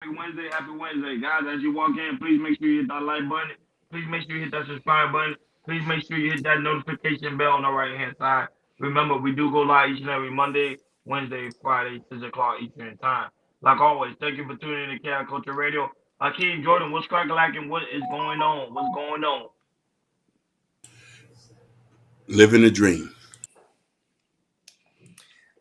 Happy Wednesday, guys. As you walk in, please make sure you hit that like button. Please make sure you hit that subscribe button. Please make sure you hit that notification bell on the right hand side. Remember, we do go live each and every Monday, Wednesday, Friday, 6 o'clock Eastern time. Like always, thank you for tuning in to Cat Culture Radio. Akeem Jordan, what's cracking like and what is going on? What's going on? Living a dream.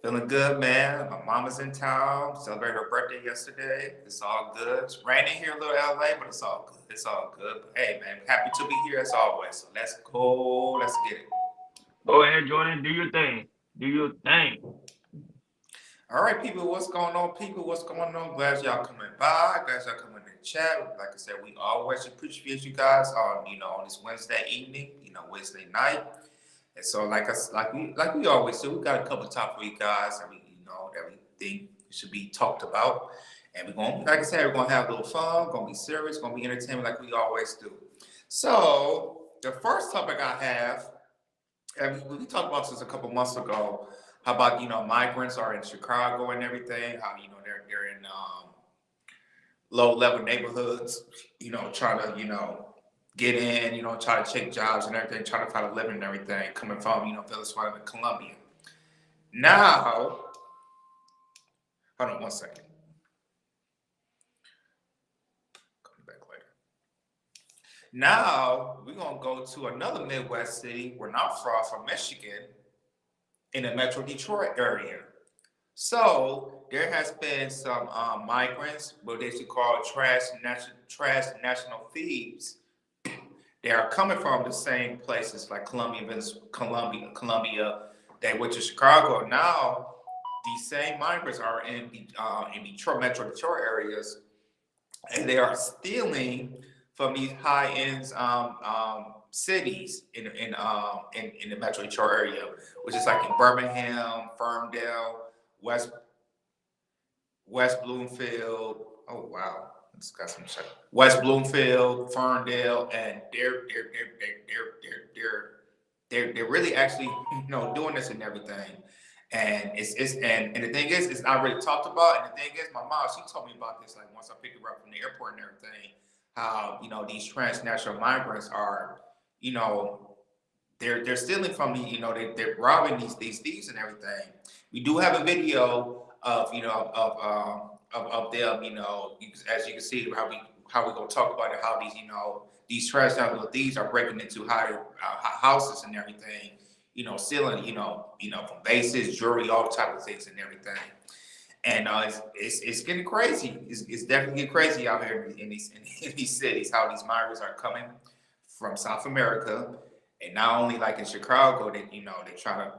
Feeling good, man. My mama's in town. Celebrated her birthday yesterday. It's all good. It's raining here in little LA, but it's all good. It's all good. But hey, man, happy to be here as always. So let's go. Let's get it. Go ahead, Jordan. Do your thing. Do your thing. All right, people, what's going on? People, what's going on? Glad y'all coming by. Glad y'all coming to chat. Like I said, we always appreciate you guys on, on this Wednesday evening, Wednesday night. And so, like we always do, we got a couple of topics for you guys that we think should be talked about. And we're going, like I said, we're gonna have a little fun, gonna be serious, gonna be entertainment like we always do. So the first topic I have, and we talked about this a couple months ago, how about migrants are in Chicago and everything, how they're in low level neighborhoods, trying to get in, try to check jobs and everything, try to find a living and everything, coming from, Venezuela and Colombia. Now, hold on one second. Coming back later. Now, we're going to go to another Midwest city. We're not far from Michigan, in the Metro Detroit area. So, there has been some migrants, what they should call trash national thieves. They are coming from the same places like Colombia. They went to Chicago. Now, these same migrants are in Detroit, Metro Detroit areas, and they are stealing from these high-end cities in the Metro Detroit area, which is like in Birmingham, Ferndale, West Bloomfield. Oh wow. Got some shit. West Bloomfield, Ferndale, and they're really actually doing this and everything. And and the thing is, it's not really talked about. And the thing is, my mom, she told me about this like once I picked her up from the airport and everything. How these transnational migrants are, they're stealing from the, they're robbing these thieves and everything. We do have a video of of them, as you can see, how we gonna talk about it, how these transnational thieves are breaking into higher houses and everything, stealing, from bases, jewelry, all type of things and everything. And it's getting crazy. It's definitely getting crazy out here in these cities. How these migrants are coming from South America, and not only like in Chicago, they try to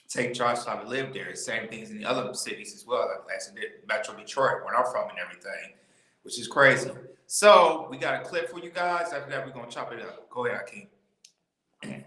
take charge, try to live there. Same things in the other cities as well, like Metro Detroit, where I'm from and everything, which is crazy. So we got a clip for you guys. After that, we're gonna chop it up. Go ahead, Akeem.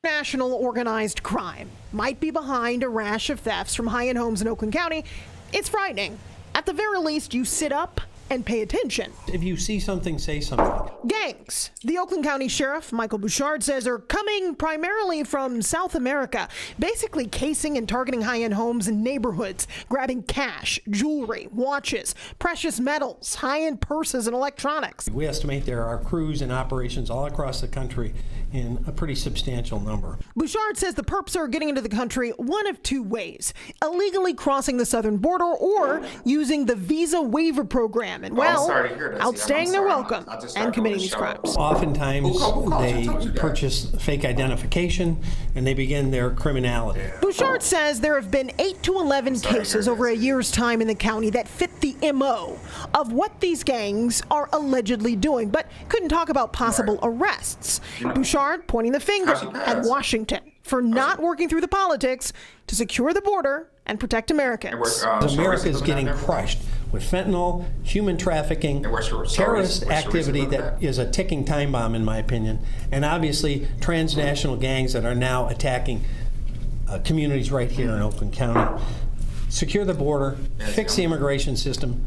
National organized crime might be behind a rash of thefts from high-end homes in Oakland County. It's frightening. At the very least, you sit up and pay attention. If you see something, say something. Gangs, the Oakland County Sheriff, Michael Bouchard, says are coming primarily from South America, basically casing and targeting high-end homes and neighborhoods, grabbing cash, jewelry, watches, precious metals, high-end purses, and electronics. We estimate there are crews and operations all across the country in a pretty substantial number. Bouchard says the perps are getting into the country one of two ways: illegally crossing the southern border or using the visa waiver program and, outstaying their welcome and committing these crimes. Oftentimes, they purchase fake identification and they begin their criminality. Bouchard says there have been 8 to 11 cases over a year's time in the county that fit the MO of what these gangs are allegedly doing, but couldn't talk about possible arrests. Bouchard pointing the finger at Washington for not working through the politics to secure the border and protect Americans. America is getting crushed with fentanyl, human trafficking, terrorist activity that is a ticking time bomb, in my opinion, and obviously transnational gangs that are now attacking communities right here in Oakland County. Secure the border, fix the immigration system,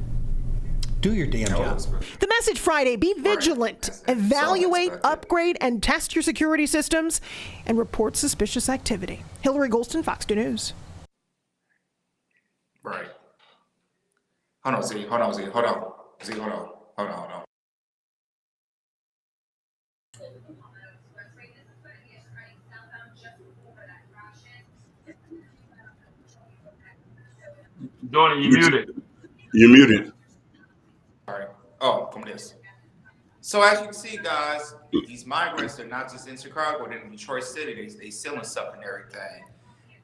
Do your damn job. The message Friday, be vigilant, evaluate, upgrade, and test your security systems, and report suspicious activity. Hillary Golston, Fox 2 News. Right. Hold on, Z. Hold on. Z, hold on. Jordan, you muted. You're muted. Sorry. Oh, come this. So as you can see, guys, these migrants are not just in Chicago, they're in Detroit City. They selling stuff and everything,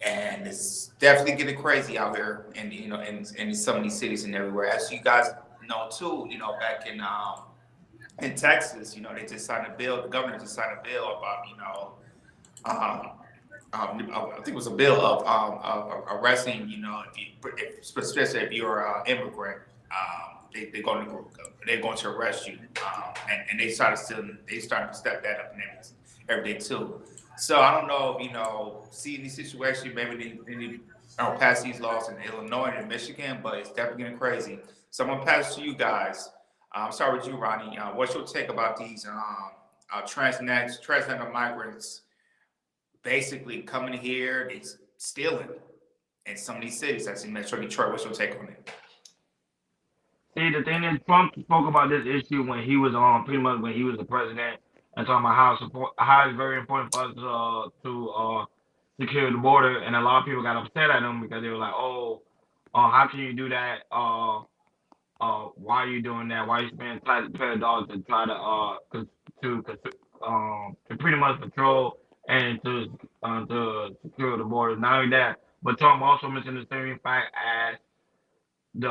and it's definitely getting crazy out here, and in some of these cities and everywhere. As you guys know too, back in Texas, they just signed a bill. The governor just signed a bill about I think it was a bill of arresting, especially if you're an immigrant, they're going to arrest you, and they started to step that up and everything too. So I don't know, seeing these situations, maybe they need pass these laws in Illinois and Michigan, but it's definitely getting crazy. So I'm gonna pass it to you guys. I'm sorry with you, Ronnie. What's your take about these transnational migrants? Basically coming here, they stealing in some of these cities. That's in Metro Detroit. What's your take on it? See, the thing is, Trump spoke about this issue when he was pretty much when he was the president, and talking about how it's very important for us to secure the border, and a lot of people got upset at him because they were like, oh, how can you do that? Why are you doing that? Why are you spending taxpayer dollars to try to pretty much patrol and to secure the border? Not only that, but Trump also mentioned the same fact as the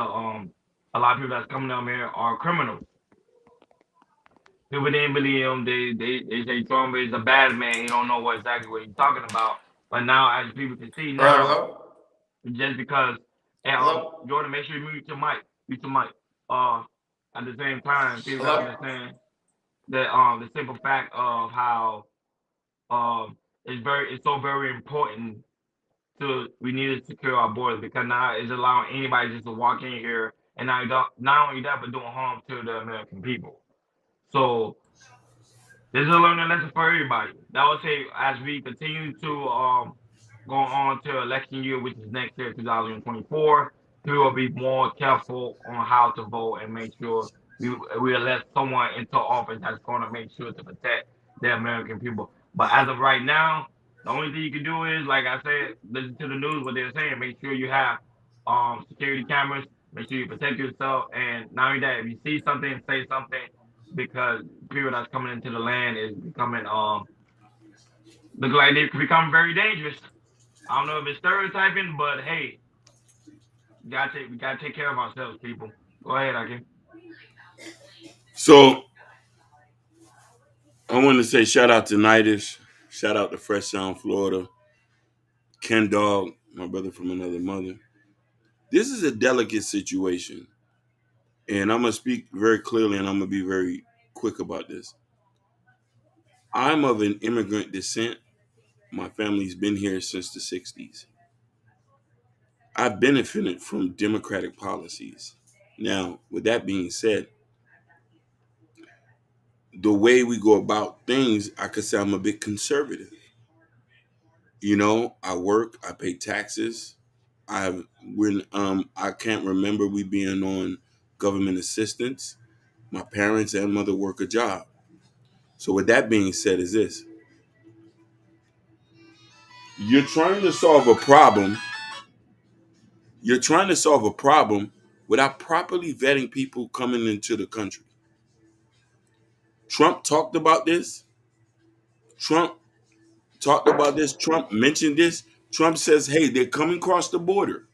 a lot of people that's coming down here are criminals. People didn't believe him. They say Trump is a bad man. He don't know exactly what he's talking about. But now, as people can see now, just because, and Jordan, make sure you mute your mic. Mute your mic. At the same time, people gotta understand that the simple fact of how it's so very important we need to secure our borders, because now it's allowing anybody just to walk in here, and not only that, but doing harm to the American people. So this is a learning lesson for everybody. That would say, as we continue to go on to election year, which is next year, 2024, we will be more careful on how to vote and make sure we elect someone into office that's going to make sure to protect the American people. But as of right now, the only thing you can do is, like I said, listen to the news, what they're saying. Make sure you have security cameras. Make sure you protect yourself. And not only that, if you see something, say something, because people that's coming into the land is becoming look like they become very dangerous. I don't know if it's stereotyping, but hey, we gotta take care of ourselves, people. Go ahead, Akin. So I want to say shout out to Nidus, shout out to Fresh Sound, Florida, Ken Dog, my brother from another mother. This is a delicate situation, and I'm gonna speak very clearly, and I'm gonna be very quick about this. I'm of an immigrant descent. My family's been here since the 60s. I benefited from democratic policies. Now, with that being said, the way we go about things, I could say I'm a bit conservative. I work, I pay taxes. I can't remember we being on government assistance. My parents and mother work a job. So with that being said, is this: you're trying to solve a problem. You're trying to solve a problem without properly vetting people coming into the country. Trump talked about this. Trump talked about this. Trump mentioned this. Trump says, hey, they're coming across the border.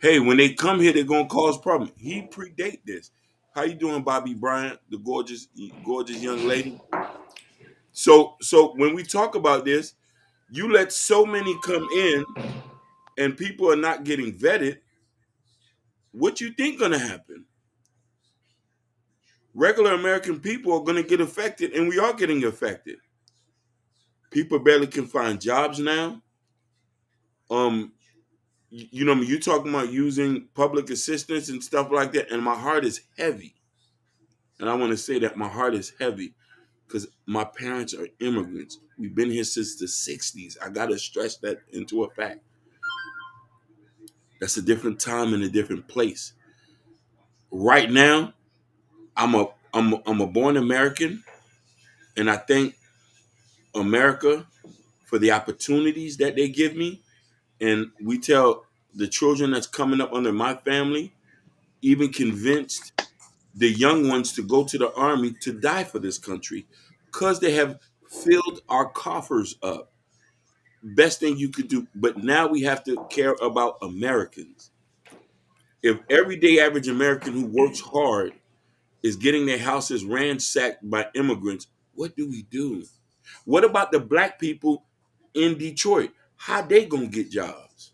Hey, when they come here, they're gonna cause problems. He predate this. How you doing, Bobby Bryant, the gorgeous young lady? So when we talk about this, you let so many come in and people are not getting vetted. What you think gonna happen? Regular American people are gonna get affected, and we are getting affected. People barely can find jobs now. you know, you talking about using public assistance and stuff like that, and my heart is heavy. And I want to say that my heart is heavy because my parents are immigrants. We've been here since the 60s. I got to stress that into a fact. That's a different time and a different place. Right now, I'm a born American, and I thank America for the opportunities that they give me. And we tell the children that's coming up under my family, even convinced the young ones to go to the army to die for this country because they have filled our coffers up. Best thing you could do. But now we have to care about Americans. If everyday average American who works hard is getting their houses ransacked by immigrants, what do we do? What about the black people in Detroit? How they gonna get jobs?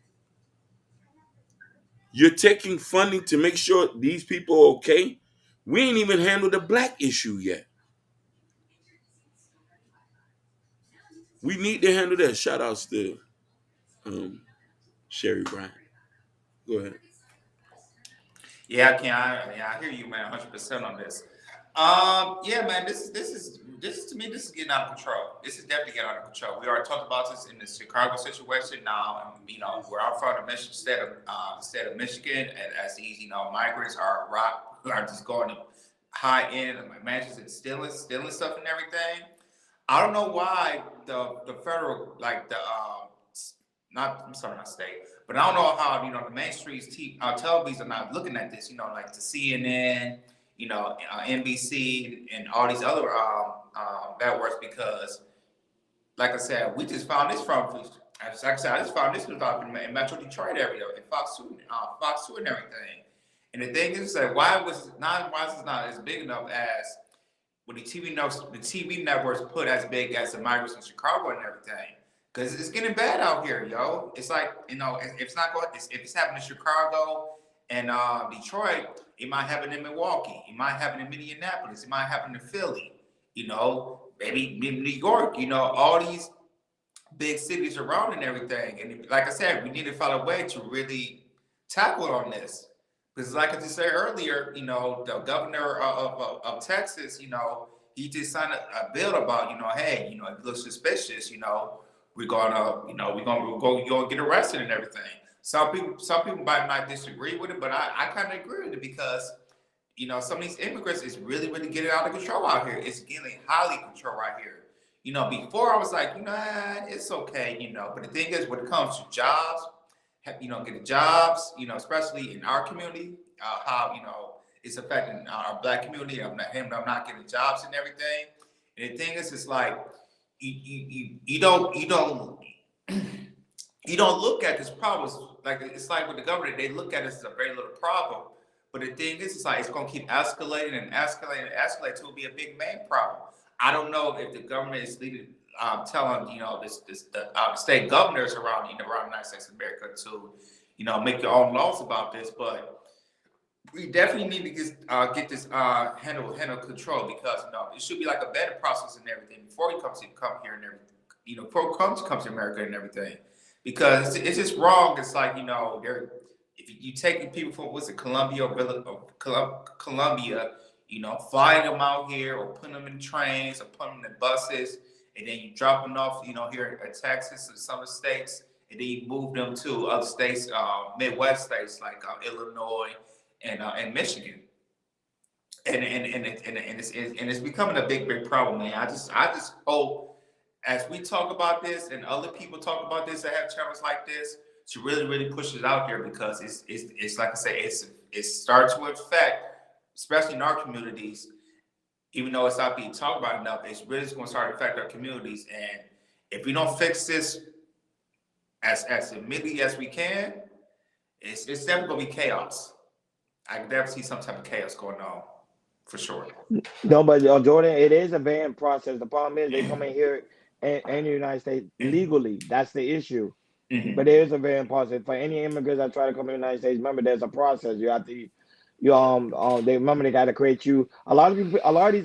You're taking funding to make sure these people are okay. We ain't even handled the black issue yet. We need to handle that. Shout outs to um, Sherry Bryant. Go ahead. Yeah, I hear you, man, 100% on this. Yeah, man, this to me, this is getting out of control. This is definitely getting out of control. We already talked about this in the Chicago situation. Now, you know, where I'm from, the Michigan state of Michigan, and as these, you know, migrants are just going to high end mansions and stealing stuff and everything. I don't know why the federal like the not I'm sorry not state, but I don't know how you know the mainstream television are not looking at this. You know, like the CNN, you know, NBC, and all these other networks because, like I said, we just found this from. As I said, I just found this in Metro Detroit area, in Fox 2 and everything. And the thing is that why is this not as big enough as what the TV networks put as big as the migrants in Chicago and everything. Because it's getting bad out here, yo. It's like, you know, if it's not going, if it's happening in Chicago and Detroit, it might happen in Milwaukee. It might happen in Minneapolis. It might happen in Philly. You know, maybe in New York. You know, all these big cities around and everything. And like I said, we need to find a way to really tackle on this. Because like I just said earlier, you know, the governor of Texas, you know, he just signed a bill about, you know, hey, you know, if it looks suspicious, you know, we're gonna get arrested and everything. Some people might not disagree with it, but I kind of agree with it because, you know, some of these immigrants is really, really getting out of control out here. It's getting highly control right here. You know, before I was like, you know, it's okay, you know, but the thing is, when it comes to jobs, you know, getting jobs, you know, especially in our community, how, you know, it's affecting our black community. I'm not getting jobs and everything. And the thing is, it's like, you don't you don't look at this problem like it's like with the government. They look at it as a very little problem, but the thing is, it's like it's going to keep escalating and escalating and escalate to be a big main problem. I don't know if the government is leading, telling you know the state governors around around the United States of America to make your own laws about this, but we definitely need to get this handle control because it should be like a better process and everything before he come here and everything. Before he comes to America and everything, because it's just wrong. It's like they're if you taking people from what's it Columbia or Columbia, flying them out here or putting them in trains or putting them in buses, and then you drop them off, here in Texas and some of the states, and then you move them to other states, Midwest states like Illinois and Michigan, and it's becoming a big problem, man. I just hope as we talk about this and other people talk about this that have channels like this to really push it out there because it's like I say it starts to affect, especially in our communities, even though it's not being talked about enough. It's really going to start to affect our communities, and if we don't fix this as immediately as we can, it's definitely going to be chaos. I can definitely see some type of chaos going on, for sure. No, but Jordan, it is a ban process. The problem is they come in here and the United States legally. That's the issue. Mm-hmm. But there is a ban process for any immigrants that try to come to the United States. Remember, there's a process. You have to, they remember they got to create you. A lot of these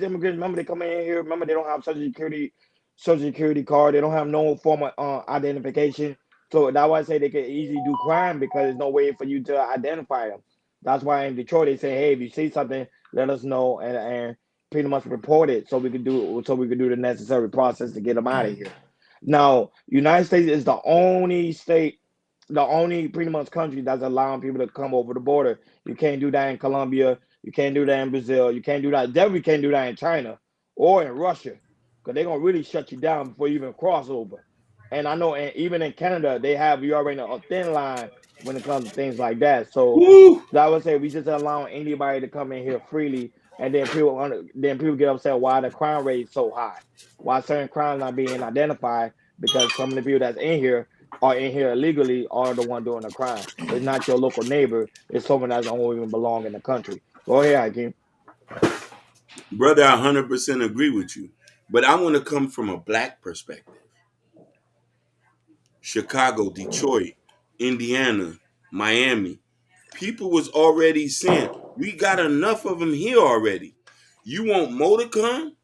immigrants, remember they come in here. Remember they don't have social security card. They don't have no form of identification. So that's why I say they can easily do crime because there's no way for you to identify them. That's why in Detroit they say, hey, if you see something, let us know and pretty much report it so we could do the necessary process to get them out of here. Now, United States is the only state, the only pretty much country that's allowing people to come over the border. You can't do that in Colombia. You can't do that in Brazil. You can't do that. Definitely can't do that in China or in Russia because they're gonna really shut you down before you even cross over. And I know, and even in Canada, they have you already know a thin line when it comes to things like that. So Woo! I would say we just allowing anybody to come in here freely, and then people get upset why the crime rate is so high, why certain crimes not being identified because some of the people that's in here are in here illegally are the one doing the crime. It's not your local neighbor. It's someone that don't even belong in the country. Go ahead, Hakeem. Brother, I 100% agree with you. But I want to come from a black perspective. Chicago, Detroit, Indiana, Miami. People was already saying, we got enough of them here already. You want more to come?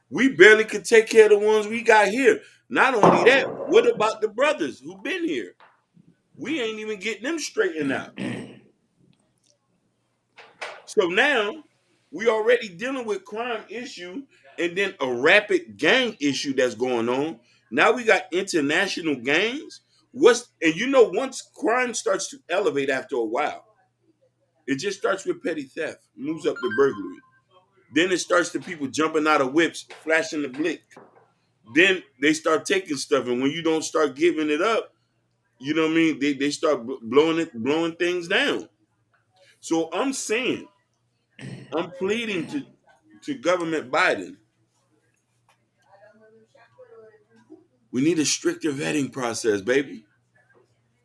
We barely could take care of the ones we got here. Not only that, what about the brothers who been here? We ain't even getting them straightened out. So now we already dealing with crime issue and then a rapid gang issue that's going on. Now we got international gangs. Once crime starts to elevate after a while, it just starts with petty theft, moves up to burglary. Then it starts to people jumping out of whips, flashing the blick. Then they start taking stuff, and when you don't start giving it up, you know what I mean? They start blowing things down. So I'm saying, I'm pleading to government Biden. We need a stricter vetting process, baby.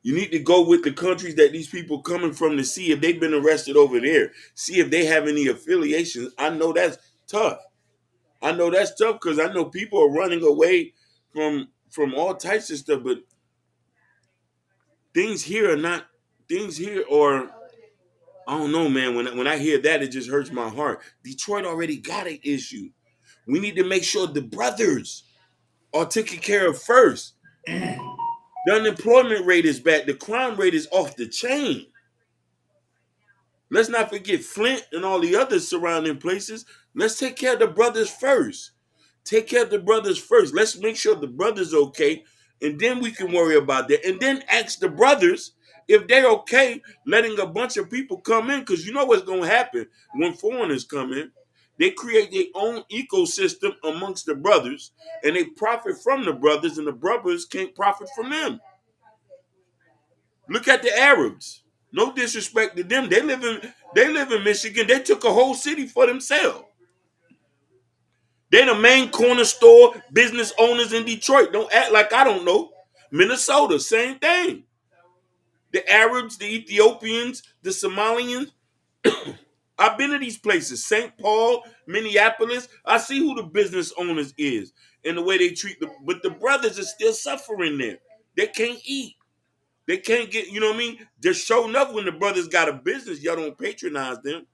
You need to go with the countries that these people coming from to see if they've been arrested over there. See if they have any affiliations. I know that's tough. I know that's tough because I know people are running away from all types of stuff, but things here are not things here or I don't know, man. When I hear that, it just hurts my heart. Detroit already got an issue. We need to make sure the brothers are taken care of first. The unemployment rate is bad. The crime rate is off the chain. Let's not forget Flint and all the other surrounding places. Let's take care of the brothers first. Take care of the brothers first. Let's make sure the brothers okay, and then we can worry about that. And then ask the brothers if they're okay letting a bunch of people come in, because you know what's going to happen when foreigners come in. They create their own ecosystem amongst the brothers, and they profit from the brothers, and the brothers can't profit from them. Look at the Arabs. No disrespect to them. They live in Michigan. They took a whole city for themselves. They the main corner store business owners in Detroit. Don't act like I don't know. Minnesota, same thing. The Arabs, the Ethiopians, the Somalians. I've been to these places. St. Paul, Minneapolis. I see who the business owners is and the way they treat them. But the brothers are still suffering there. They can't eat. They can't get, you know what I mean? Just showing up when the brothers got a business, y'all don't patronize them.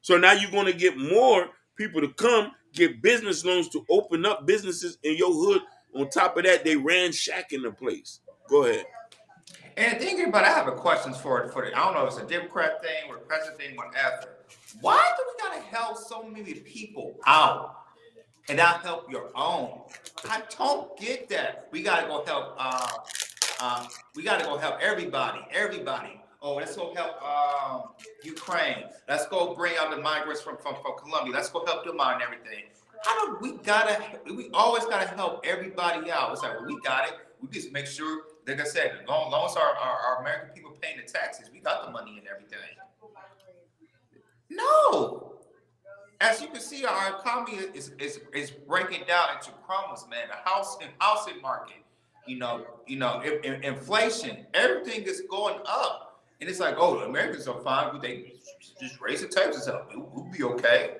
So now you're going to get more people to come get business loans to open up businesses in your hood. On top of that, they ransacking the place. Go ahead. And thinking about it, I have a question for the I don't know if it's a Democrat thing or a president thing, whatever. Why do we gotta help so many people out and not help your own? I don't get that. We gotta go help we gotta go help everybody. Everybody. Oh, let's go help Ukraine. Let's go bring out the migrants from Colombia. Let's go help them out and everything. How do we always gotta help everybody out? It's like, well, we got it. We just make sure, like I said, as long as our American people paying the taxes, we got the money and everything. No. As you can see, our economy is breaking down into crumbs, man. The housing market, inflation, everything is going up, and it's like, oh, the Americans are fine, but they just raise the taxes up. We'll be okay.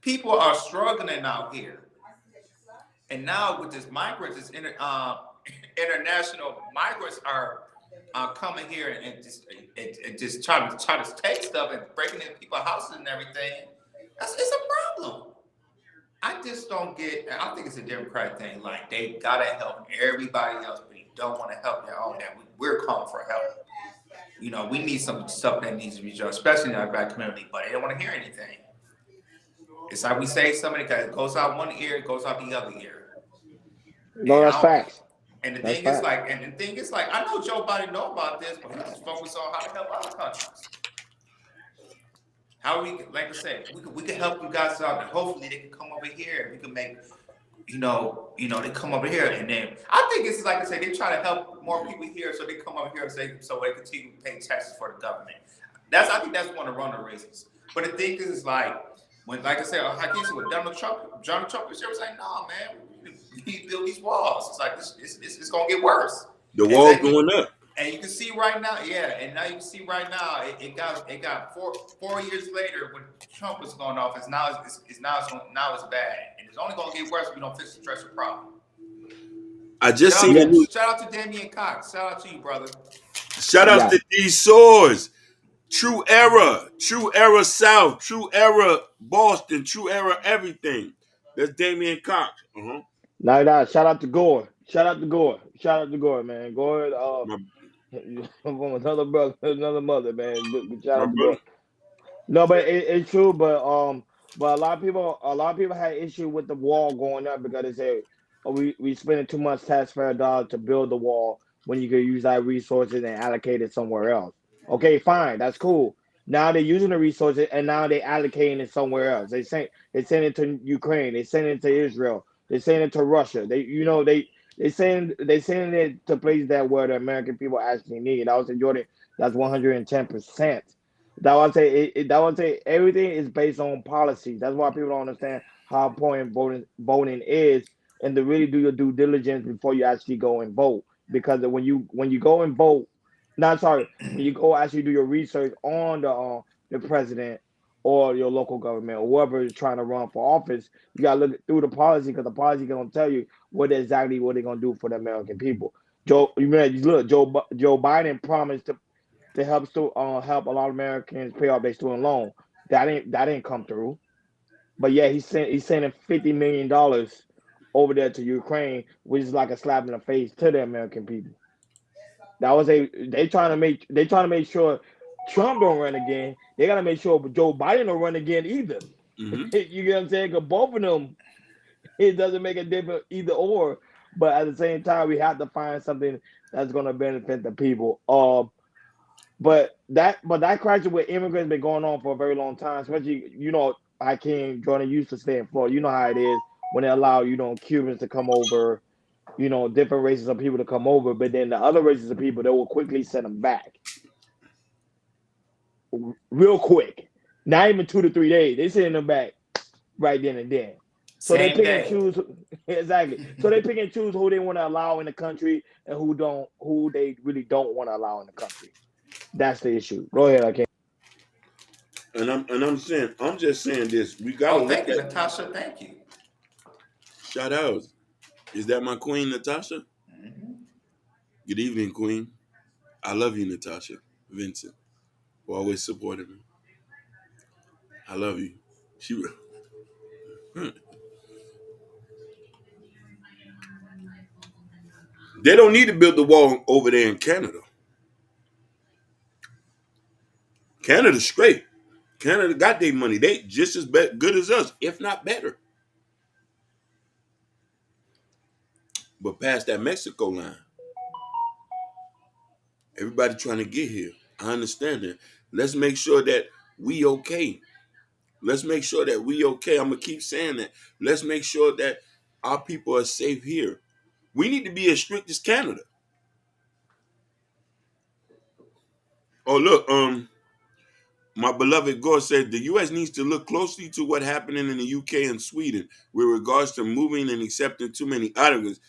People are struggling out here, and now with this migrants, international migrants are coming here and just try to take stuff and breaking into people's houses and everything. It's a problem. I just don't get. I think it's a Democratic thing. Like they gotta help everybody else, but they don't want to help their own. That we're calling for help. You know, we need some stuff that needs to be done, especially in our black community. But they don't want to hear anything. It's like we say something that goes out one ear, it goes out the other ear. No, And that's I don't. facts. And the That's thing is facts. like, I know Joe Biden know about this, but he just focus on how to help other countries. How we, like I said, we can help you guys out, and hopefully they can come over here and we can make, they come over here, and then I think it's like I said, they try to help more people here, so they come over here so they continue to pay taxes for the government. I think that's one of the reasons. But the thing is like when, like I said, I guess with Donald Trump was like, no, man, we need to build these walls. It's like it's gonna get worse. The And wall then going up. and you can see right now, and now you can see right now, it got 4 years later when Trump was going off. Now it's bad, and it's only gonna get worse if we don't fix the treasure problem. I just seen the news. Shout out to Damian Cox. Shout out to you, brother. Shout out Yeah. to these swords. True era South, true era Boston, true era everything. That's Damian Cox. Nah. Shout out to Gore. Shout out to Gore. Shout out to Gore, man. Gore, My, from another brother, another mother, man. Shout my out to brother. Gore. No, but it's true. But a lot of people had issue with the wall going up because they say, oh, we spending too much taxpayer dollars to build the wall when you could use that resources and allocate it somewhere else. Okay, fine, that's cool. Now they're using the resources and now they're allocating it somewhere else. They send it to Ukraine, they send it to Israel, they send it to Russia. They send it to places that where the American people actually need. I would say Jordan, that's 110%. That would say that would say everything is based on policies. That's why people don't understand how important voting is, and to really do your due diligence before you actually go and vote. Because when you go and vote, not sorry, when you go actually do your research on the president or your local government or whoever is trying to run for office, you gotta look through the policy because the policy gonna tell you what they're gonna do for the American people. Joe Biden promised to help a lot of Americans pay off their student loan. That didn't come through. But yeah, he's sending $50 million over there to Ukraine, which is like a slap in the face to the American people. That was a they trying to make sure Trump don't run again. They gotta make sure Joe Biden don't run again either. Mm-hmm. You get what I'm saying? Because both of them, it doesn't make a difference either or. But at the same time, we have to find something that's gonna benefit the people. But that crisis with immigrants been going on for a very long time. Especially, Hakeem Jordan used to stay in Florida. You know how it is when they allow Cubans to come over, different races of people to come over, but then the other races of people they will quickly send them back real quick. Not even 2 to 3 days. They send them back right then and then. So they Same pick and day. choose exactly. So they pick and choose who they want to allow in the country and who they really don't want to allow in the country. That's the issue. Go ahead, I can't. I'm just saying this. We gotta Oh, look thank you, at Natasha. Thank you. shout outs. Is that my queen, Natasha? Mm-hmm. Good evening, queen. I love you, Natasha. Vincent, for always supporting me. I love you. She They don't need to build the wall over there in Canada. Canada's straight. Canada got their money. They just as good as us, if not better. But past that Mexico line, everybody trying to get here. I understand that. Let's make sure that we okay. Let's make sure that we okay. I'm gonna keep saying that. Let's make sure that our people are safe here. We need to be as strict as Canada. Oh look, my beloved Gore said the U.S. needs to look closely to what happening in the U.K. and Sweden with regards to moving and accepting too many articles.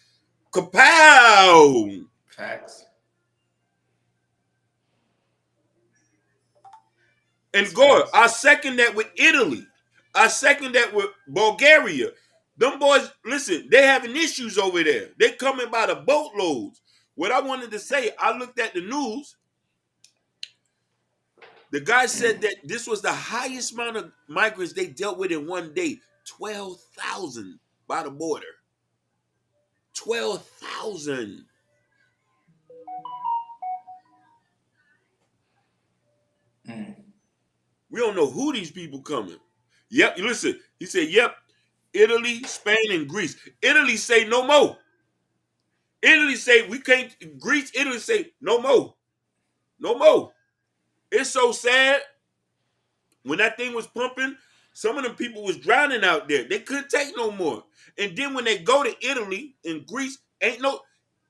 Kapow! Facts. And It's Gore, facts. I second that with Italy. I second that with Bulgaria. Them boys, listen, they having issues over there. They coming by the boatloads. What I wanted to say, I looked at the news. The guy said that this was the highest amount of migrants they dealt with in one day. 12,000 by the border. 12,000. We don't know who these people coming. Yep, listen. He said, "Yep, Italy, Spain, and Greece. Italy say no more. Italy say we can't. Greece, Italy say no more, no more. It's so sad. When that thing was pumping, some of them people was drowning out there. They couldn't take no more. And then when they go to Italy and Greece, ain't no.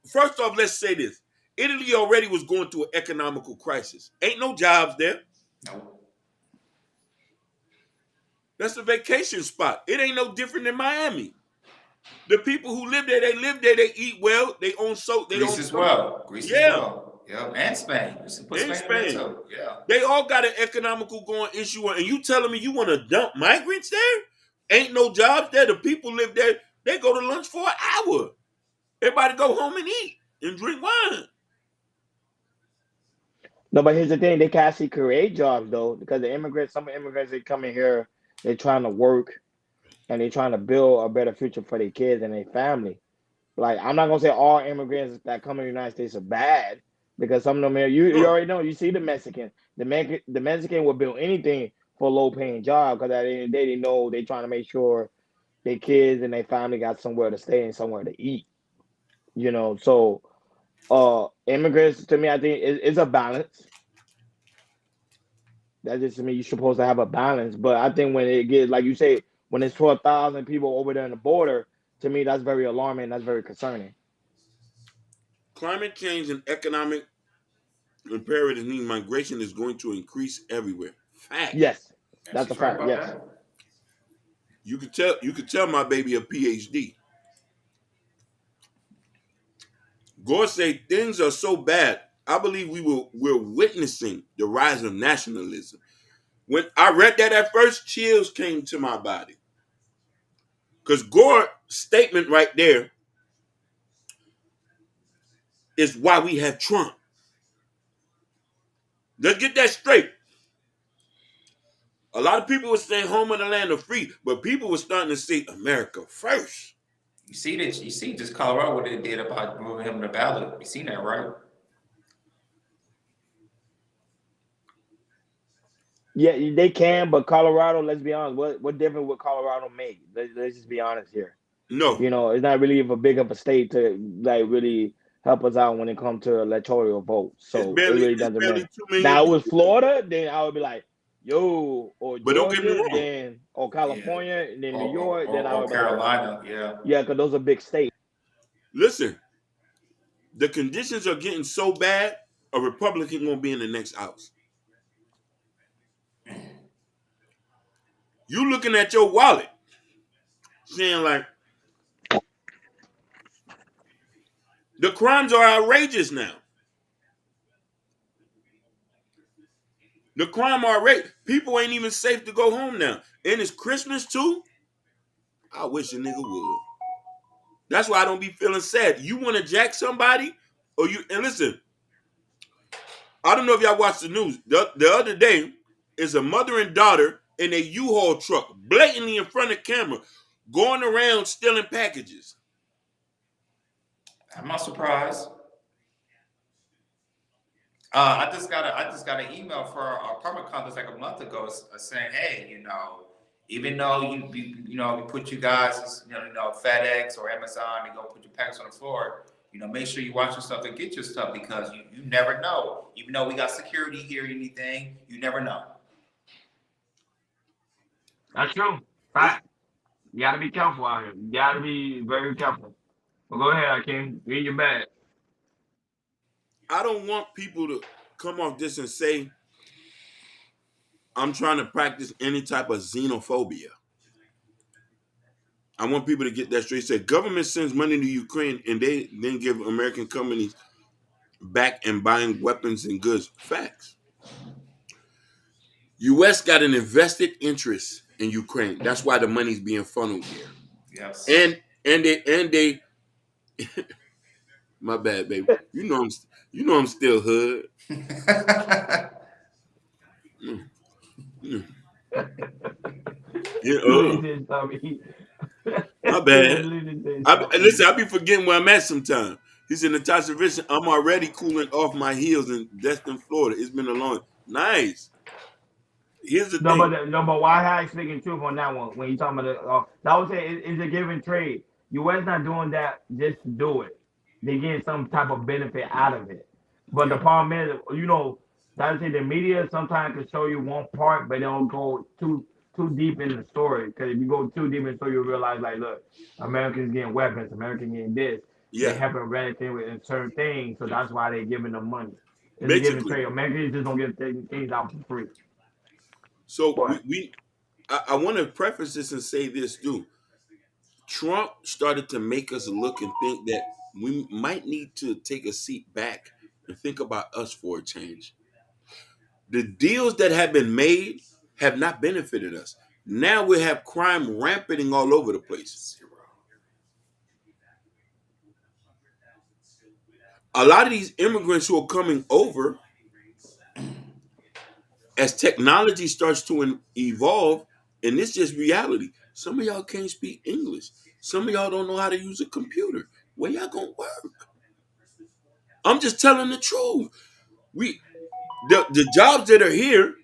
First off, let's say this: Italy already was going through an economical crisis. Ain't no jobs there. No. That's a vacation spot. It ain't no different than Miami. The people who live there, they live there. They eat well. They own soap. They Greece own as soap. well. Greece as Yeah, well. Yeah, and Spain. You should put in Spain in there Spain. too. Yeah. They all got an economical going issue, and you telling me you want to dump migrants there? Ain't no jobs there. The people live there. They go to lunch for an hour. Everybody go home and eat and drink wine. No, but here's the thing: they can actually create jobs though, because the immigrants, some immigrants, they come in here, they're trying to work and they're trying to build a better future for their kids and their family. Like I'm not gonna say all immigrants that come in the United States are bad, because some of them are, you No, already know. You see the Mexican, the Mexican will build anything for a low paying job, because at the end of the day they know they trying to make sure their kids and their family got somewhere to stay and somewhere to eat. So immigrants to me, I think it's a balance. That just to me, you're supposed to have a balance. But I think when it gets, like you say, when it's 12,000 people over there on the border, to me that's very alarming. That's very concerning. climate change and economic imperatives mean migration is going to increase everywhere. Fact. Yes, And that's a she's right fact. about Yes. that. You could tell. You could tell my baby a PhD. Gore say things are so bad. I believe we're witnessing the rise of nationalism. When I read that at first, chills came to my body. Because Gore's statement right there is why we have Trump. Let's get that straight. A lot of people were saying home of the land of free, but people were starting to say America first. You see that? You see just Colorado what they did about moving him to the ballot. You seen that, right? Yeah, they can, but Colorado, let's be honest, what difference would Colorado make? Let's just be honest here. No, It's not really of a big of a state to like really help us out when it comes to electoral votes. So it really it's doesn't barely matter. 2 million Now it was people there. Florida, then I would be like, yo, or But don't get me Georgia, wrong. then or Yeah. California, and then Or, New or, York, or, then I or would be like, Carolina. Yeah. yeah, because those are big states. Listen, the conditions are getting so bad, a Republican won't be in the next house. You looking at your wallet, saying like the crimes are outrageous now. The crime rate, people ain't even safe to go home now. And it's Christmas too. I wish a nigga would. That's why I don't be feeling sad. You want to jack somebody, or you and listen. I don't know if y'all watched the news. The other day, is a mother and daughter in a U-Haul truck, blatantly in front of camera, going around stealing packages. I'm not surprised. I just got an email for our apartment complex like a month ago saying, hey, even though we put you guys as FedEx or Amazon and go put your package on the floor, make sure you watch your stuff and get your stuff because you never know. Even though we got security here, or anything, you never know. That's true. Fact. You gotta be careful out here. You gotta be very careful. Well, go ahead, Akeem. Read your bag. I don't want people to come off this and say I'm trying to practice any type of xenophobia. I want people to get that straight. Say government sends money to Ukraine and they then give American companies back and buying weapons and goods. Facts. U.S. got an invested interest in Ukraine. That's why the money's being funneled there. Yes. And they my bad, baby. I'm still hood. Mm, mm. You He literally know, said stop. my He bad. literally said stop me. Listen, I be forgetting where I'm at sometimes. He said, Natasha Richardson, I'm already cooling off my heels in Destin, Florida. It's been a long. Nice. Here's the No, thing. but why I speaking truth on that one when you talking about that was it's a give and trade. U.S. not doing that just to do it. They getting some type of benefit out of it. But the Yeah. problem is, that's it. The media sometimes can show you one part, but they don't go too deep in the story. Because if you go too deep in the story, you realize like, look, Americans getting weapons, Americans getting this. They Yeah. helping eradicate with certain things, so that's why they giving them money. It's a give and Basically. trade. Americans just don't get things out for free. So But I want to preface this and say this too. Trump started to make us look and think that we might need to take a seat back and think about us for a change. The deals that have been made have not benefited us. Now we have crime rampanting all over the place. A lot of these immigrants who are coming over, as technology starts to evolve, and it's just reality. Some of y'all can't speak English. Some of y'all don't know how to use a computer. Where y'all gonna work? I'm just telling the truth. We the jobs that are here,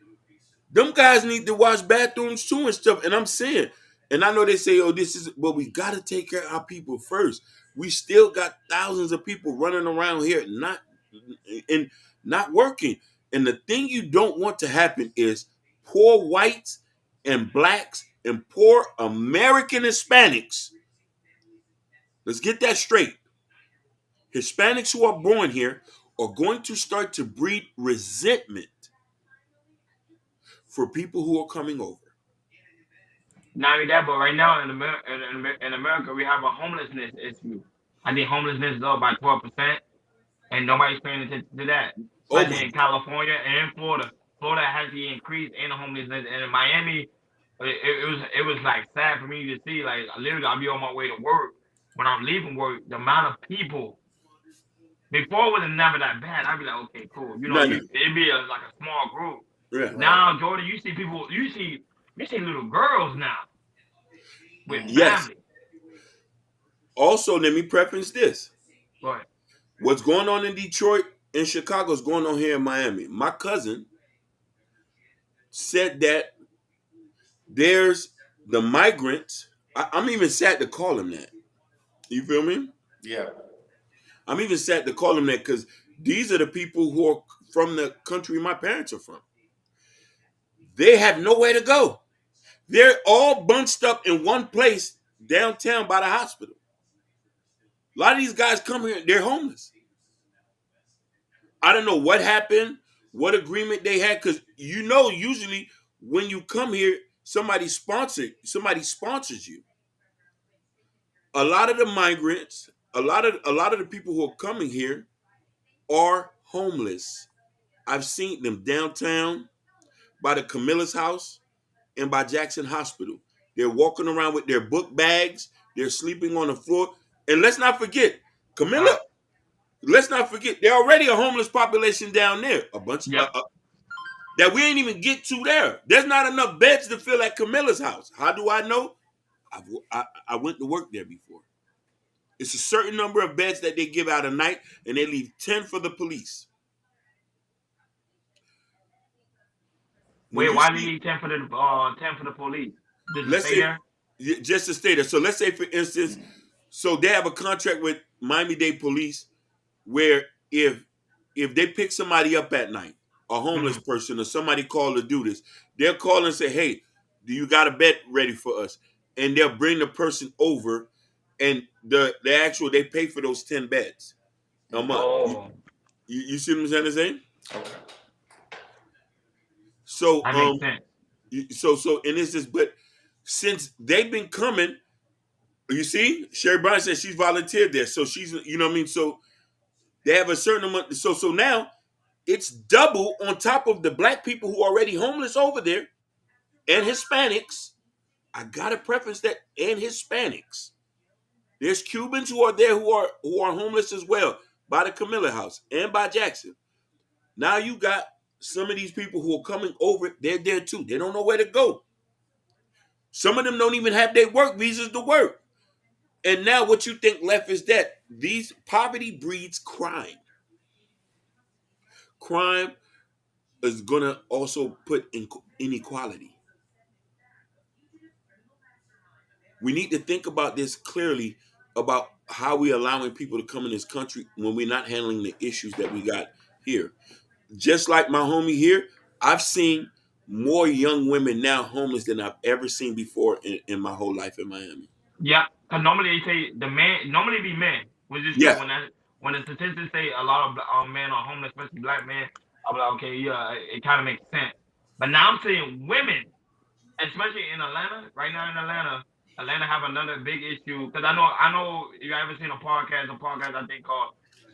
them guys need to wash bathrooms too and stuff. And I'm saying, and I know they say, oh, this is, but we got to take care of our people first. We still got thousands of people running around here and not working. And the thing you don't want to happen is poor whites and blacks and poor American Hispanics. Let's get that straight. Hispanics who are born here are going to start to breed resentment for people who are coming over. not only that, but right now in America, we have a homelessness issue. I think homelessness is up by 12%, and nobody's paying attention to that, Oh my, especially in California and in Florida. Florida has the increase in homelessness, and in Miami, it was like sad for me to see. Like literally, I'll be on my way to work. When I'm leaving work, the amount of people before it was never that bad. I'd be like, okay, cool. no, no, It'd be like a small group. yeah, Right. Now, Jordan, you see people, you see little girls now with yes. family. Also, let me preface this: But what's going on in Detroit and Chicago is going on here in Miami. My cousin said that there's the migrants. I'm even sad to call them that. You feel me? Yeah. I'm even sad to call them that because these are the people who are from the country my parents are from. They have nowhere to go. They're all bunched up in one place downtown by the hospital. A lot of these guys come here, they're homeless. I don't know what happened, what agreement they had, because usually when you come here, somebody sponsors you. A lot of the migrants, a lot of the people who are coming here are homeless. I've seen them downtown by the Camilla's house and by Jackson Hospital. They're walking around with their book bags. They're sleeping on the floor. And let's not forget, Camilla. uh, Let's not forget, they're already a homeless population down there. A bunch yep. that we ain't even get to there. There's not enough beds to fill at Camilla's house. How do I know? I went to work there before. It's a certain number of beds that they give out a night, and they leave 10 for the police. When Wait, you why do you see, need 10 for the police? Just to let's stay say, there? just to stay there. So let's say, for instance, so they have a contract with Miami-Dade Police where if they pick somebody up at night, a homeless Mm-hmm. person or somebody called to do this, they'll call and say, "Hey, do you got a bed ready for us?" And they'll bring the person over, and they pay for those 10 beds a month. Oh, You see what I'm trying to say? Okay. So that makes sense. and it's just, but since they've been coming, you see, Sherry Bryan said she's volunteered there, so she's, you know what I mean. So they have a certain amount. So now it's double on top of the black people who are already homeless over there and Hispanics. I gotta preface that, and Hispanics. There's Cubans who are there who are homeless as well by the Camilla House and by Jackson. Now you got some of these people who are coming over. They're there too. They don't know where to go. Some of them don't even have their work visas to work. And now what you think left is that these poverty breeds crime. Crime is gonna also put in inequality. We need to think about this clearly about how we allowing people to come in this country when we're not handling the issues that we got here. Just like my homie here, I've seen more young women now homeless than I've ever seen before in my whole life in Miami. Yeah, because normally they say the man normally be men, which is true. Yeah. When the statistics say a lot of men are homeless, especially black men, I'm like, okay, yeah, it kind of makes sense. But now I'm seeing women, especially in Atlanta. Right now in Atlanta, Atlanta have another big issue because I know you ever seen a podcast I think called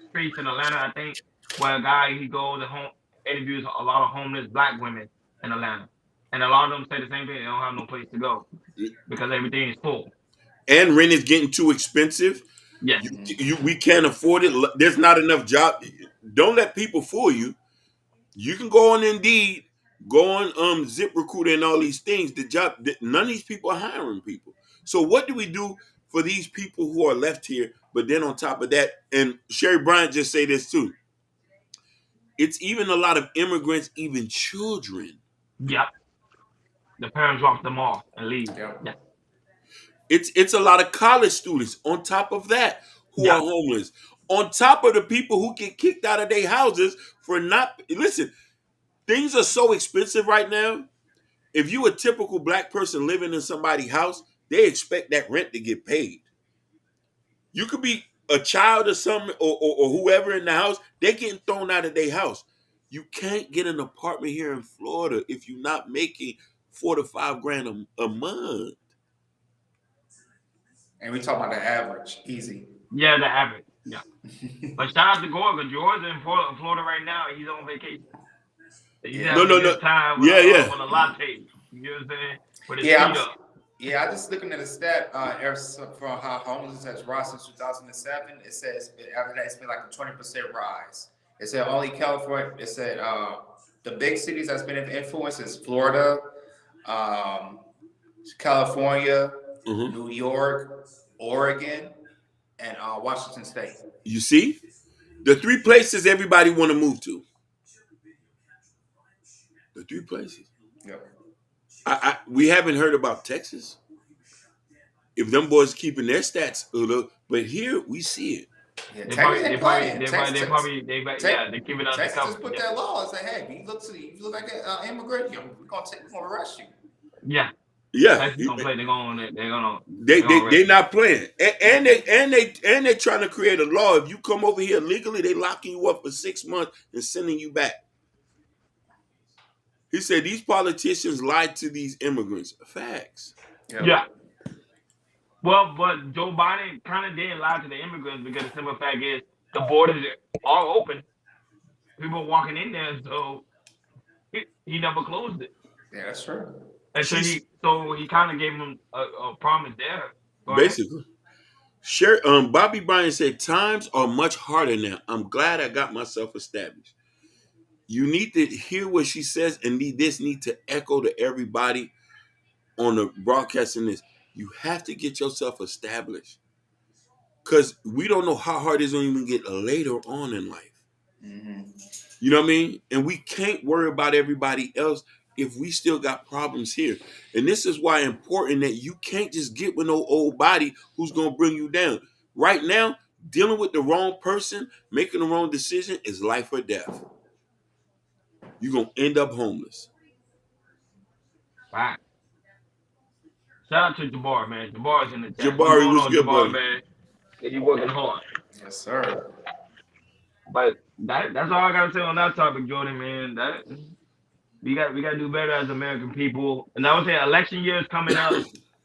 Streets in Atlanta. I think where a guy he goes and interviews a lot of homeless black women in Atlanta, and a lot of them say the same thing. They don't have no place to go because everything is full. And rent is getting too expensive. Yes. We can't afford it. There's not enough job. Don't let people fool you. You can go on Indeed, go on ZipRecruiter and all these things. None of these people are hiring people. So what do we do for these people who are left here? But then on top of that, and Sherry Bryant just say this too. It's even a lot of immigrants, even children. Yep. The parents drop them off and leave. Yep. Yeah. It's a lot of college students on top of that who are Yeah. homeless. On top of the people who get kicked out of their houses for not listen. Things are so expensive right now. If you a typical black person living in somebody's house, they expect that rent to get paid. You could be a child or something or whoever in the house, they're getting thrown out of their house. You can't get an apartment here in Florida if you're not making 4 to 5 grand a month. And we talk about the average, easy. Yeah, the average. Yeah. But shout out to Gorga. George in Florida right now. He's on vacation. He's Yeah. having No, a no. good time Yeah, yeah. with a latte. You know what I'm saying? With his Yeah, feet up. I just looking at a stat from how homelessness has risen since 2007. It says after that it's been like a 20% rise. It said only California. It said the big cities that's been influenced is Florida, um, California, Mhm. New York, Oregon, and Washington State. You see? The 3 places everybody want to move to. The 3 places. Yep. We haven't heard about Texas. If them boys keeping their stats, but here we see it. Yeah, They Texas probably, ain't they probably, playing. they probably, they probably, they, yeah, they keep it Texas undercover. just put Yeah. that law and say, hey, if you look like an immigrant, we're gonna arrest you. Yeah. Yeah, Texas gonna play. They're gonna they arrest not playing, and they trying to create a law. If you come over here legally, they locking you up for 6 months and sending you back. He said these politicians lied to these immigrants. Facts. you. Yeah. Well, but Joe Biden kind of did lie to the immigrants because the simple fact is the borders are open. People are walking in there, so he never closed it. Yeah, that's true. And so he kind of gave them a promise there. Basically. Bobby Bryant said times are much harder now. I'm glad I got myself established. You need to hear what she says, and this need to echo to everybody on the broadcasting this. You have to get yourself established. Because we don't know how hard it's going to even get later on in life. Mm-hmm. You know what I mean? And we can't worry about everybody else if we still got problems here. And this is why important that you can't just get with no old body who's going to bring you down. Right now, dealing with the wrong person, making the wrong decision is life or death. You're going to end up homeless. Right. Shout out to Jabbar, man. Jabbar's in the chat. What's Jabari, going what's on, good, Jabbar, buddy? man? You working hard. Yes, sir. But that's all I gotta say on that topic, Jordan, man. That we got to do better as American people. And I would say election year is coming up.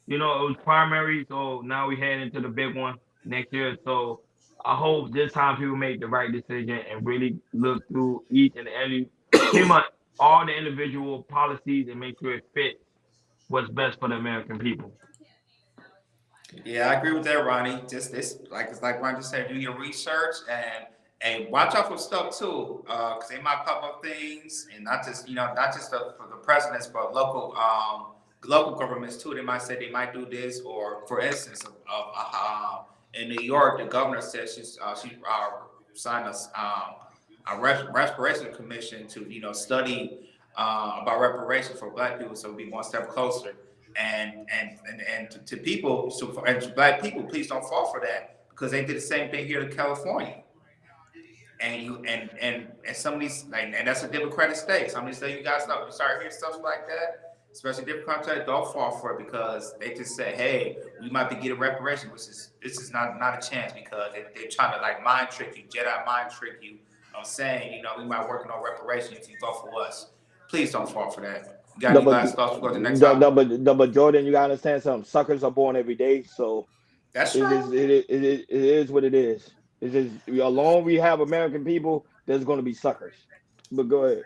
You know, it was primary, so now we head into the big one next year. So I hope this time people make the right decision and really look through each and every, pretty much all the individual policies and make sure it fits what's best for the American people. Yeah, I agree with that, Ronnie. Just this, like Ronnie just said, do your research and watch out for stuff too, because they might pop up things, and not just for the presidents, but local local governments too. They might say they might do this, or for instance, in New York, the governor said she signed a reparation commission to study about reparations for Black people, so be one step closer. And to people, and to Black people, please don't fall for that because they did the same thing here in California. And some of these, like, and that's a Democratic state. Some of these states, you guys know, you start hearing stuff like that, especially Democratic states, don't fall for it because they just say, hey, we might be getting reparation, which is this is not a chance because they're trying to like mind trick you, Jedi mind trick you of saying, we might working on reparations if you vote for us. Please don't fall for that. You got No, any but last thoughts before the next the, topic? the, but Jordan, you gotta understand something. Suckers are born every day, so That's it is true. it is what it is. It's just along we have American people, there's going to be suckers. But go ahead.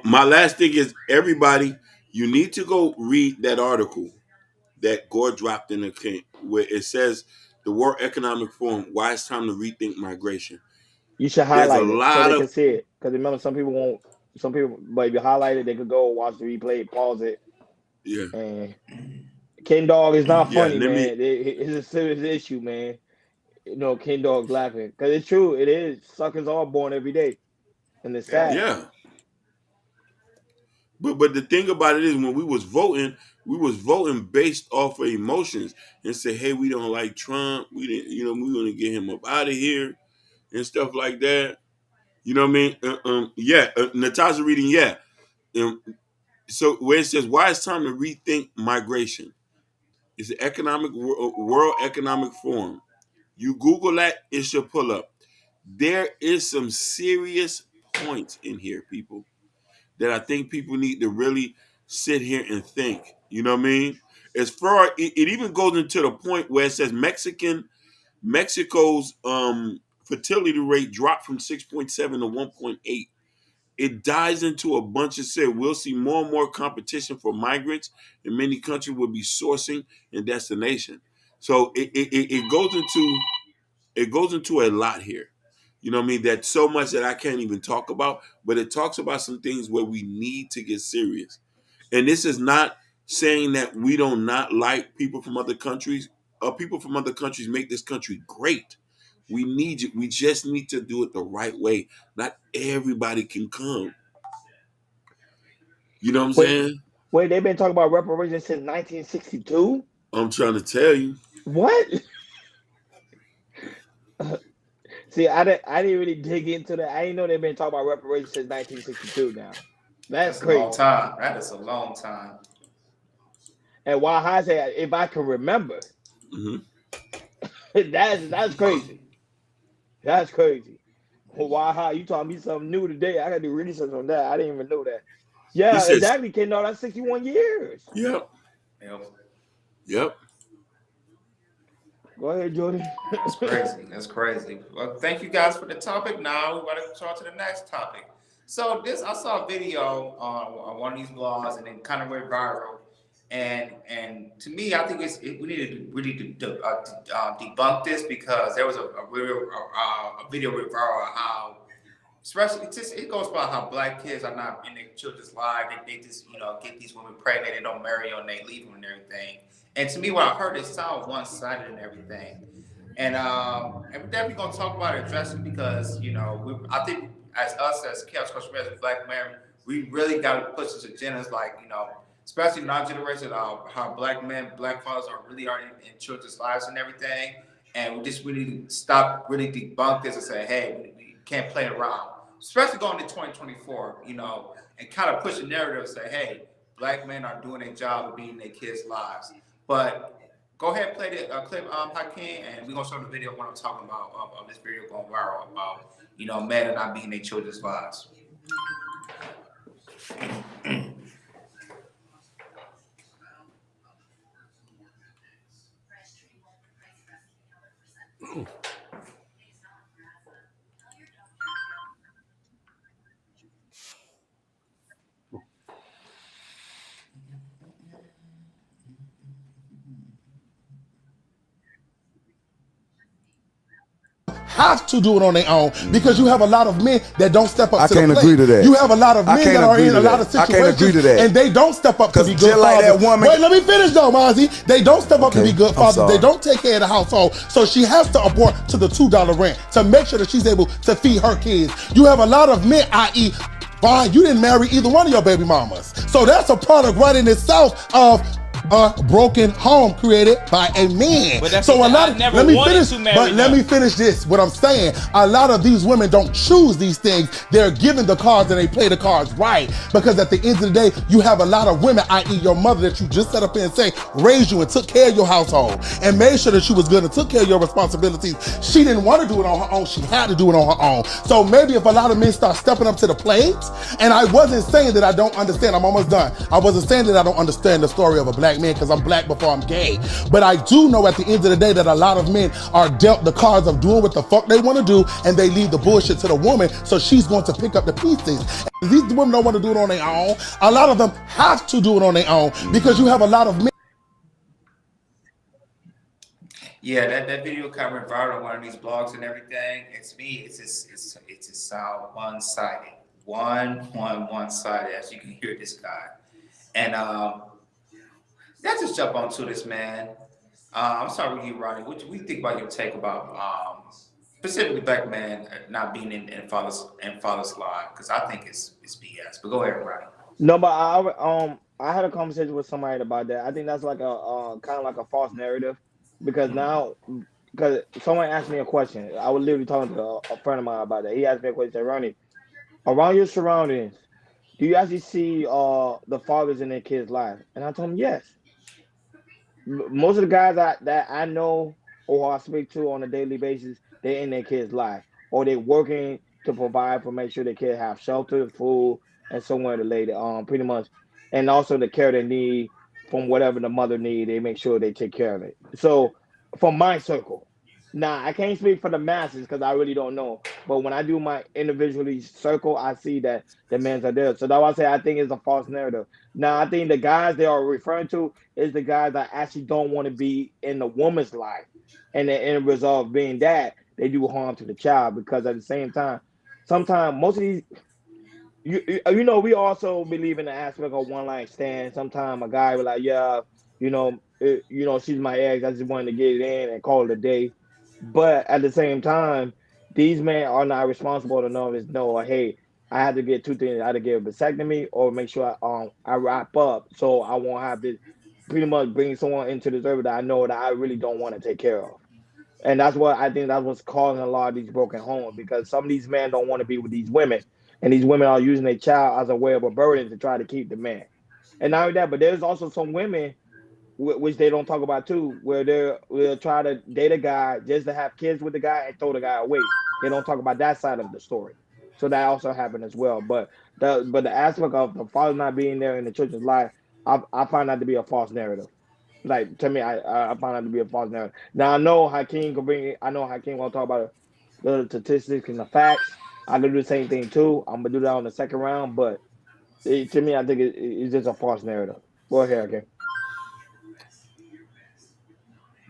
My last thing is everybody, you need to go read that article that Gore dropped in the can where it says the World Economic Forum, why it's time to rethink migration. You should There's a highlight it so lot they can of see it. Because remember, some people won't. Some people, but if you highlight it, they could go watch the replay, pause it, yeah, and Ken Dog is not yeah. funny, Let me man. It's a serious issue, man. Ken Dog's laughing because it's true. It is. Suckers are born every day, and it's Yeah. sad. yeah. But the thing about it is when we was voting based off of emotions and say, hey, we don't like Trump. We didn't, we want to get him up out of here and stuff like that. You know what I mean? Yeah. Natasha reading, yeah. Um, so where it says, why it's time to rethink migration? It's the World Economic Forum. You Google that, it should pull up. There is some serious points in here, people, that I think people need to really sit here and think. You know what I mean? As far it even goes into the point where it says Mexico's fertility rate dropped from 6.7 to 1.8. It dives into a bunch of said we'll see more and more competition for migrants, and many countries will be sourcing and destination. So it goes into a lot here. You know what I mean? That's so much that I can't even talk about, but it talks about some things where we need to get serious. And this is not saying that we don't not like people from other countries. People from other countries make this country great. We need you. We just need to do it the right way. Not everybody can come. You know what I'm Wait, saying? wait. They've been talking about reparations since 1962. I'm trying to tell you. What? See, I didn't really dig into that. I didn't know they've been talking about reparations since 1962 now. That's That's a long crazy. time. That is a long time. And while I say if I can remember, Hmm. that's crazy. That's crazy. Why you taught me something new today? I gotta do research on that. I didn't even know that. He Yeah, says, exactly, Ken. No, that's 61 years. "Yep, Yep. yep." Go ahead, Jordan. That's crazy. That's crazy. Well, thank you guys for the topic. Now we want to talk to the next topic. So this, I saw a video on one of these blogs, and it kind of went viral. And to me, I think we need to really debunk this because there was a video with viral how, especially it goes about how Black kids are not in their children's lives. They just get these women pregnant, they don't marry them, they leave them and everything. And to me, what I heard, it sound one sided and everything. And we're definitely gonna talk about it, address it because I think as us as chaos culture as a Black man, we really got to push this agendas like especially in our generation, how Black men, Black fathers are in children's lives and everything. And we just really stop, really debunk this and say, hey, we can't play around, especially going to 2024, and kind of push a narrative and say, hey, Black men are doing their job of being in their kids' lives. But go ahead and play the clip, Hakeem, and we're gonna show the video of what I'm talking about of this video going viral about men are not being their children's lives. have to do it on their own because you have a lot of men that don't step up to the plate. I can't agree to that. You have a lot of I men can't that are agree in to a lot that. of I can't agree situations to that. and they don't step up to be good just like fathers. that woman. Wait, let me finish though, Mozzie. They don't step up to be good fathers. sorry. They don't take care of the household. So she has to abort to the $2 rent to make sure that she's able to feed her kids. You have a lot of men, i.e., fine, you didn't marry either one of your baby mamas. So that's a product right in itself of a broken home created by a man. But So a lot of, never let me wanted finish, to marry but let them. me finish this. What I'm saying, a lot of these women don't choose these things. They're given the cards and they play the cards right. Because at the end of the day, you have a lot of women, i.e. your mother that you just set up here and say, raised you and took care of your household and made sure that she was good and took care of your responsibilities. She didn't want to do it on her own. She had to do it on her own. So maybe if a lot of men start stepping up to the plate, and I wasn't saying that I don't understand, I'm almost done. I wasn't saying that I don't understand the story of a black man because I'm black before I'm gay. But I do know at the end of the day that a lot of men are dealt the cards of doing what the fuck they want to do and they leave the bullshit to the woman so she's going to pick up the pieces. And these women don't want to do it on their own. A lot of them have to do it on their own because you have a lot of men. Yeah, that video kind of went viral on one of these blogs and everything. It's me. It's just one-sided, one-sided. As you can hear this guy, and let's just jump onto this, man. I'm sorry with you, Ronnie. What do we think about your take about specifically black men not being in father's line? Because I think it's BS. But go ahead, Ronnie. No, but I had a conversation with somebody about that. I think that's like a kind of like a false narrative because now because someone asked me a question. I was literally talking to a friend of mine about that. He asked me a question, said, Ronnie, around your surroundings, do you actually see the fathers in their kids' life? And I told him yes. Most of the guys that I know or I speak to on a daily basis, they're in their kids' life or they're working to provide for make sure their kids have shelter, food, and somewhere to lay pretty much, and also the care they need from whatever the mother need, they make sure they take care of it. So from my circle. Now I can't speak for the masses because I really don't know. But when I do my individually circle, I see that the men's are there. So that's why I say I think it's a false narrative. Now I think the guys they are referring to is the guys that actually don't want to be in the woman's life. And the end result being that they do harm to the child because at the same time, sometimes most of these we also believe in the aspect of one night stand. Sometimes a guy will like, yeah, she's my ex. I just wanted to get it in and call it a day. But at the same time, these men are not responsible to know, hey, I had to get two things. I had to get a vasectomy or make sure I wrap up so I won't have this pretty much bring someone into this earth that I know that I really don't want to take care of. And that's what I think that's what's causing a lot of these broken homes because some of these men don't want to be with these women. And these women are using their child as a way of a burden to try to keep the man. And not only that, but there's also some women which they don't talk about too, where they'll try to date a guy just to have kids with the guy and throw the guy away. They don't talk about that side of the story. So that also happened as well. But the aspect of the father not being there in the children's life, I find that to be a false narrative. Like to me, I find that to be a false narrative. Now I know Hakeem can bring. I know Hakeem will talk about the statistics and the facts. I can do the same thing too. I'm gonna do that on the second round, but to me, I think it's just a false narrative. Go ahead, Hakeem.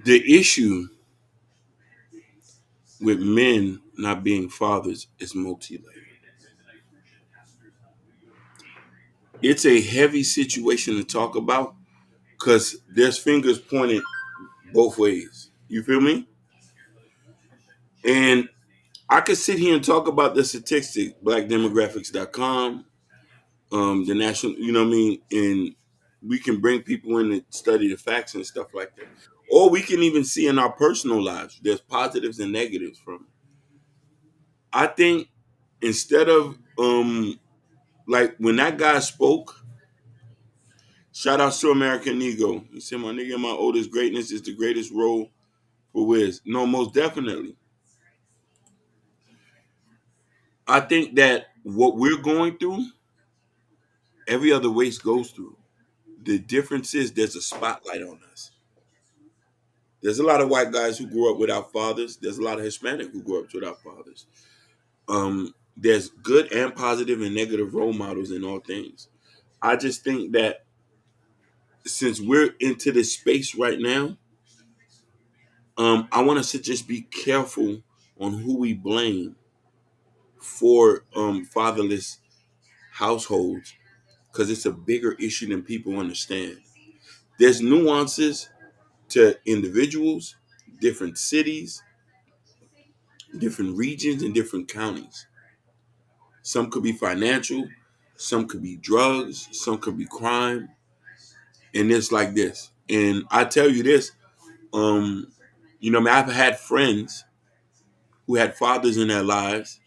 The issue with men not being fathers is multi-layered. It's a heavy situation to talk about because there's fingers pointed both ways. You feel me? And I could sit here and talk about the statistics, blackdemographics.com, the national, you know what I mean? And we can bring people in to study the facts and stuff like that. Or we can even see in our personal lives, there's positives and negatives from it. I think instead of, like when that guy spoke, shout out to American Ego. He said, my nigga, my oldest greatness is the greatest role for Wiz. No, most definitely. I think that what we're going through, every other race goes through. The difference is there's a spotlight on us. There's a lot of white guys who grew up without fathers. There's a lot of Hispanic who grew up without fathers. There's good and positive and negative role models in all things. I just think that since we're into this space right now, I want us to just be careful on who we blame for fatherless households, because it's a bigger issue than people understand. There's nuances to individuals, different cities, different regions, and different counties. Some could be financial, some could be drugs, some could be crime, and it's like this. And I tell you this, I've had friends who had fathers in their lives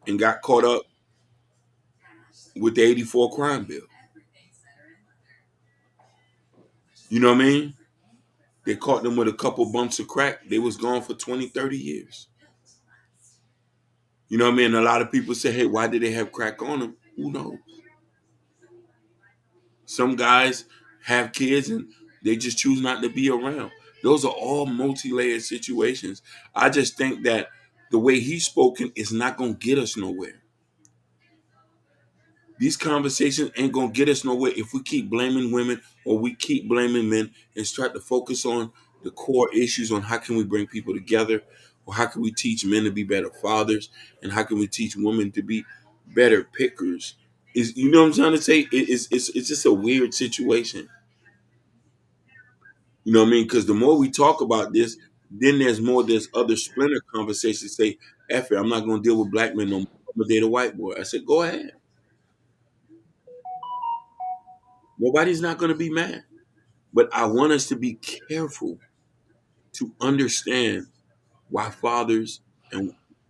and got caught up with the '84 crime bill. You know what I mean? They caught them with a couple bumps of crack. They was gone for 20, 30 years. You know what I mean? A lot of people say, hey, why did they have crack on them? Who knows? Some guys have kids and they just choose not to be around. Those are all multi-layered situations. I just think that the way he's spoken is not going to get us nowhere. These conversations ain't going to get us nowhere if we keep blaming women or we keep blaming men and start to focus on the core issues on how can we bring people together, or how can we teach men to be better fathers, and how can we teach women to be better pickers. Is, you know what I'm trying to say? It's just a weird situation. You know what I mean? Because the more we talk about this, then there's other splinter conversations say, F it, I'm not going to deal with black men no more. I'm going to date a white boy. I said, go ahead. Nobody's not going to be mad. But I want us to be careful to understand why fathers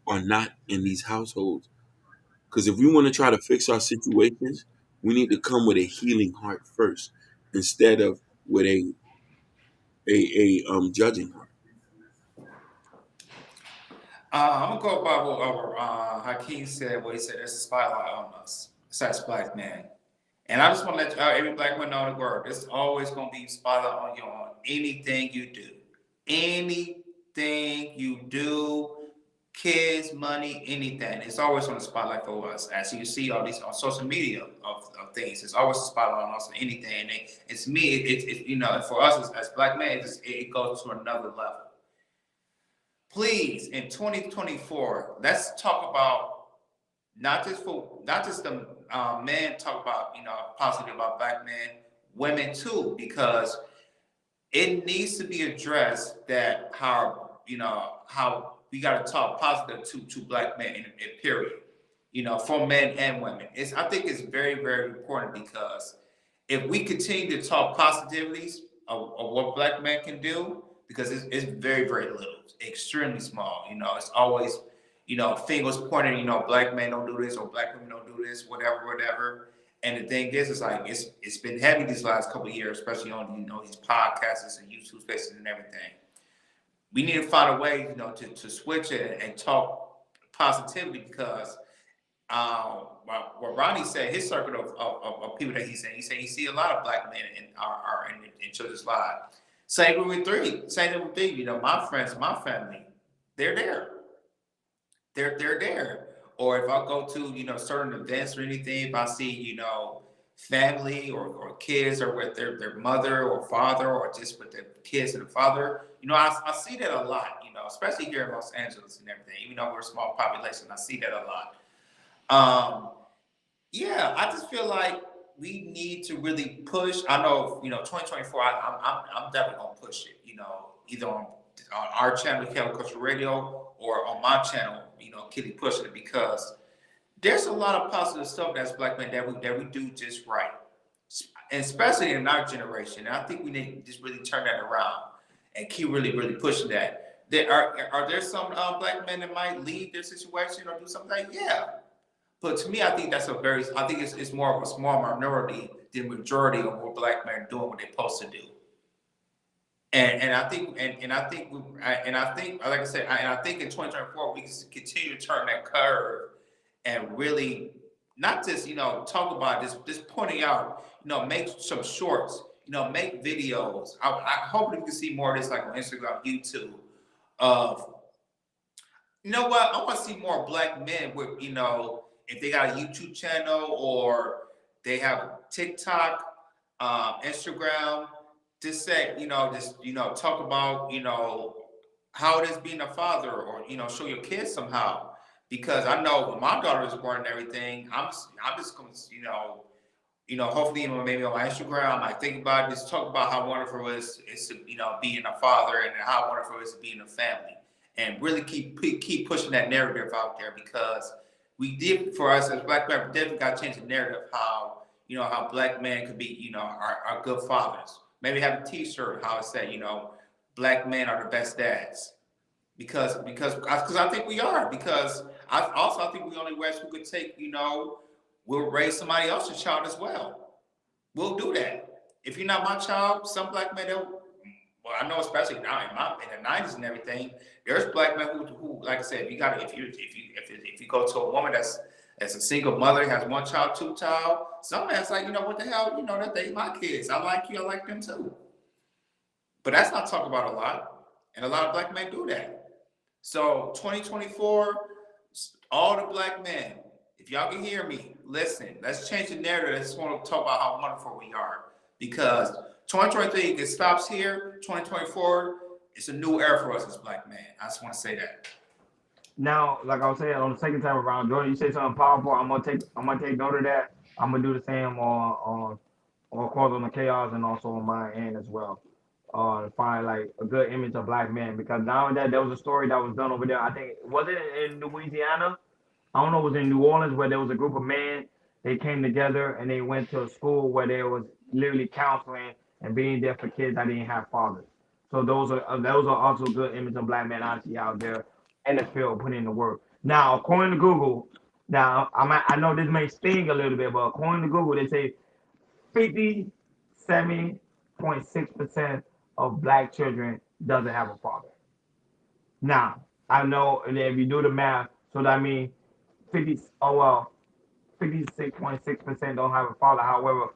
are not in these households. Because if we want to try to fix our situations, we need to come with a healing heart first, instead of with a judging heart. I'm gonna go by what Hakeem said. What he said, there's a spotlight on us, besides black man. And I just want to let every black man know the word. There's always gonna be spotlight on you on anything you do, anything you do, kids, money, anything. It's always on the spotlight for us. As you see all these on social media of things, it's always a spotlight on us on anything. And it's me. For us as black men, it goes to another level. Please, in 2024, let's talk about not just the men talk about positive about black men, women too, because it needs to be addressed that how we got to talk positive to black men in period, for men and women. I think it's very, very important, because if we continue to talk positivities of what black men can do, because it's very, very little, extremely small. It's always, fingers pointing, black men don't do this or black women don't do this, whatever. And the thing is, it's like it's been heavy these last couple of years, especially on these podcasts and YouTube spaces and everything. We need to find a way, to switch it and talk positivity, because what Ronnie said, his circle of people that he said he see a lot of black men in children's lives. Same with three. My friends, my family, they're there. They're there. Or if I go to certain events or anything, if I see family or kids or with their mother or father, or just with their kids and the father, I see that a lot. Especially here in Los Angeles and everything. Even though we're a small population, I see that a lot. Yeah, I just feel like we need to really push. I know, 2024. I'm definitely gonna push it. Either on our channel, Kelly Culture Radio, or on my channel, Kitty pushing it, because there's a lot of positive stuff that's black men that we do just right, and especially in our generation. And I think we need to just really turn that around and keep really, really pushing that. Are there some black men that might leave their situation or do something like yeah? But to me, I think it's more of a small minority than majority of what black men are doing what they're supposed to do. And I think like I said, I think in 2024 we can continue to turn that curve and really not just talk about this pointing out, make some shorts, make videos. I hope we can see more of this like on Instagram, YouTube. You know what? I want to see more black men with, if they got a YouTube channel or they have TikTok, Instagram, just say, talk about, how it is being a father, or show your kids somehow. Because I know when my daughter was born and everything, I'm just going to hopefully, maybe on my Instagram, I might think about it, just talk about how wonderful it is to, being a father, and how wonderful it is to be in a family, and really keep pushing that narrative out there, because we did, for us as Black men, definitely got to change the narrative, how, how Black men could be, are good fathers. Maybe have a T-shirt how it said, Black men are the best dads, because I think we are, because I think we only ways we could take, we'll raise somebody else's child as well. We'll do that. If you're not my child, some Black men, well, I know especially now in the '90s and everything, there's Black men who, like I said, if you go to a woman that's a single mother, has one child, two child, some man's like, what the hell, that they my kids. I like you, I like them too. But that's not talked about a lot, and a lot of Black men do that. So 2024, all the Black men, if y'all can hear me, listen, let's change the narrative. I just want to talk about how wonderful we are. Because 2023, it stops here. 2024, it's a new era for us as Black men. I just want to say that. Now, like I was saying on the second time around, Jordan, you say something powerful. I'm gonna take note of that. I'm gonna do the same on cause on the chaos and also on my end as well. To find like a good image of Black men, because now that there was a story that was done over there. I think was it in Louisiana. I don't know, it was in New Orleans where there was a group of men. They came together and they went to a school where there was literally counseling and being there for kids that didn't have fathers. So those are also good images of Black men honestly out there in the field putting in the work. Now, according to Google, now I know this may sting a little bit, but according to Google, they say 57.6% of Black children doesn't have a father. Now, I know, and if you do the math, so that means 56.6% don't have a father. However,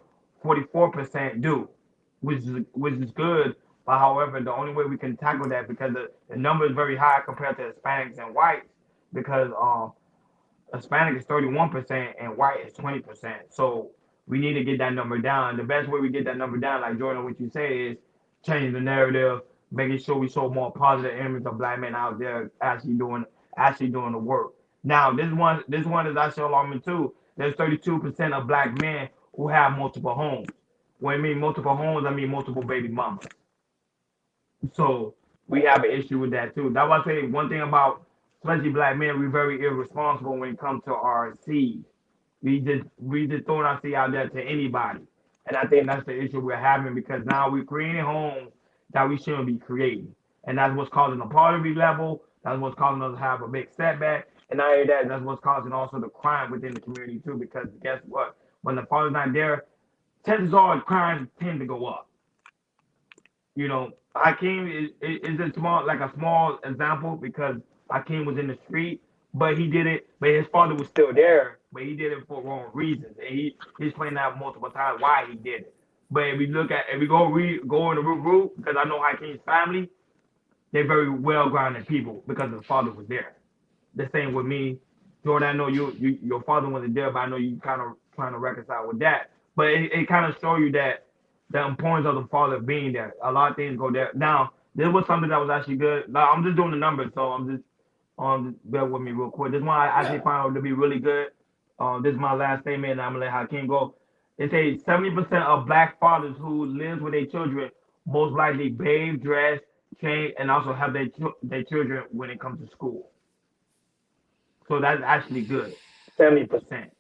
44% do, which is good. But however, the only way we can tackle that, because the number is very high compared to Hispanics and whites, because Hispanic is 31% and white is 20%. So we need to get that number down. The best way we get that number down, like Jordan, what you say is changing the narrative, making sure we show more positive image of Black men out there actually doing the work. Now this one is actually alarming too. There's 32% of Black men who have multiple homes. When I mean multiple homes, I mean multiple baby mamas. So we have an issue with that too. That's why I say one thing about especially Black men, we're very irresponsible when it comes to our seed. We just throwing our seed out there to anybody. And I think that's the issue we're having, because now we're creating homes that we shouldn't be creating. And that's what's causing the poverty level. That's what's causing us to have a big setback. And not only that, that's what's causing also the crime within the community too. Because guess what? When the father's not there, chances are crimes tend to go up. Hakeem is a small example, because Hakeem was in the street, but he did it, but his father was still there, but he did it for wrong reasons, and he explained out multiple times why he did it. But if we go in the root, because I know Hakeem's family, they're very well grounded people because the father was there. The same with me, Jordan. I know your father wasn't there, but I know you kind of trying to reconcile with that. But it kind of show you that the importance of the father being there. A lot of things go there. Now, this was something that was actually good. Now, I'm just doing the numbers, so I'm just bear with me real quick. This one I actually found to be really good. This is my last statement, and I'm gonna let Hakeem go. It says 70% of Black fathers who live with their children most likely bathe, dress, change, and also have their children when it comes to school. So that's actually good. 70%.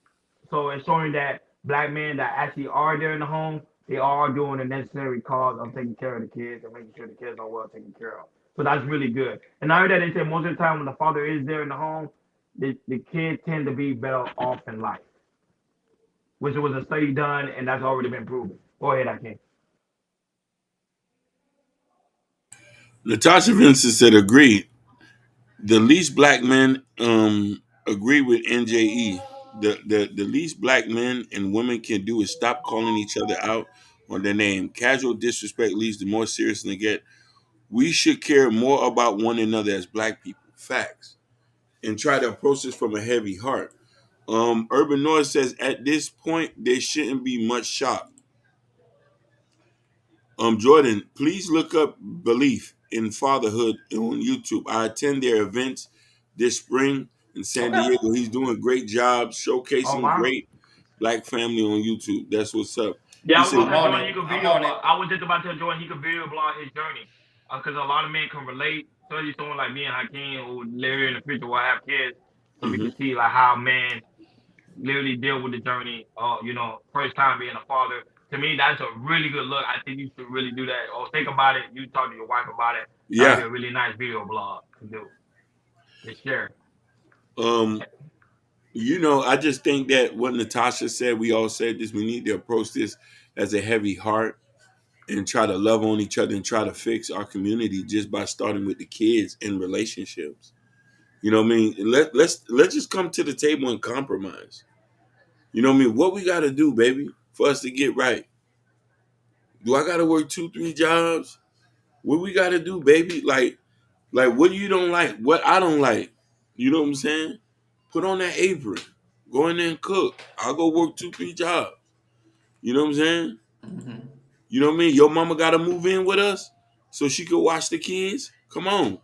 So it's showing that Black men that actually are there in the home, they are doing the necessary cause of taking care of the kids and making sure the kids are well taken care of. So that's really good. And I heard that they say most of the time when the father is there in the home, the kids tend to be better off in life, which was a study done, and that's already been proven. Go ahead, I can. Natasha Vincent said, agreed. The least Black men agree with NJE. The least Black men and women can do is stop calling each other out on their name. Casual disrespect leads to more serious neglect. We should care more about one another as Black people. Facts. And try to approach this from a heavy heart. Urban Noise says at this point there shouldn't be much shock. Jordan, please look up belief. in Fatherhood on YouTube. I attend their events this spring in San Okay. Diego. He's doing a great job Oh showcasing wow. great black family on YouTube. That's what's up. Yeah, He I was said, gonna I'm tell on Jordan it. he could I'm video on blog. it. I was just about to tell Jordan he could video blog his journey, because a lot of men can relate. Especially someone like me and Hakeem who later in the future will have kids, so we mm-hmm. can see like how men literally deal with the journey. First time being a father. To me, that's a really good look. I think you should really do that. Or think about it. You talk to your wife about it. That would be Yeah. a really nice video blog to do. To share. Um, I just think that what Natasha said, we all said this, we need to approach this as a heavy heart and try to love on each other and try to fix our community just by starting with the kids and relationships. You know what I mean? Let's just come to the table and compromise. You know what I mean? What we gotta do, baby, for us to get right. Do I gotta work 2, 3 jobs? What we gotta do, baby? Like what you don't like, what I don't like. You know what I'm saying? Put on that apron. Go in there and cook. I'll go work 2, 3 jobs. You know what I'm saying? Hmm. You know what I mean? Your mama gotta move in with us so she could watch the kids. Come on.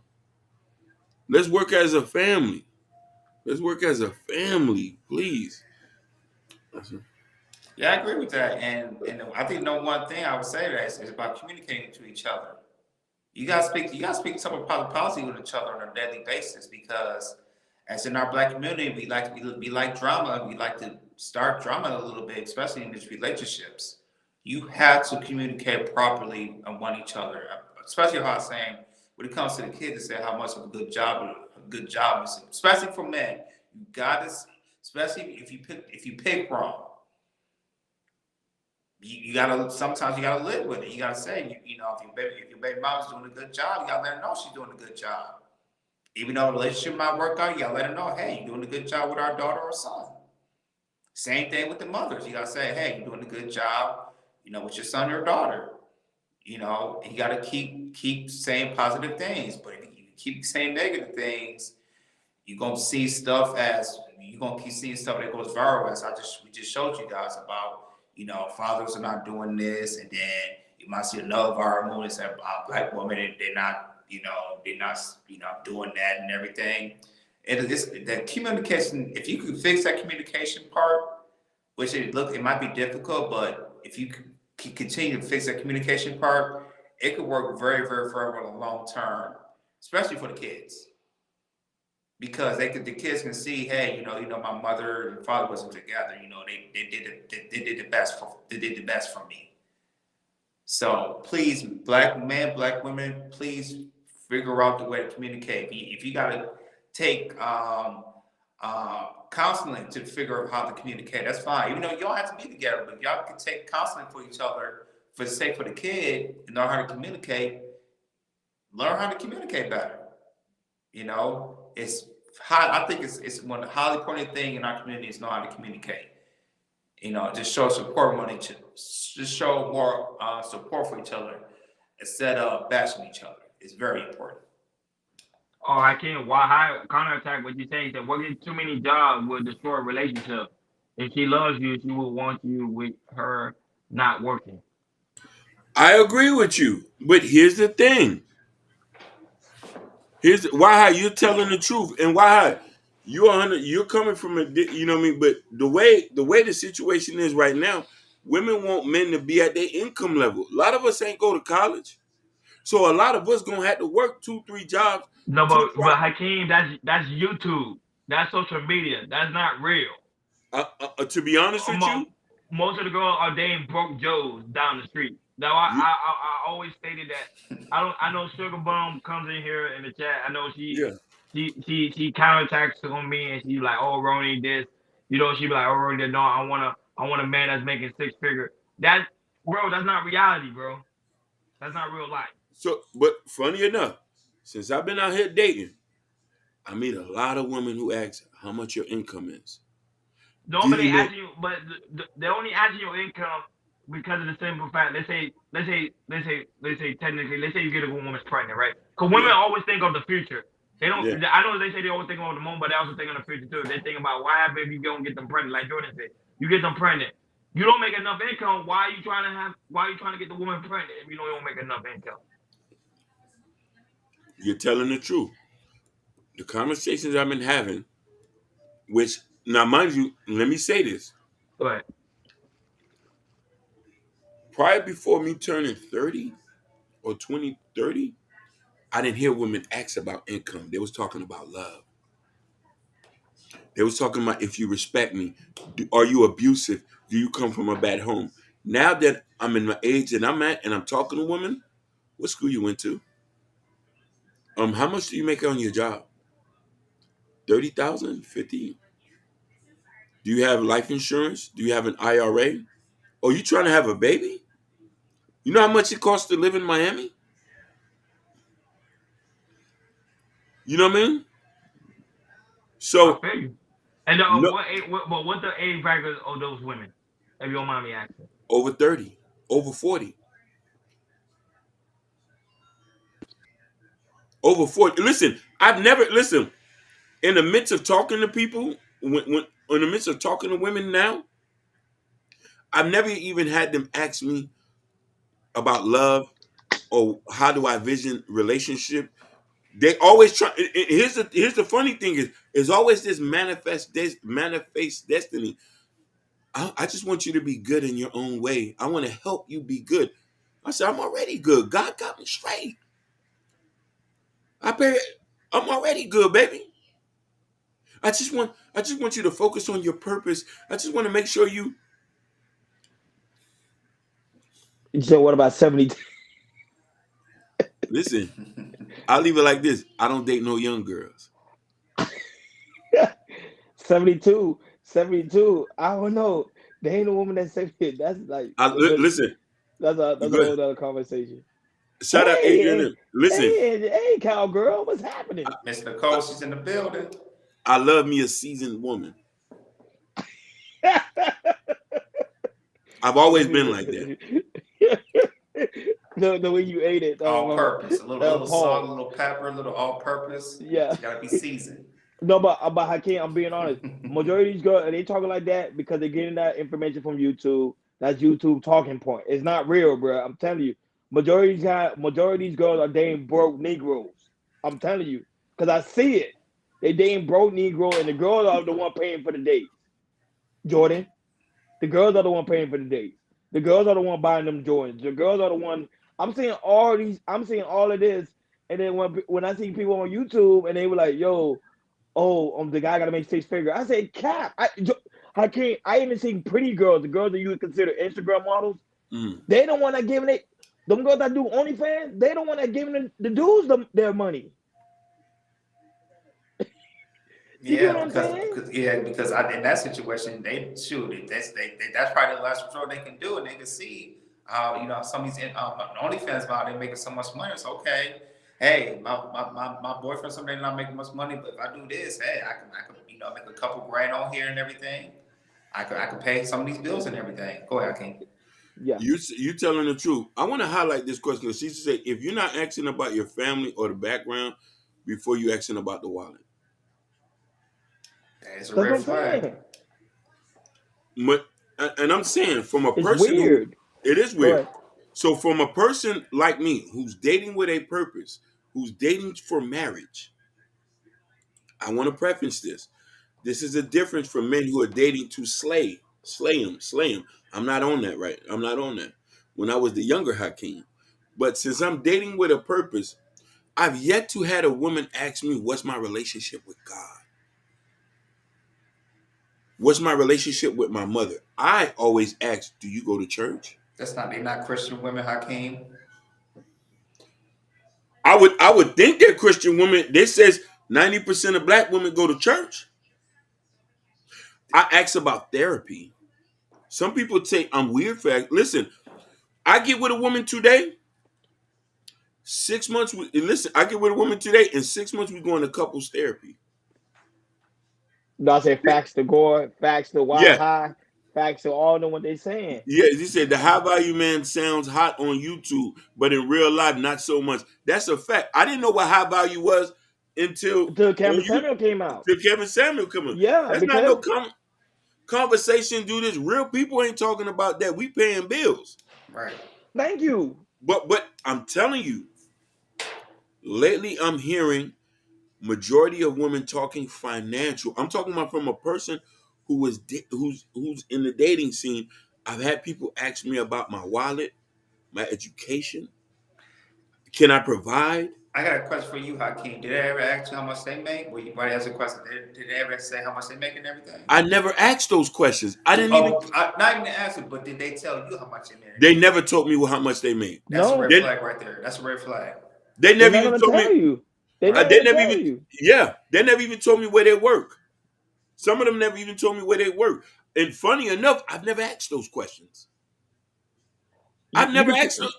Let's work as a family. Let's work as a family, please. Yeah, I agree with that. And I think no one thing I would say to that is about communicating to each other. You gotta speak some public policy with each other on a daily basis, because as in our black community, we like drama. We like to start drama a little bit, especially in these relationships. You have to communicate properly on one each other, especially how I'm saying when it comes to the kids, to say how much of a good job is, especially for men. You gotta, especially if you pick wrong, you gotta, sometimes you gotta live with it. You gotta say, if your baby mom's doing a good job, you gotta let her know she's doing a good job. Even though the relationship might work out, you gotta let her know, hey, you're doing a good job with our daughter or son. Same thing with the mothers. You gotta say, hey, you're doing a good job, with your son or daughter. And you gotta keep saying positive things. But if you keep saying negative things, you're gonna keep seeing stuff that goes viral, as we just showed you guys about, fathers are not doing this, and then you might see another viral movie that said black women, and they're not doing that and everything. It's that communication. If you could fix that communication part, which it might be difficult, but if you could continue to fix that communication part, it could work very, very, very well in the long term, especially for the kids, because the kids can see, hey, my mother and father wasn't together. They did the best for me. So please, black men, black women, please figure out the way to communicate. If you got to take counseling to figure out how to communicate, that's fine. Even though you don't have to be together, but y'all can take counseling for each other for the sake for the kid and learn how to communicate. Learn how to communicate better. It's high. I think it's one of the highly important thing in our community is know how to communicate. Just show support one each, just show more support for each other instead of bashing each other. It's very important. Oh, I can't. Why? How counterattack what you saying? That working too many jobs will destroy a relationship. If she loves you, she will want you with her not working. I agree with you. But here's the thing. Here's why you're telling the truth, and why you're coming from you know what I mean. But the way the situation is right now, women want men to be at their income level. A lot of us ain't go to college, so a lot of us gonna have to work 2, 3 jobs No, to but Hakeem, that's YouTube. That's social media. That's not real. to be honest with you. Most of the girls are dating broke Joes down the street. Now I, You I I always stated that. I know Sugar Bum comes in here in the chat. I know yeah. she counterattacks on me, and she like, oh, Ronnie this. She be like, oh, Ronnie, no, I want a man that's making 6 figure. That, bro, that's not reality, bro. That's not real life. So, but funny enough, since I've been out here dating, I meet a lot of women who ask how much your income is. Do Normally you know? asking you, but they only asking your income because of the simple fact. Let's say technically, let's say you get a woman's pregnant, right? Because women Yeah, always think of the future. They don't. yeah. I know they say they always think of the moment, but they also think of the future too. They think about what happens if you don't get them pregnant. Like Jordan said, you get them pregnant. You don't make enough income. Why are you trying to get the woman pregnant if you don't make enough income? You're telling the truth. The conversations I've been having, which now mind you, let me say this. But Prior before me turning 30 or 30, I didn't hear women ask about income. They was talking about love. They was talking about if you respect me, are you abusive? Do you come from a bad home? Now that I'm in the age that I'm at and I'm talking to women, what school you went to? How much do you make on your job? 30,000, 50. Do you have life insurance? Do you have an IRA? Oh, you trying to have a baby? You know how much it costs to live in Miami? You know what I mean? I So feel you. And no, what age, what the age bracket of those women? If you don't mind me asking. over 30, over 40, over 40. Listen, I've never listen. In the midst of talking to people, when in the midst of talking to women now, I've never even had them ask me about love or how do I vision relationship. They always try. Here's the funny thing is always this manifest destiny. I just want you to be good in your own way. I want to help you be good. I said I'm already good. God got me straight. I pay. I'm already good, baby. I just want you to focus on your purpose. I just want to make sure you So what about 70? listen. I'll leave it like this. I don't date no young girls. 72, 72. I don't know. There ain't a woman that's 70. That's like, but Listen. You that's a go. whole other conversation. Shout out Hey, Adrian. Listen. hey, cowgirl, what's happening? Miss Nicole, she's in the building. I love me a seasoned woman. I've always been like that. The way you ate it, All purpose. A little salt, a pause. little pepper, a little all purpose. Yeah. It's gotta be seasoned. No, but Hakeem, I'm being honest. Majority of these girls, they talking like that because they're getting that information from YouTube. That's YouTube talking point. It's not real, bro. I'm telling you. Majority of these girls are dating broke Negroes. I'm telling you, because I see it. They dating broke Negro, and the girls are the one paying for the dates. Jordan, the girls are the one paying for the dates. The girls are the one buying them Jordans. The girls are the one. I'm seeing all these. I'm seeing all of this, and then when I see people on YouTube and they were like, "Yo, oh, the guy got to make 6 figures." I said, "Cap, I can't." I even seen pretty girls, the girls that you would consider Instagram models. Mm. They don't want to give it. Them girls that do OnlyFans, they don't want to give the dudes their money. You get Yeah, what I'm saying? because in that situation, that's probably the last resort they can do, and they can see some of these OnlyFans about they making so much money. It's okay. Hey, my boyfriend someday not making much money, but if I do this, hey, I can make a couple grand on here and everything. I can pay some of these bills and everything. Go ahead, King. Yeah. You telling the truth. I want to highlight this question because she said if you're not asking about your family or the background before you asking about the wallet. That is a That's what red I'm flag. saying. But and I'm saying from a It's person who weird. it is Go weird. ahead. So from a person like me who's dating with a purpose, who's dating for marriage, I want to preface this. This is a difference from men who are dating to slay him. I'm not on that, right? I'm not on that. When I was the younger Hakeem, but since I'm dating with a purpose, I've yet to had a woman ask me, "What's my relationship with God? What's my relationship with my mother?" I always ask, "Do you go to church?" They're not Christian women, Hakeem. I would think they're Christian women. This says 90% of black women go to church. I ask about therapy. Some people say I'm weird for listen. I get with a woman today. 6 months. Listen, I get with a woman today. In 6 months, we going to couples therapy. No, I say facts to Gore, facts to Wild Yeah, High, facts to all know what they saying. yeah. He said the high value man sounds hot on YouTube, but in real life, not so much. That's a fact. I didn't know what high value was until Until on Cameron you Samuel came out. until Kevin Samuel come on. Yeah, That's not no because conversation. Do this. Real people ain't talking about that. We paying bills. Right. thank you. But I'm telling you, Lately, I'm hearing majority of women talking financial. I'm talking about from a person who was who's in the dating scene. I've had people ask me about my wallet, my education. Can I provide? I got a question for you, Hakeem. Did they ever ask you how much they make? Well, you might ask a question. Did they ever say how much they make and everything? I never asked those questions. I didn't even. Not even ask it, but did they tell you how much they made? They never told me how much they made. That's a red No, flag right there. That's a red flag. They they're never not even gonna told tell me. you. They're Right. not They gonna never tell even. you. Yeah, they never even told me where they work. Some of them never even told me where they work. And funny enough, I've never asked those questions. I've You never could. asked those.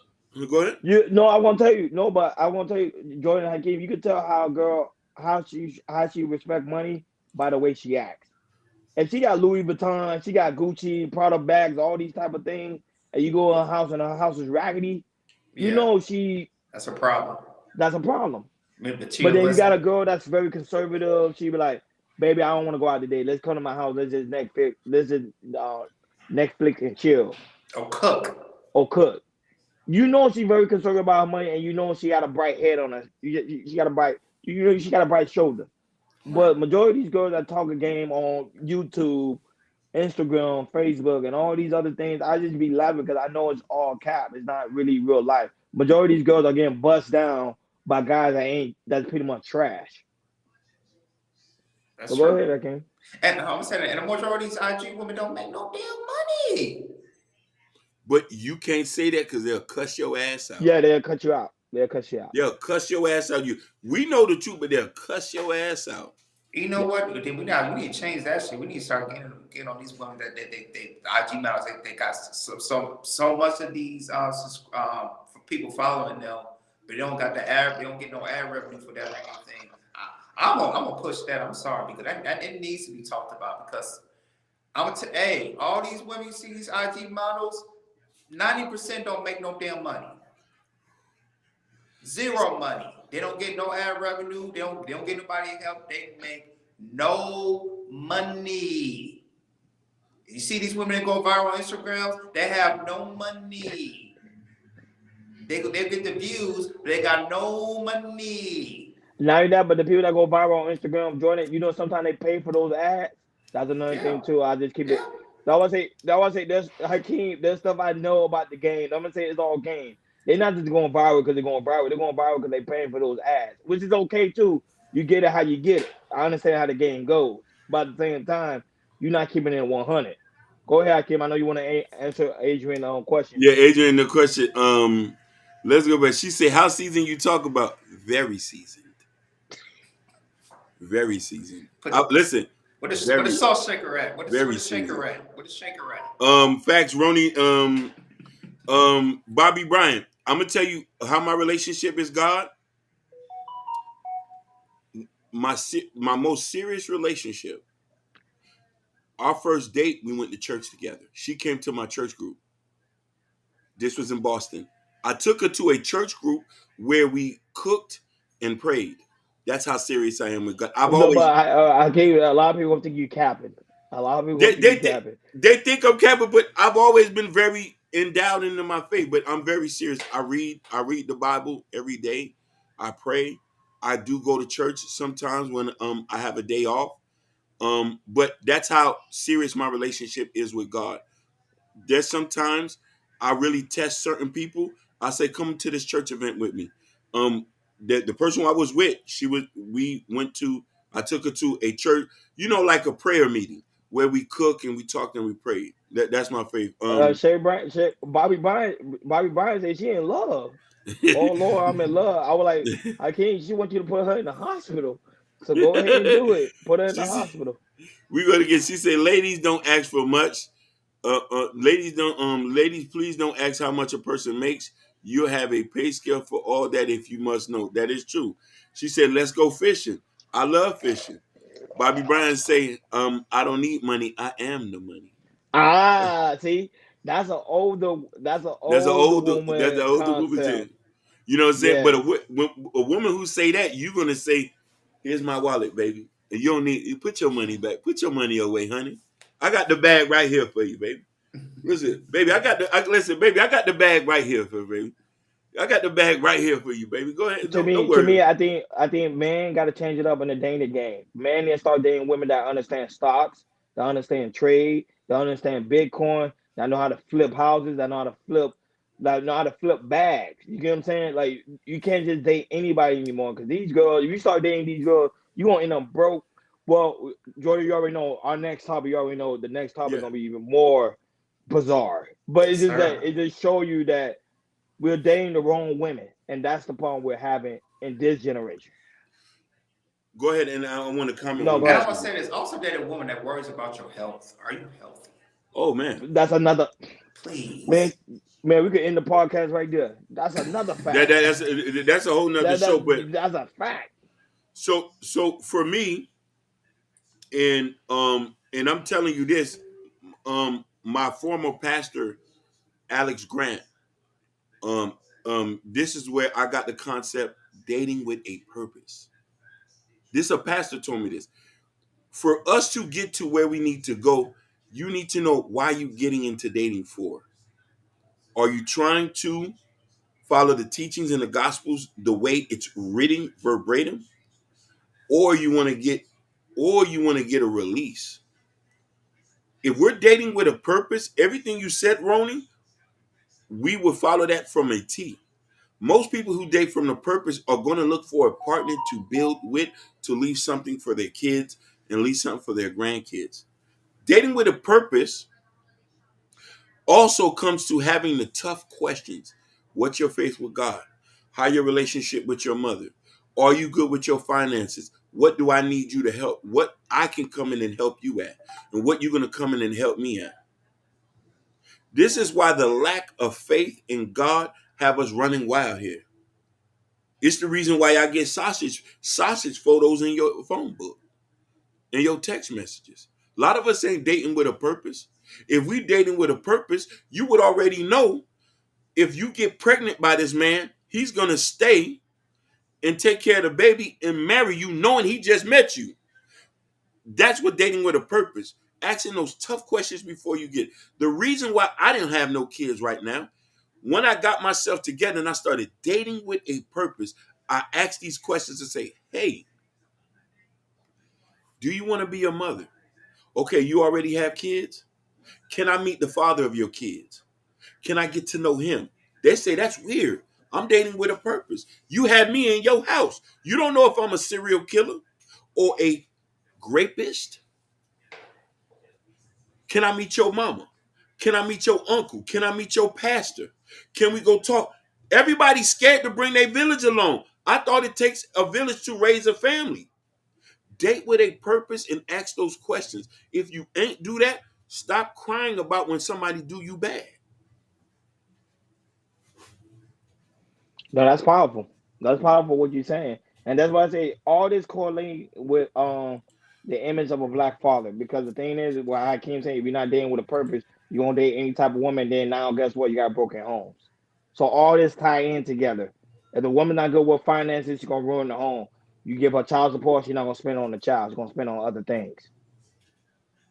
Go ahead. You no, I won't tell you. No, but I won't tell you, Jordan Hakeem. You could tell how a girl how she respect money by the way she acts. And she got Louis Vuitton, she got Gucci, Prada bags, all these type of things. And you go in her house and her house is raggedy. You Yeah, know she that's a problem. that's a problem. But then you got a Materialistic. girl that's very conservative. She be like, "Baby, I don't want to go out today. Let's come to my house. Let's just Netflix. Let's just Netflix and chill Oh, cook. or cook." You know she very conservative about her money, and you know she got a bright head on her. She got a bright, you know, she got a bright shoulder. Right. But majority of these girls that talk a game on YouTube, Instagram, Facebook, and all these other things, I just be laughing because I know it's all cap. It's not really real life. Majority of these girls are getting bust down by guys that's pretty much trash. That's So go true. ahead, Akeem. And I'm saying, and the majority of these IG women don't make no damn money. But you can't say that because they'll cuss your ass out. Yeah, they'll cut you out. They'll cut you out. They'll cuss your ass out. We know the truth, but they'll cuss your ass out. You know what? Then we need to change that shit. We need to start getting on these women that they IG models. They got so much of these people following them, but they don't got the ad. They don't get no ad revenue for that or anything. I'm gonna push that. I'm sorry because that it needs to be talked about because hey, all these women you see these IG models, 90% don't make no damn money. Zero money. They don't get no ad revenue. They don't get nobody help. They make no money. You see these women that go viral on Instagram, they have no money. They get the views, but they got no money. Not that, but the people that go viral on Instagram, Jordan, you know, sometimes they pay for those ads. That's another thing too. I just keep it. That was say there's Hakeem. There's stuff I know about the game. I'm gonna say it's all game. They're not just going viral because they're going viral. They're going viral because they're paying for those ads, which is okay too. You get it how you get it. I understand how the game goes, but at the same time, you're not keeping it 100. Go ahead, Hakeem. I know you want to answer Adrian's question. Yeah, Adrian, the question. Let's go back. She said, "How seasoned you talk about? Very seasoned. Very seasoned. Listen. What is salt shaker at? What is shaker at? What is shaker at? Facts, Roni. Bobby Bryant. I'm gonna tell you how my relationship is God. My most serious relationship. Our first date, we went to church together. She came to my church group. This was in Boston. I took her to a church group where we cooked and prayed. That's how serious I am with God. No, but I gave you a lot of people think you capping. A lot of people think you capping. They think I'm capping, but I've always been very endowed into my faith. But I'm very serious. I read the Bible every day. I pray. I do go to church sometimes when I have a day off. But that's how serious my relationship is with God. There's sometimes I really test certain people. I say, come to this church event with me. The person I was with, I took her to a church, like a prayer meeting where we cook and we talk and we pray. That's my favorite. Bobby Bryant said she in love. Oh Lord, I'm in love. I was like, I can't. She wants you to put her in the hospital. So go ahead and do it. Put her in the hospital. She said, ladies don't ask for much. Ladies, please don't ask how much a person makes. You'll have a pay scale for all that if you must know. That is true. She said, let's go fishing. I love fishing. Bobby Bryant say, I don't need money. I am the money. See, that's an older woman concept. You know what I'm saying? But a woman who say that, you're gonna say, here's my wallet, baby. And you don't you put your money back. Put your money away, honey. I got the bag right here for you, baby. Listen, baby, I got the bag right here for you, baby. I got the bag right here for you, baby. Go ahead. To Don't me, to worry. me, I think men got to change it up in the dating game. Men need to start dating women that understand stocks, that understand trade, that understand Bitcoin, that know how to flip houses, that know how to flip bags. You get what I'm saying? Like you can't just date anybody anymore because these girls, if you start dating these girls, you gonna end up broke. Well, Jordan, you already know our next topic. You already know the next topic is Yeah. gonna be even more bizarre. But it's Yes, just that sir. it just show you that we're dating the wrong women, and that's the problem we're having in this generation. Go ahead, and I want to comment No, on go And this I'm ahead. gonna too. say this: also date a woman that worries about your health. Are you healthy? Oh man, That's another man. Please. Man, we could end the podcast right there. That's another that, fact. that that's a whole nother That show. that But that's a fact. so for me, and I'm telling you this, my former pastor Alex Grant, um, this is where I got the concept dating with a purpose. This a pastor told me this. For us to get to where we need to go, you need to know why you getting into dating for. Are you trying to follow the teachings in the gospels the way it's written verbatim, or you want to get a release? If we're dating with a purpose, everything you said, Roni, we would follow that from a T. Most people who date from the purpose are going to look for a partner to build with, to leave something for their kids and leave something for their grandkids. Dating with a purpose also comes to having the tough questions. What's your faith with God? How your relationship with your mother? Are you good with your finances? What do I need you to help? What I can come in and help you at? And what you're going to come in and help me at? This is why the lack of faith in God have us running wild here. It's the reason why I get sausage photos in your phone book, in your text messages. A lot of us ain't dating with a purpose. If we dating with a purpose, you would already know if you get pregnant by this man, he's gonna stay and take care of the baby and marry you, knowing he just met you. That's what dating with a purpose. Asking those tough questions before you get. The reason why I didn't have no kids right now, when I got myself together and I started dating with a purpose, I asked these questions to say, hey, do you want to be a mother? Okay, you already have kids? Can I meet the father of your kids? Can I get to know him? They say that's weird. I'm dating with a purpose. You had me in your house. You don't know if I'm a serial killer or a rapist. Can I meet your mama? Can I meet your uncle? Can I meet your pastor? Can we go talk? Everybody's scared to bring their village along. I thought it takes a village to raise a family. Date with a purpose and ask those questions. If you ain't do that, stop crying about when somebody do you bad. No, that's powerful. That's powerful what you're saying, and that's why I say all this correlate with the image of a black father. Because the thing is, what Hakeem saying, if you're not dating with a purpose, you won't date any type of woman. Then now, guess what? You got broken homes. So all this tie in together. If the woman not good with finances, she's gonna ruin the home. You give her child support, she's not gonna spend on the child. She's gonna spend on other things.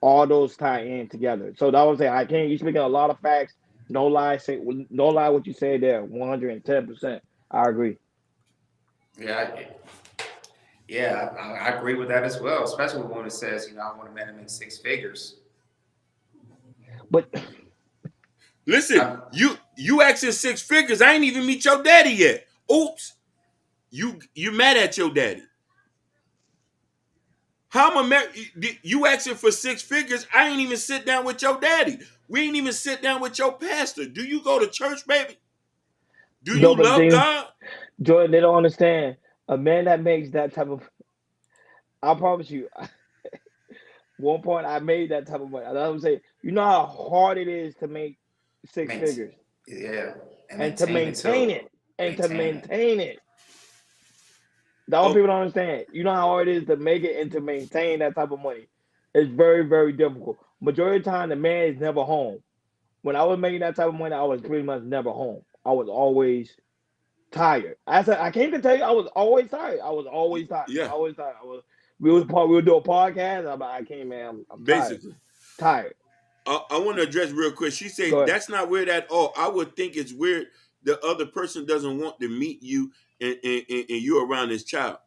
All those tie in together. So that was it. Hakeem, you speaking a lot of facts. No lie. Say no lie. What you said there, 110%. I agree. Yeah, I agree with that as well. Especially when it says, I want a man to make six figures. But Listen, I, you asking six figures. I ain't even meet your daddy yet. Oops. You mad at your daddy. How am I you asking for six figures? I ain't even sit down with your daddy. We ain't even sit down with your pastor. Do you go to church, baby? Do no, you but the love thing, God? Jordan, they don't understand. A man that makes that type of, I promise you, one point I made that type of money. I was saying, you know how hard it is to make six main, figures yeah, and and to maintain it maintain too. it and to Maintain it. maintain it. That what Oh, people don't understand. You know how hard it is to make it and to maintain that type of money. It's very, very difficult. Majority of the time, the man is never home. When I was making that type of money, I was pretty much never home. I was always tired. I said I came to tell you I was always tired. I was always tired. yeah, Always tired. We would do a podcast. I'm like, I can't, man. I'm tired. basically. Tired. I want to address real quick. She Go said ahead. that's not weird at all. I would think it's weird the other person doesn't want to meet you and you're around this child.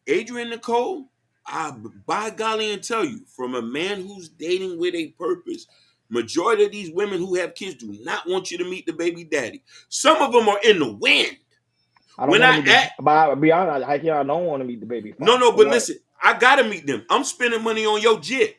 Adrian Nicole, I by golly and tell you, from a man who's dating with a purpose, majority of these women who have kids do not want you to meet the baby daddy. Some of them are in the wind. I don't When want I to meet act, the. But I'll be honest, I don't want to meet the baby no, father no, for but what? listen, I gotta meet them. I'm spending money on your jit.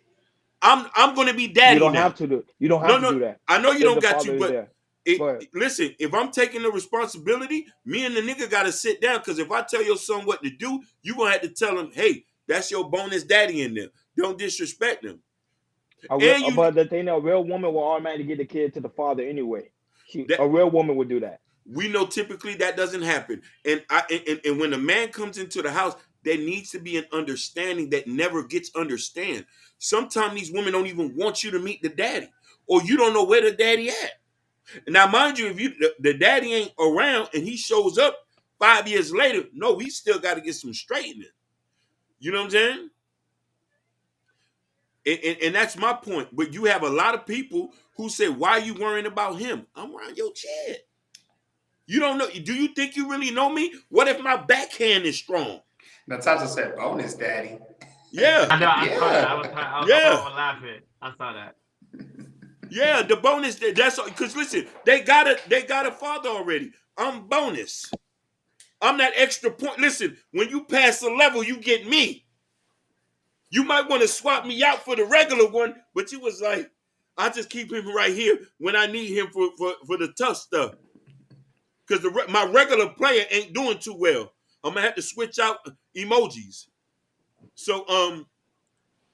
I'm gonna be You daddy don't now. have to do. You don't have No, to no, do that I know you if don't the got you, father is but there. Go ahead. listen, if I'm taking the responsibility, me and the nigga gotta sit down. Cause if I tell your son what to do, you gonna have to tell him, hey, that's your bonus daddy in there. Don't disrespect him. And you But the thing, a real woman will automatically get the kid to the father anyway. that A real woman would do that. we know typically that doesn't happen. And when a man comes into the house, there needs to be an understanding that never gets understand. Sometimes these women don't even want you to meet the daddy, or you don't know where the daddy at. Now, mind you, if the daddy ain't around and he shows up 5 years later, no, we still got to get some straightening. You know what I'm saying? And that's my point. But you have a lot of people who say, "Why are you worrying about him?" I'm around your chad. You don't know. Do you think you really know me? What if my backhand is strong? Natasha said, "Bonus, daddy." Yeah, I know. I saw that. Yeah. I thought yeah, I was laughing. I saw that. yeah. The bonus. That's because listen, they got a father already. I'm bonus. I'm that extra point. Listen, when you pass the level, you get me. You might want to swap me out for the regular one, but you was like, I just keep him right here when I need him for the tough stuff. Because my regular player ain't doing too well. I'm gonna have to switch out emojis. So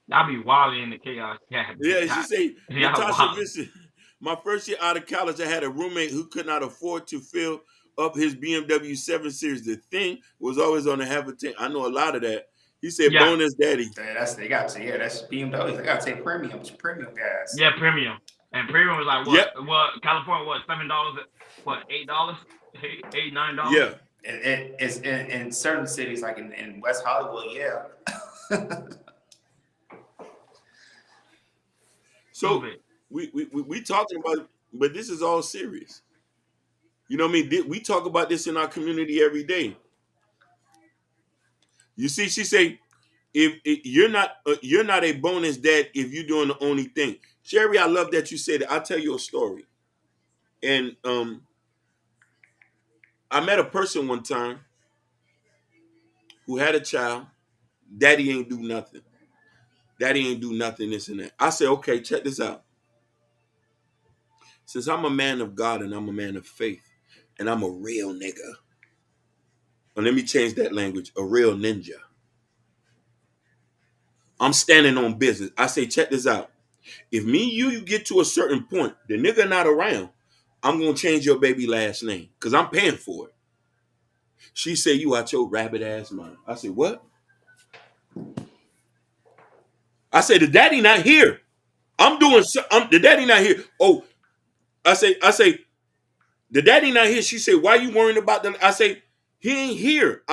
Y'all be wilding in the chaos chat. yeah, she say Y'all Natasha wild. Vincent. My first year out of college, I had a roommate who could not afford to fill up his BMW 7 Series. The thing was always on the half a tank. I know a lot of that. He said, Yeah. "Bonus, daddy." They got to, yeah, that's BMW. They got to take premium gas. Yeah, premium. And premium was like Yep. what? What California? What $7? What $8? Eight $9? Yeah. It's in certain cities, like in West Hollywood, yeah. So Stupid. we talking about, but this is all serious. You know what I mean? We talk about this in our community every day. You see, she say, if you're not a bonus dad if you're doing the only thing. Sherry, I love that you said it. I'll tell you a story. And I met a person one time who had a child. Daddy ain't do nothing. Daddy ain't do nothing, this and that. I said, okay, check this out. Since I'm a man of God and I'm a man of faith, and I'm a real nigga. And let me change that language. A real ninja. I'm standing on business. I say, check this out. If me and you get to a certain point, the nigga not around, I'm gonna change your baby last name because I'm paying for it. She said, you out your rabbit ass mind. I said, what? I said, the daddy not here. The daddy not here. Oh, I say, the daddy not here. She said, why you worrying about the? I say, he ain't here.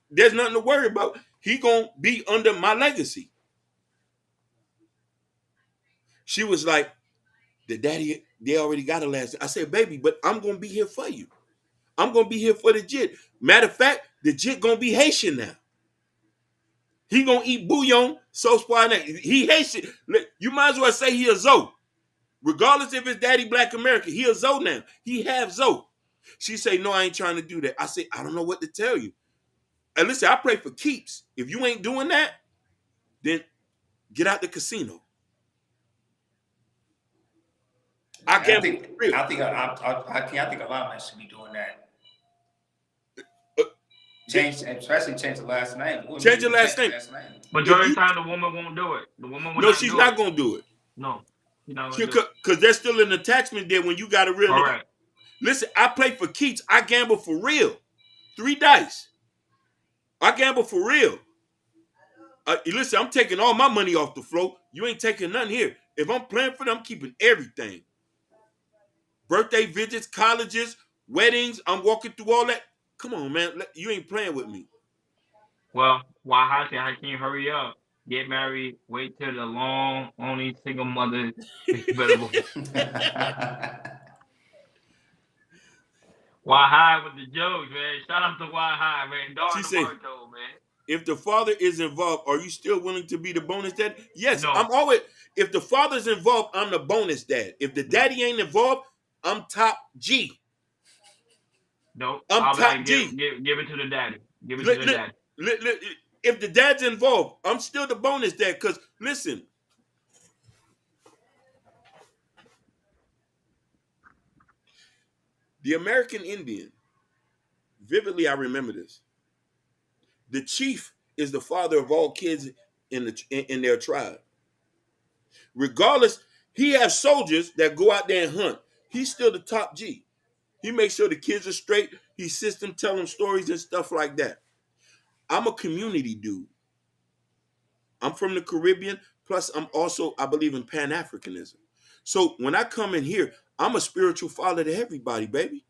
There's nothing to worry about. He gonna be under my legacy. She was like, the daddy, they already got a last name. I said, baby, but I'm gonna be here for you. I'm gonna be here for the jit. Matter of fact, the jit gonna be Haitian now. He gonna eat bouillon, so spoiled. He Haitian. You might as well say he a Zoe. Regardless if it's daddy black American, he a Zoe now. He have Zoe. She say, no, I ain't trying to do that. I say, I don't know what to tell you. And listen, I pray for keeps. If you ain't doing that, then get out the casino. I I gamble think for real. I think I think a lot of men should be doing that. Uh, Especially change the last name. Change your last name. If Majority of you the time, the woman won't do it. The woman will no, not she's do it. not gonna do it. No, she's not gonna do it. Because there's still an attachment there when you got a real nigga. Correct. Listen, I play for keeps. I gamble for real. 3 dice. I gamble for real. Listen, I'm taking all my money off the floor. You ain't taking nothing here. If I'm playing for them, I'm keeping everything. Birthday visits, colleges, weddings. I'm walking through all that. Come on, man. You ain't playing with me. Well, why how can you hurry up? Get married, wait till the long, only single mother is available. Why high with the jokes, man? Shout out to Why High, man. She Darn the say, Marto, man. if the father is involved, are you still willing to be the bonus dad? Yes, I'm No, always. If the father's involved, I'm the bonus dad. If the no, daddy ain't involved, I'm top G. no. I'm I'll be top like, G. give it to the daddy. Give it to Li- the li- daddy. if the dad's involved, I'm still the bonus dad. Because listen, the American Indian, vividly I remember this. The chief is the father of all kids in their tribe. Regardless, he has soldiers that go out there and hunt. He's still the top G. He makes sure the kids are straight. He sits them, tell them stories and stuff like that. I'm a community dude. I'm from the Caribbean. Plus, I'm also, I believe in Pan-Africanism. So when I come in here, I'm a spiritual father to everybody, baby.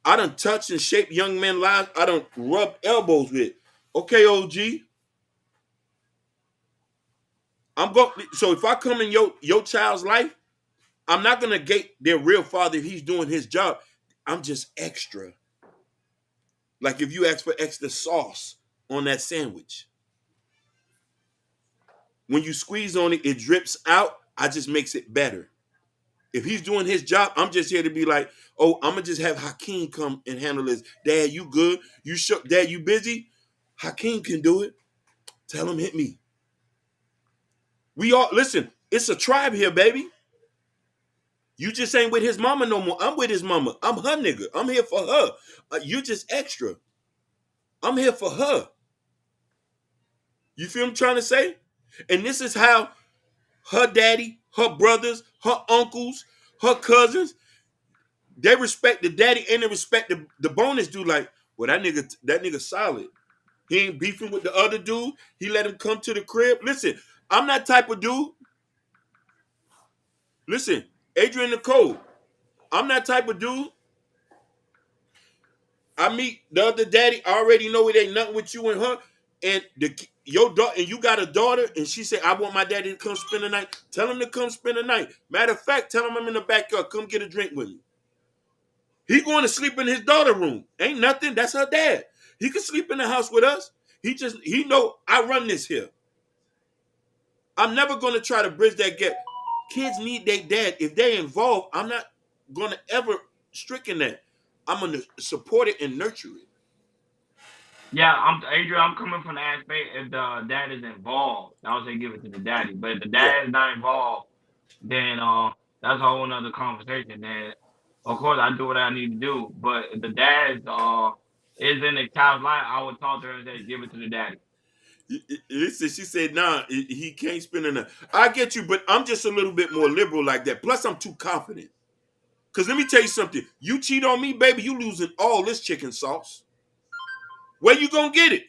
I done touched and shaped young men's lives. I done rubbed elbows with. Okay, OG. I'm going. So if I come in your child's life, I'm not gonna gate their real father if he's doing his job. I'm just extra. Like if you ask for extra sauce on that sandwich, when you squeeze on it, it drips out. I just makes it better. If he's doing his job, I'm just here to be like, oh, I'm gonna just have Hakeem come and handle this. Dad, you good? You sure? Dad, you busy? Hakeem can do it. Tell him hit me. We all listen. It's a tribe here, baby. You just ain't with his mama no more. I'm with his mama. I'm her nigga. I'm here for her. You just extra. I'm here for her. You feel what I'm trying to say? And this is how her daddy, her brothers, her uncles, her cousins, they respect the daddy and they respect the bonus dude. Like, well, that nigga solid. He ain't beefing with the other dude. He let him come to the crib. Listen, I'm that type of dude. Listen, Adrian Nicole, I'm that type of dude. I meet the other daddy. I already know it ain't nothing with you and her. And your daughter, and you got a daughter, and she said, I want my daddy to come spend the night. Tell him to come spend the night. Matter of fact, tell him I'm in the backyard. Come get a drink with me. He going to sleep in his daughter room. Ain't nothing. That's her dad. He can sleep in the house with us. He know I run this here. I'm never going to try to bridge that gap. Kids need their dad. If they involved, I'm not going to ever stricken that. I'm going to support it and nurture it. Yeah, Adrian. I'm coming from the aspect if the dad is involved, I would say give it to the daddy. But if the Yeah. dad is not involved, then that's a whole nother conversation. Then of course I do what I need to do. But if the dad is in the child's life, I would talk to her and say give it to the daddy. Listen, she said, nah, he can't spend enough. I get you, but I'm just a little bit more liberal like that. Plus, I'm too confident. Because let me tell you something. You cheat on me, baby, you losing all this chicken sauce. Where you gonna get it?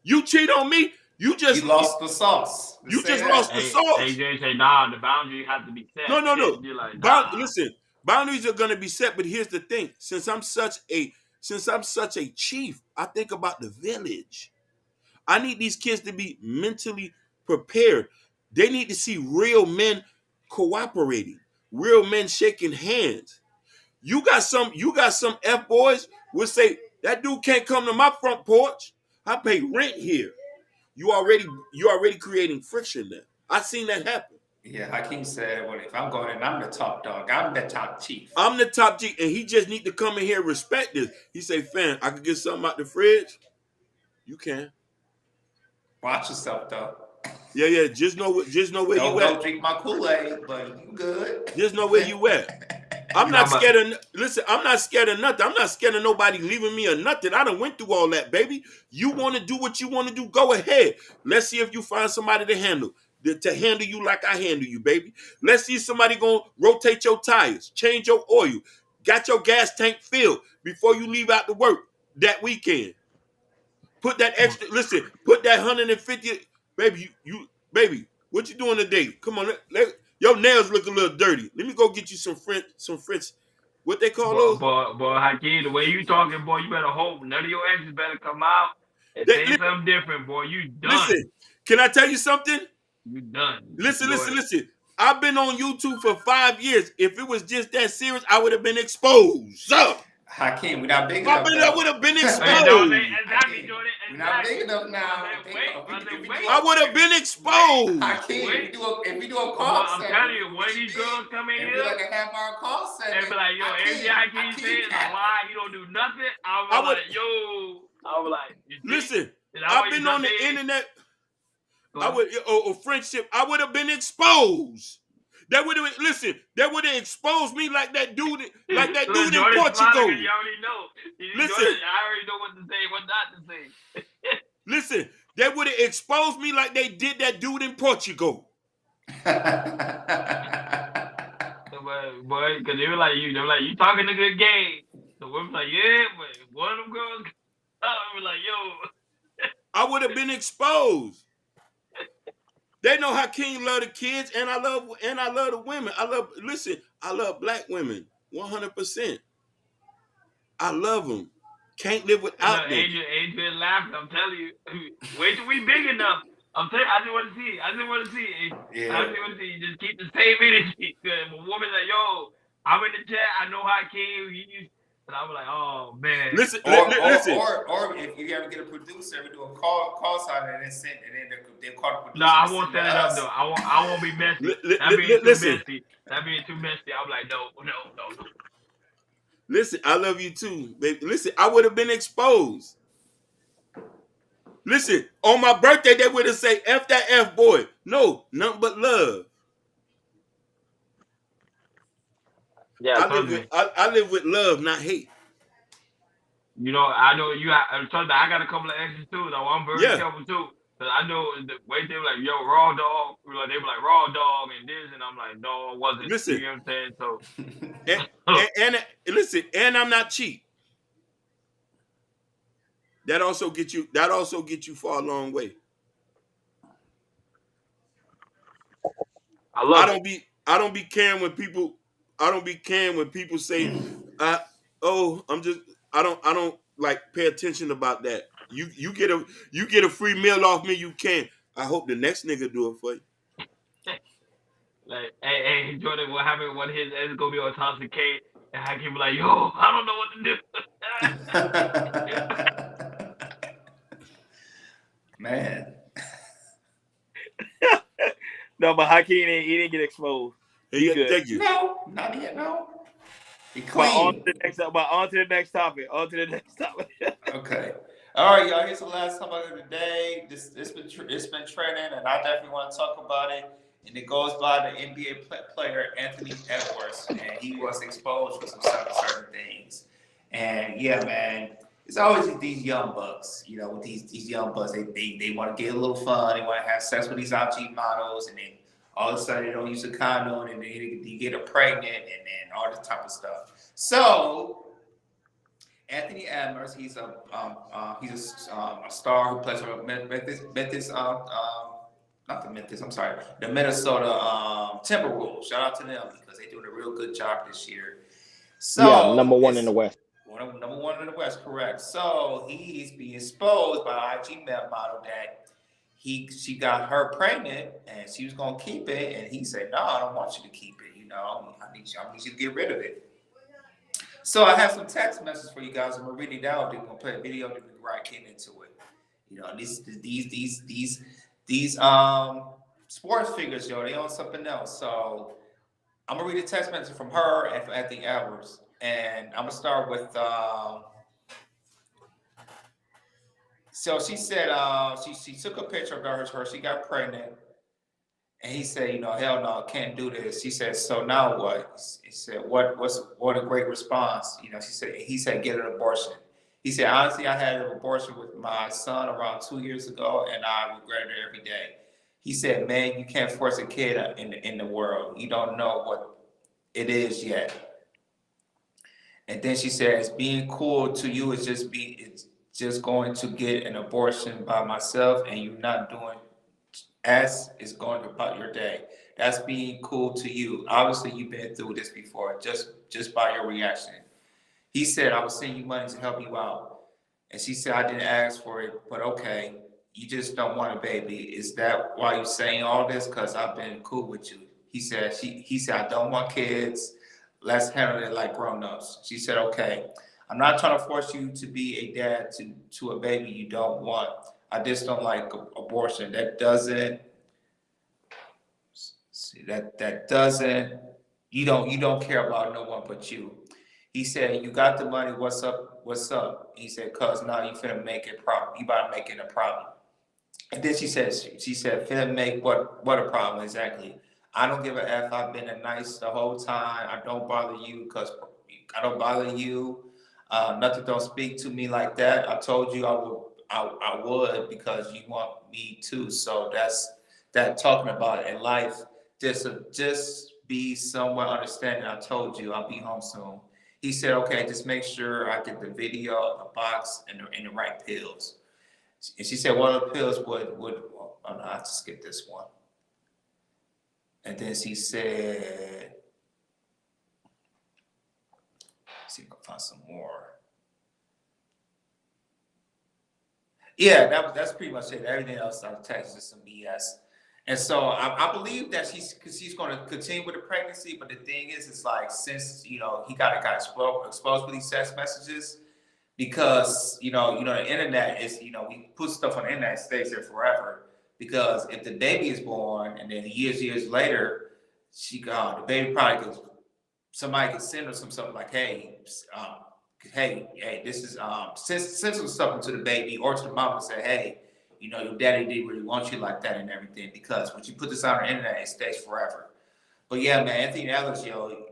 You cheat on me, you lost the sauce. You just lost the sauce. AJ say, nah, the boundary has to be set. No. You're like, nah. Listen, boundaries are gonna be set, but here's the thing. Since I'm such a chief, I think about the village. I need these kids to be mentally prepared. They need to see real men cooperating, real men shaking hands. You got some F boys will say that dude can't come to my front porch. I pay rent here. You already creating friction there. I seen that happen. Yeah, Hakeem said, well, if I'm going in, I'm the top dog. I'm the top chief. I'm the top G, and he just need to come in here and respect this. He say, fam, I could get something out the fridge. You can. Watch yourself, though. Yeah. Just know where you at. Don't drink my Kool-Aid, but you good. Just know where you at. I'm not scared of. Listen, I'm not scared of nothing. I'm not scared of nobody leaving me or nothing. I done went through all that, baby. You want to do what you want to do? Go ahead. Let's see if you find somebody to handle you like I handle you, baby. Let's see if somebody gonna rotate your tires, change your oil, got your gas tank filled before you leave out to work that weekend. Put that extra. Listen, put that 150, baby. Baby, what you doing today? Come on, your nails look a little dirty. Let me go get you some French. What they call those? Boy, Hakeem, the way you talking, boy, you better hope none of your exes better come out and say something different, boy. You done. Listen, can I tell you something? You done. Listen. I've been on YouTube for 5 years. If it was just that serious, I would have been exposed. Hakeem, we're not big I enough mean, I would though. have been Hey, don't they? exposed. Exactly, Hakeem, Jordan. we're not big Exactly. enough now. Brother, If we do wait. I would have been Wait. exposed. Hakeem, if we do a Boy, call I'm center, telling we you, can one of get these you girls in come in and be here like a half-hour call center. and be like, yo, everything I keep saying is a lie. You don't do nothing. I was like, yo. I was like, you see? Listen, Is that I've what you been on the saying? internet. I would friendship. I would have been exposed. That would have That would have exposed me like that dude Look, in Jordan smiling Portugal. because you already know. Listen, Jordan, I already know what to say, what not to say. listen, they would have exposed me like they did that dude in Portugal. Boy, because they were like, you talking a good game. The women's like, yeah, but one of them girls, I was like, yo. I would have been exposed. They know how King love the kids, and I love the women. I love black women 100%. I love them. Can't live without Look, them. Adrian laughing. I'm telling you, wait till we big enough. I'm telling you, I just want to see. I just want to see. Yeah. I just want to see. Just keep the same energy. If a woman like, yo, I'm in the chat. I know how King. And I was like, oh man. Listen. Or if you ever get a producer, we do a call sign and then send, and then they call the producer. No, I won't set it up though. I won't be messy. That being too messy. That being too messy. I'm like, no. Listen, I love you too, baby. Listen, I would have been exposed. Listen, on my birthday, they would have said, F that F boy. No, nothing but love. Yeah, I live with love, not hate. You know, I know you. I got a couple of exes too, though. I'm very careful too. Cause I know the way they were like, yo, raw dog. They were like, raw dog and this. And I'm like, no, it wasn't. Listen. You know what I'm saying? So. Listen, and I'm not cheap. That also get you far a long way. I don't be caring when people say, I don't like pay attention about that. You get a free meal off me, you can. I hope the next nigga do it for you. Like, hey, Jordan, what happened when his ex gonna be on Thompson K and I can be like, yo, I don't know what to do. Man. No, but Hakeem he didn't get exposed. Thank you. No, not yet. No. He clean. But on to the next topic. Okay. All right, y'all. Here's the last topic of the day. It's been trending, and I definitely want to talk about it. And it goes by the NBA player Anthony Edwards, and he was exposed for some certain things. And yeah, man, it's always these young bucks. You know, with these young bucks, they want to get a little fun. They want to have sex with these IG models, and then all of a sudden they don't use a condom, and then they get her pregnant, and then all this type of stuff. So Anthony Edwards, he's a star who plays for the Minnesota Timberwolves. Shout out to them because they're doing a real good job this year. So yeah, number one in the West. Number one in the West, correct. So he's being exposed by an IG model that she got her pregnant and she was gonna keep it, and he said, "No, I don't want you to keep it. You know, I need you to get rid of it." So I have some text messages for you guys. I'm gonna read it out. They're gonna play a video. They're gonna right get into it. You know, these sports figures, yo, they on something else. So I'm gonna read a text message from her and from Anthony Edwards, and I'm gonna start with. So she said she took a picture of her. She got pregnant, and he said, you know, hell no, can't do this. She said, so now what? He said, what a great response. You know, he said, get an abortion. He said, honestly, I had an abortion with my son around 2 years ago, and I regret it every day. He said, man, you can't force a kid in the world. You don't know what it is yet. And then she says, being cool to you is just going to get an abortion by myself, and you're not doing as is going about your day. That's being cool to you. Obviously, you've been through this before, just by your reaction. He said, I will send you money to help you out. And she said, I didn't ask for it, but okay, you just don't want a baby. Is that why you're saying all this? Because I've been cool with you. He said, I don't want kids. Let's handle it like grown-ups. She said, okay, I'm not trying to force you to be a dad to a baby you don't want. I just don't like abortion. That doesn't you don't care about no one but you. He said, you got the money, what's up? He said, cause now you finna make it problem. You about to make it a problem. And then she said, finna make what a problem exactly. I don't give a F. I've been a nice the whole time. I don't bother you because I don't bother you. Nothing don't speak to me like that. I told you I would because you want me to. So that's that talking about it in life. Just be somewhat understanding. I told you I'll be home soon. He said, okay, just make sure I get the video of the box and the right pills. And she said, one of the pills would oh no, I have to skip this one. And then she said, let's see if I can find some more. Yeah, that's pretty much it. Everything else I text is some BS. And so I believe that she's going to continue with the pregnancy. But the thing is, it's like, since, he got exposed with these text messages, because, the internet is, we put stuff on the internet, it stays there forever. Because if the baby is born and then years later, the baby probably somebody could send her some stuff like, hey, this is, send some stuff to the baby or to the mom and say, hey, your daddy didn't really want you like that and everything, because when you put this on the internet, it stays forever. But yeah, man, Anthony Ellis,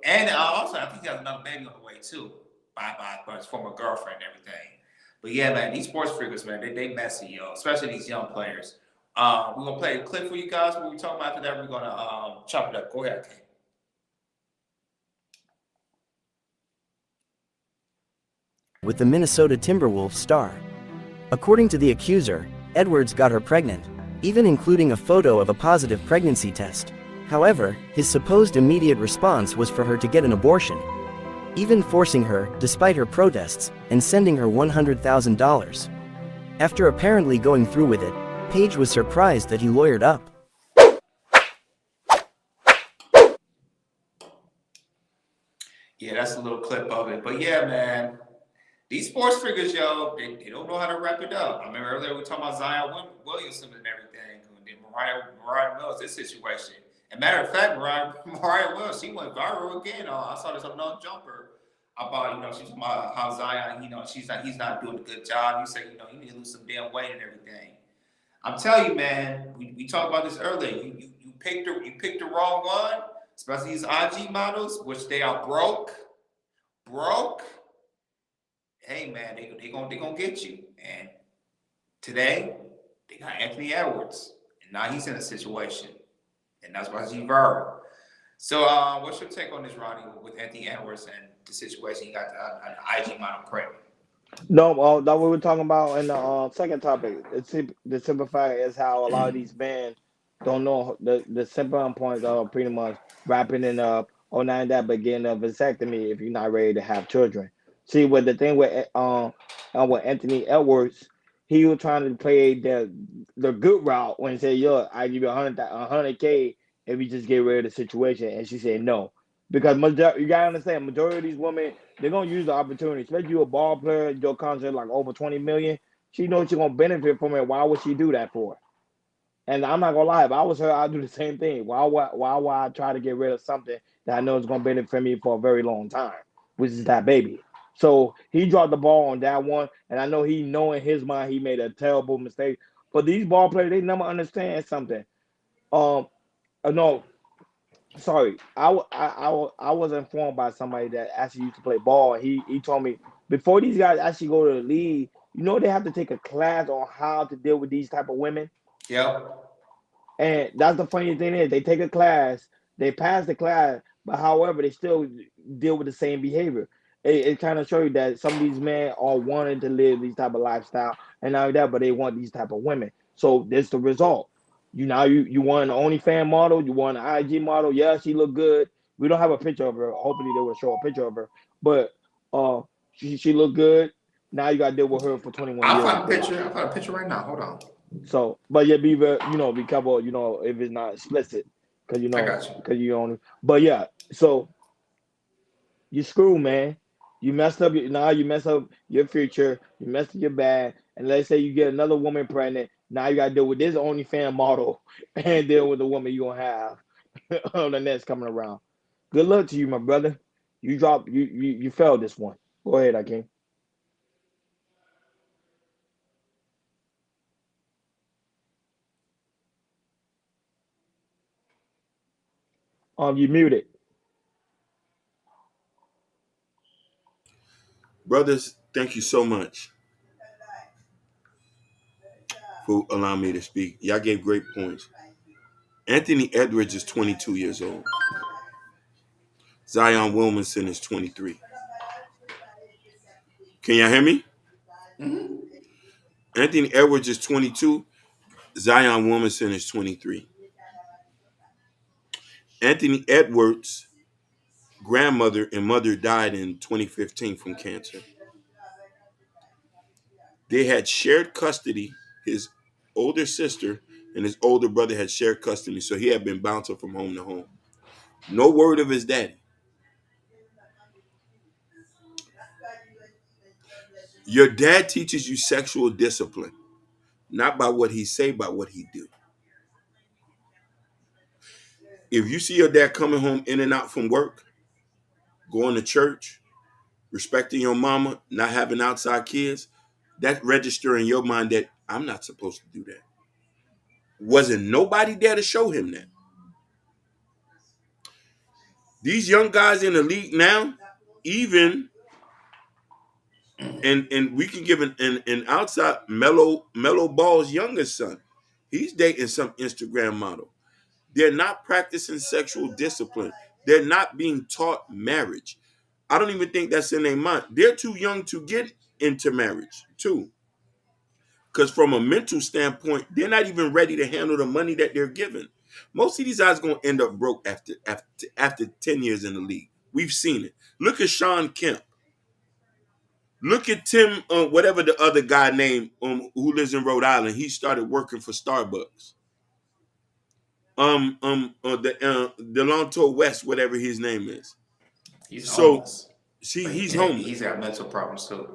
and also I think he has another baby on the way too, by his former girlfriend and everything. But yeah, man, these sports figures, man, they messy, especially these young players. We're gonna play a clip for you guys. What we talking about after that, we're gonna chop it up. Go ahead, King. With the Minnesota Timberwolves star. According to the accuser, Edwards got her pregnant, even including a photo of a positive pregnancy test. However, his supposed immediate response was for her to get an abortion, even forcing her, despite her protests, and sending her $100,000. After apparently going through with it, Paige was surprised that he lawyered up. Yeah, that's a little clip of it. But yeah, man, these sports figures, they don't know how to wrap it up. I remember earlier we were talking about Zion Williamson and everything, and then Mariah Mills, this situation. And matter of fact, Mariah Mills, she went viral again. I saw this on No Jumper about, she's talking about how Zion, he's not doing a good job. You say, you need to lose some damn weight and everything. I'm telling you, man, we talked about this earlier. You picked the wrong one, especially these IG models, which they are broke. Hey, man, they gonna get you. And today they got Anthony Edwards, and now he's in a situation, and that's why he's viral. So, what's your take on this, Ronnie, with Anthony Edwards and the situation? You got an IG model pregnant. No, that what we're talking about in the second topic. The simple fact is how a lot of these men don't know the simple points of pretty much wrapping it up or not that, but getting a vasectomy if you're not ready to have children. See, what the thing with Anthony Edwards, he was trying to play the good route when he said, "Yo, I give you $100K if you just get rid of the situation," and she said no. Because you gotta understand, majority of these women, they're gonna use the opportunity. Especially you a ball player, your contract like over 20 million. She knows she's gonna benefit from it. Why would she do that for? And I'm not gonna lie, if I was her, I'd do the same thing. Why would I try to get rid of something that I know is gonna benefit me for a very long time, which is that baby? So he dropped the ball on that one, and I know he know in his mind he made a terrible mistake. But these ball players, they never understand something. No. Sorry, I was informed by somebody that actually used to play ball. He told me before these guys actually go to the league, they have to take a class on how to deal with these type of women. Yep. And that's the funny thing is they take a class, they pass the class, but however they still deal with the same behavior. It kind of shows you that some of these men are wanting to live these type of lifestyle and not that, but they want these type of women. So that's the result. You want an OnlyFans model, you want an IG model. Yeah, she look good. We don't have a picture of her. Hopefully they will show a picture of her. But she look good. Now you got to deal with her for 21 years. I'll find a picture right now. Hold on. So, but yeah, be careful. If it's not explicit. because I got you. because you only. But yeah, so you screw, man. You messed up now. You mess up your future. You messed up your bag. And let's say you get another woman pregnant. Now you got to deal with this OnlyFans model and deal with the woman you gonna have on the next coming around. Good luck to you, my brother. You failed this one. Go ahead, Akeem. You muted. Brothers, thank you so much for allowing me to speak. Y'all gave great points. Anthony Edwards is 22 years old. Zion Williamson is 23. Can y'all hear me? Mm-hmm. Anthony Edwards is 22. Zion Williamson is 23. Anthony Edwards' grandmother and mother died in 2015 from cancer. They had shared custody. His older sister and his older brother had shared custody, so he had been bouncing from home to home. No word of his daddy. Your dad teaches you sexual discipline, not by what he say, by what he do. If you see your dad coming home in and out from work, going to church, respecting your mama, not having outside kids, that register in your mind that I'm not supposed to do that. Wasn't nobody there to show him that. These young guys in the league now, even and we can give an outside mellow Ball's youngest son. He's dating some Instagram model. They're not practicing sexual discipline. They're not being taught marriage. I don't even think that's in their mind. They're too young to get into marriage, too. Because from a mental standpoint, they're not even ready to handle the money that they're given. Most of these guys going to end up broke after 10 years in the league. We've seen it. Look at Sean Kemp. Look at Tim, whatever the other guy named who lives in Rhode Island. He started working for Starbucks. The Delonto West, whatever his name is. He's So, homeless, see, but he's he's homeless. got mental problems too.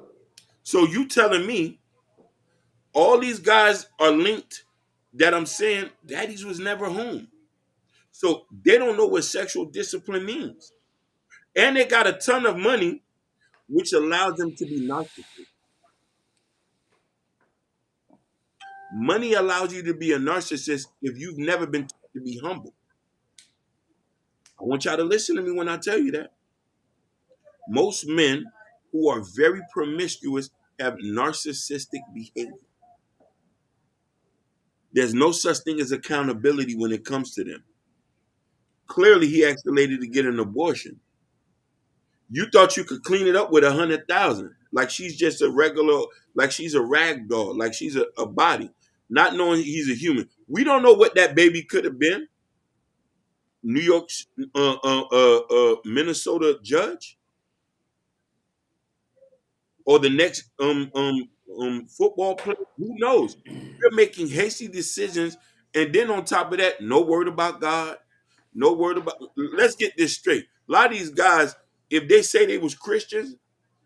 So you telling me all these guys are linked that I'm saying daddies was never home. So they don't know what sexual discipline means. And they got a ton of money, which allows them to be narcissists. Money allows you to be a narcissist if you've never been taught to be humble. I want y'all to listen to me when I tell you that. Most men who are very promiscuous have narcissistic behavior. There's no such thing as accountability when it comes to them. Clearly, he asked the lady to get an abortion. You thought you could clean it up with 100,000, like she's just a regular, like she's a rag doll, like she's a body, not knowing he's a human. We don't know what that baby could have been. New York, Minnesota judge, or the next football player. Who knows? You're making hasty decisions, and then on top of that, no word about God, no word about. Let's get this straight. A lot of these guys, if they say they was Christians,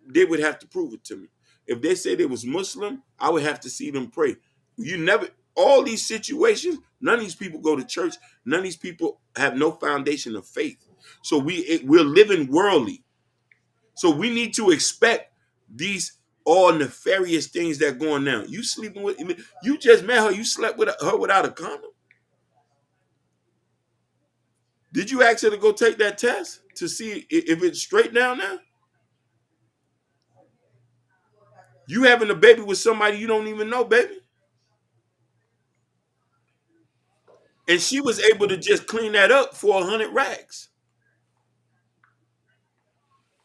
they would have to prove it to me. If they say they was Muslim, I would have to see them pray. You never. All these situations, none of these people go to church. None of these people have no foundation of faith. So we're living worldly. So we need to expect these all nefarious things that going down. You sleeping with, you just met her. You slept with her without a condom. Did you ask her to go take that test to see if it's straight down now? You having a baby with somebody you don't even know, baby. And she was able to just clean that up for 100 racks.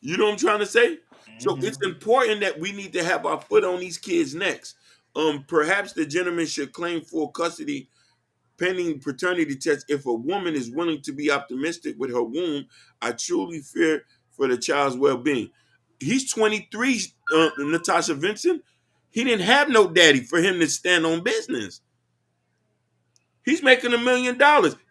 You know what I'm trying to say? So it's Mm-hmm. important that we need to have our foot on these kids' necks. Perhaps the gentleman should claim full custody pending paternity test if a woman is willing to be optimistic with her womb. I truly fear for the child's well-being. He's 23, Natasha Vincent. He didn't have no daddy for him to stand on business. He's making $1 million.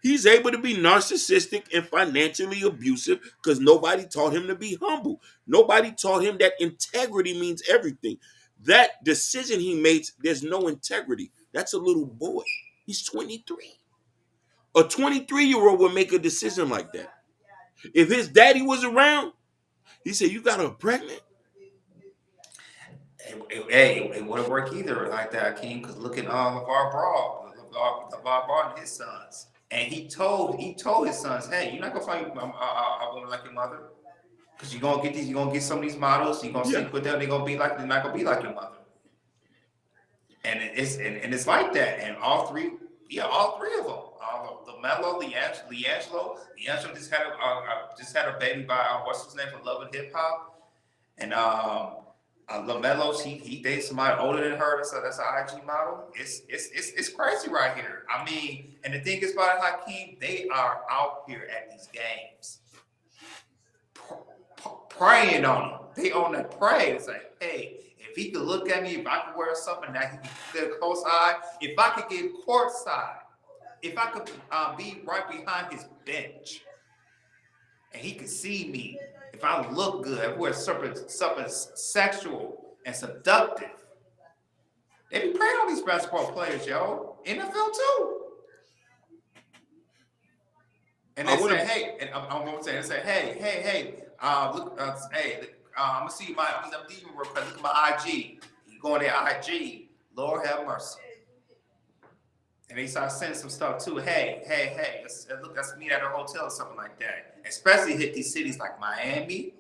He's able to be narcissistic and financially abusive because nobody taught him to be humble. Nobody taught him that integrity means everything. That decision he makes, there's no integrity. That's a little boy. He's 23. A 23-year-old would make a decision like that. If his daddy was around, he said, "You got her pregnant?" It wouldn't work either like that, King. Because look at LeVar Ball and his sons, and he told his sons, "Hey, you're not gonna find a woman like your mother, because you're gonna get some of these models. You're gonna sleep with them. They're not gonna be like your mother." And it's like that, and all three of them. LaMelo, Leangelo just had a baby by what's his name from Love and Hip Hop, and LaMelo, he dates somebody older than her. That's an IG model. It's crazy right here. I mean, and the thing is about it, Hakeem, they are out here at these games praying on them. They on that pray. It's like, hey, if he could look at me, if I could wear something that he could get a close eye, if I could get courtside, if I could be right behind his bench, and he could see me, if I look good, if we're something sexual and seductive, they be preying on these basketball players, yo. NFL too. And they say, hey, and I'm gonna say, hey, look, I'm gonna see I'm leaving real quick. Look at my IG. You go on their IG, Lord have mercy. And they start sending some stuff too. Hey, let's meet at a hotel or something like that. Especially hit these cities like Miami.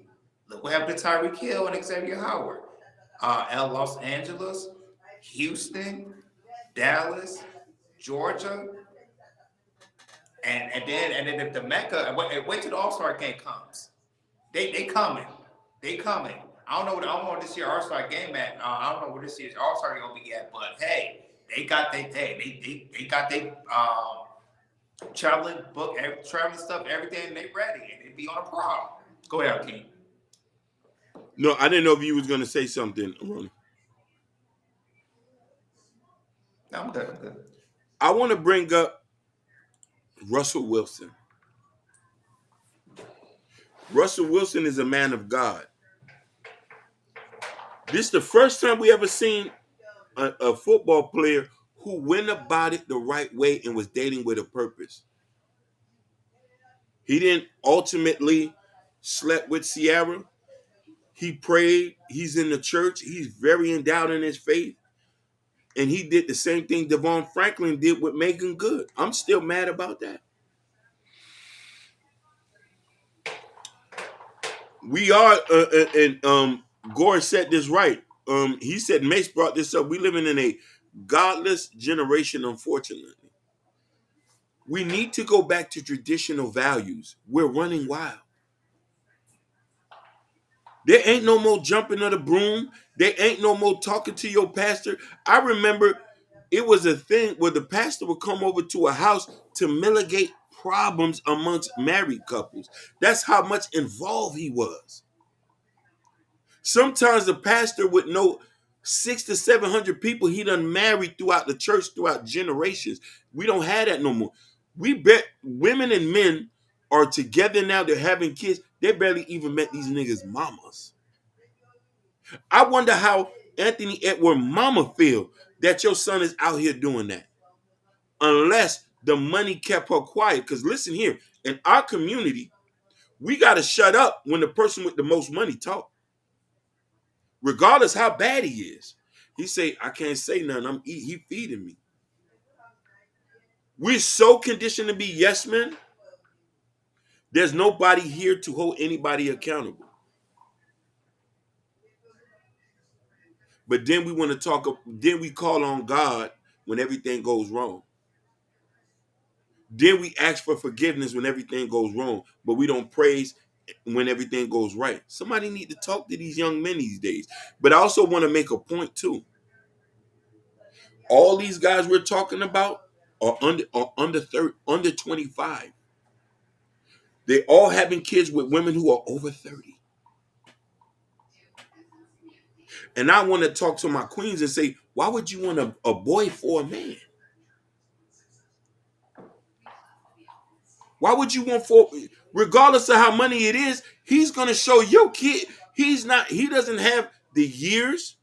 Look what happened to Tyreek Hill and Xavier Howard. Los Angeles, Houston, Dallas, Georgia, and then the Mecca. Wait till the All-Star game comes. They coming. They coming. I don't know what this year All-Star game at. I don't know where this year's All-Star gonna be at, but hey, they got they got they traveling stuff, everything. They ready and they be on a prom. Go ahead, King. No, I didn't know if you was gonna say something, Ronnie. No, I'm good. I want to bring up Russell Wilson. Russell Wilson is a man of God. This is the first time we ever seen a football player who went about it the right way and was dating with a purpose. He didn't ultimately slept with Ciara. He prayed. He's in the church. He's very endowed in his faith. And he did the same thing Devon Franklin did with Megan Good. I'm still mad about that. We are, and Gore said this right. He said, Mace brought this up. We living in a godless generation, unfortunately. We need to go back to traditional values. We're running wild. There ain't no more jumping of the broom. There ain't no more talking to your pastor. I remember it was a thing where the pastor would come over to a house to mitigate problems amongst married couples. That's how much involved he was. Sometimes the pastor would know 600 to 700 people he done married throughout the church, throughout generations. We don't have that no more. We bet women and men are together now. They're having kids. They barely even met these niggas' mamas. I wonder how Anthony Edward mama feel that your son is out here doing that. Unless the money kept her quiet. Because listen here, in our community, we got to shut up when the person with the most money talk. Regardless how bad he is. He say, I can't say nothing. He feeding me. We're so conditioned to be yes men. There's nobody here to hold anybody accountable. But then we want to talk, then we call on God when everything goes wrong. Then we ask for forgiveness when everything goes wrong, but we don't praise when everything goes right. Somebody need to talk to these young men these days. But I also want to make a point too. All these guys we're talking about are under 25. They all having kids with women who are over 30. And I want to talk to my queens and say, why would you want a boy for a man? Why would you want four? Regardless of how money it is, he's gonna show your kid. He's not. He doesn't have the years,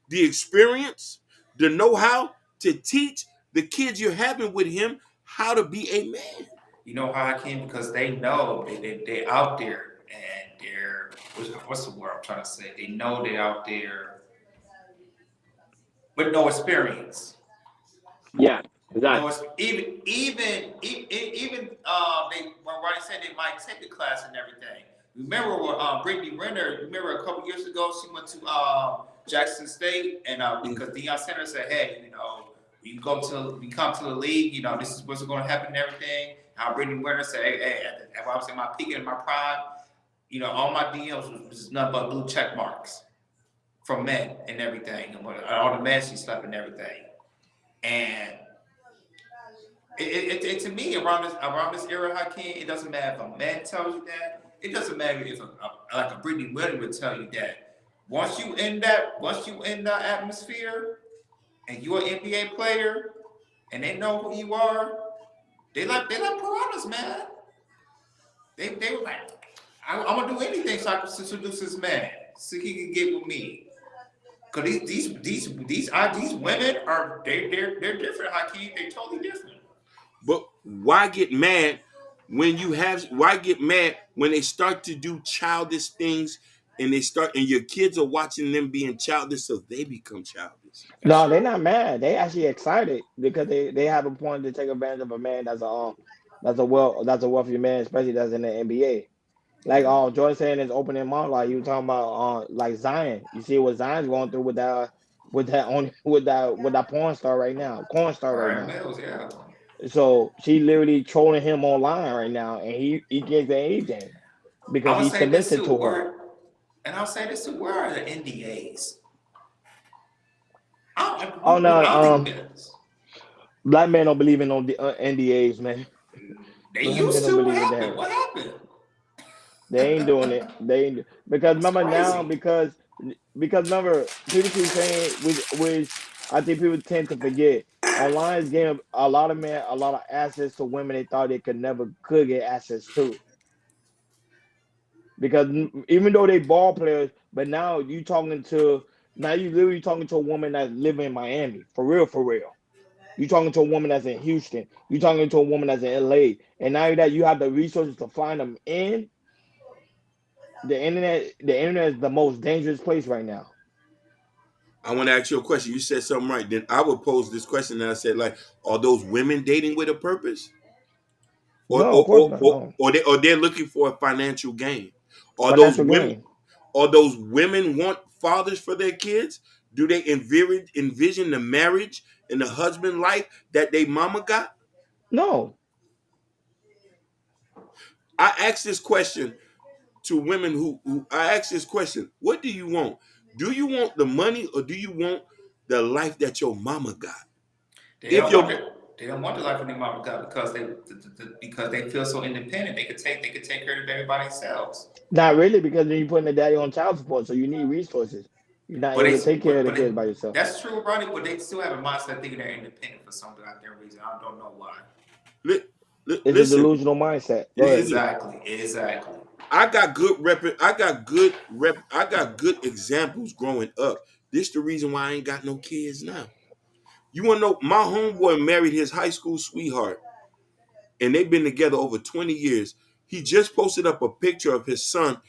the experience, the know-how to teach the kids you're having with him how to be a man. You know how I can? Because they know they're out there and they're, what's the word I'm trying to say? They know they're out there with no experience. Yeah, No, exactly. it's even they when Ronnie said they might take the class and everything. Remember when Brittany Renner? Remember a couple years ago she went to Jackson State and because Deion Sanders said, hey, you come to the league, this is what's going to happen and everything. How Brittany Renner said, hey, when I was in my peak and in my prime, all my DMs was nothing but blue check marks from men and everything, and all the men she slept and everything, and. To me, around this era, Hakeem, it doesn't matter if a man tells you that. It doesn't matter if like a Brittany Williams would tell you that. Once you in that atmosphere, and you're an NBA player, and they know who you are, they like piranhas, man. They were like, I'm gonna do anything so I can seduce this man, so he can get with me. Cause these women are they're different, Hakeem. They're totally different. But why get mad when you have? Why get mad when they start to do childish things and your kids are watching them being childish, so they become childish. That's No, they're true. not mad. They actually excited because they have a point to take advantage of a man that's a wealthy man, especially that's in the NBA. Like Yeah. Jordan saying in his opening monologue, he was talking about like Zion. You see what Zion's going through with that porn star right Ryan now. Mills, yeah. So she literally trolling him online right now, and he can't say anything I because would he's say this submissive too. to her. I'll say this too. Where are the NDAs? Oh no, I don't think this. black men don't believe in no NDAs, man. They Black men used don't to. What believe in happened? that. What happened? They ain't doing it. Because That's remember now crazy. because remember people keep saying which I think people tend to forget. Online is getting a lot of men a lot of access to women they thought they could get access to. Because even though they ball players, but now you literally talking to a woman that's living in Miami for real, for real. You talking to a woman that's in Houston. You talking to a woman that's in LA, and now that you have the resources to find them in the internet. The internet is the most dangerous place right now. I want to ask you a question. You said something right. Then I would pose this question, and I said, like, are those women dating with a purpose, or No, of or course or, not. or, No or they're looking for a financial gain? Are those financial women? gain. Are those women want fathers for their kids? Do they envision the marriage and the husband life that they mama got? No, I ask this question to women who I ask this question: what do you want? Do you want the money or do you want the life that your mama got? They If don't your want it. They don't want the life of their mama got because because they feel so independent. They could take care of everybody themselves. not really, because then you're putting the daddy on child support, so you need resources. You're not But able to take care of the kids they, by yourself. that's true, Ronnie. But they still have a mindset thinking they're independent for some goddamn reason. I don't know why. li, It's a listen, delusional mindset. Go ahead. listen, Exactly. I got I got good examples growing up. This the reason why I ain't got no kids now. You wanna know my homeboy married his high school sweetheart and they've been together over 20 years. He just posted up a picture of his son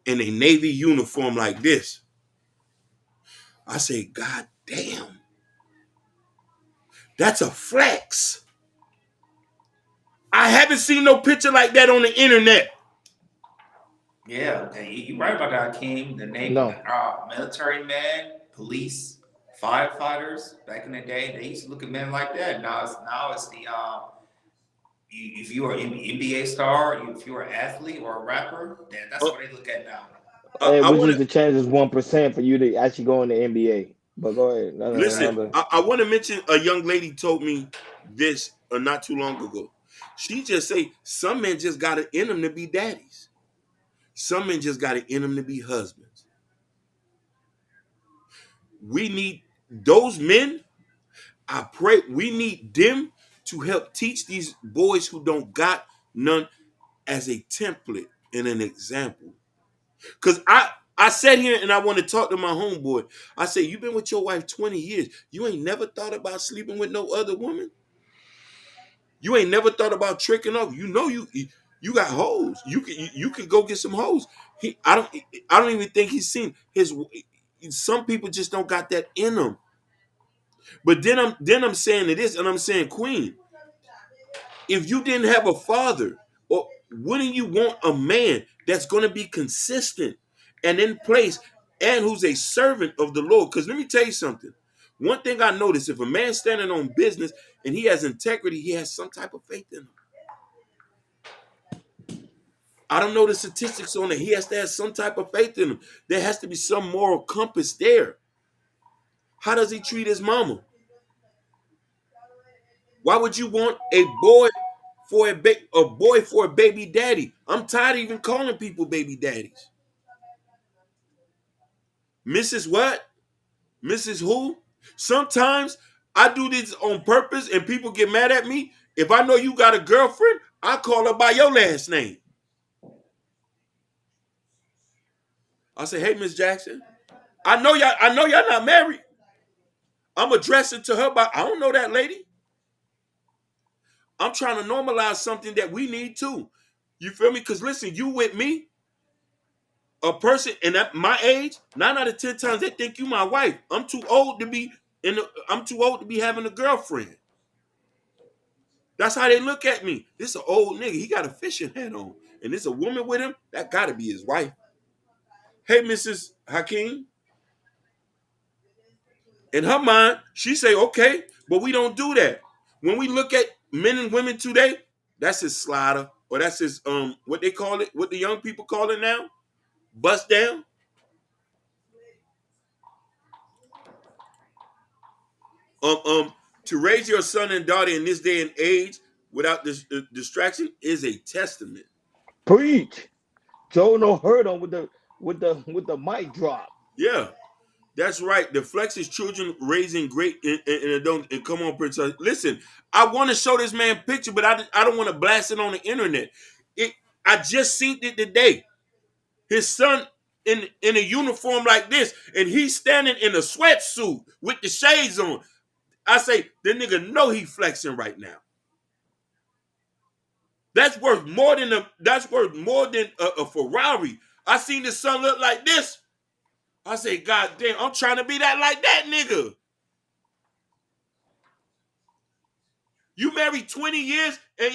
in a Navy uniform like this. I say, God damn, that's a flex. I haven't seen no picture like that on the internet. Yeah, you right about that, King. The name, No. military men, police, firefighters. Back in the day, they used to look at men like that. Now it's the if you're an NBA star, if you're an athlete or a rapper, then that's Uh, what they look at now. I Which want is to the chances 1% for you to actually go in the NBA. But go ahead. No, no, listen. another. I want to mention a young lady told me this not too long ago. She just say some men just got it in them to be daddies. Some men just got it in them to be husbands. We need those men. I pray we need them to help teach these boys who don't got None as a template and an example. Because I sat here and I want to talk to my homeboy. I said, you been with your wife 20 years. You ain't never thought about sleeping with no other woman? You ain't never thought about tricking off. You know you got hoes. You can go get some hoes. I don't even think he's seen his. Some people just don't got that in them. But then I'm saying it is, and I'm saying, Queen, if you didn't have a father, or wouldn't you want a man that's going to be consistent and in place and who's a servant of the Lord? Because let me tell you something. One thing I noticed, if a man's standing on business and he has integrity, he has some type of faith in him. I don't know the statistics on it. He has to have some type of faith in him. There has to be some moral compass there. How does he treat his mama? Why would you want a boy for a baby daddy? I'm tired of even calling people baby daddies. Mrs. what? Mrs. who? Sometimes I do this on purpose and people get mad at me. If I know you got a girlfriend, I call her by your last name. I say, hey, Miss Jackson, I know y'all not married. I'm addressing to her by, I don't know that lady. I'm trying to normalize something that we need too. You feel me? Because listen, you with me, a person and at my age, 9 out of 10 times they think you my wife. I'm too old to be having a girlfriend. That's how they look at me. This an old nigga. He got a fishing hat on. And there's a woman with him, that gotta be his wife. Hey, Mrs. Hakeem. In her mind, she say, okay, but we don't do that. When we look at men and women today, that's his slider, or that's his what they call it, what the young people call it now, bust down. Um, um, to raise your son and daughter in this day and age without this distraction is a testament. Preach. Joe no hurt on with the mic drop. Yeah, that's right. The flex is children raising great and don't and come on, Prince. Listen, I want to show this man picture, but I don't want to blast it on the internet. It I just seen it today. His son in a uniform like this, and he's standing in a sweatsuit with the shades on. I say, the nigga know he flexing right now. That's worth more than a Ferrari. I seen this son look like this. I say, God damn, I'm trying to be that like that nigga. You married 20 years and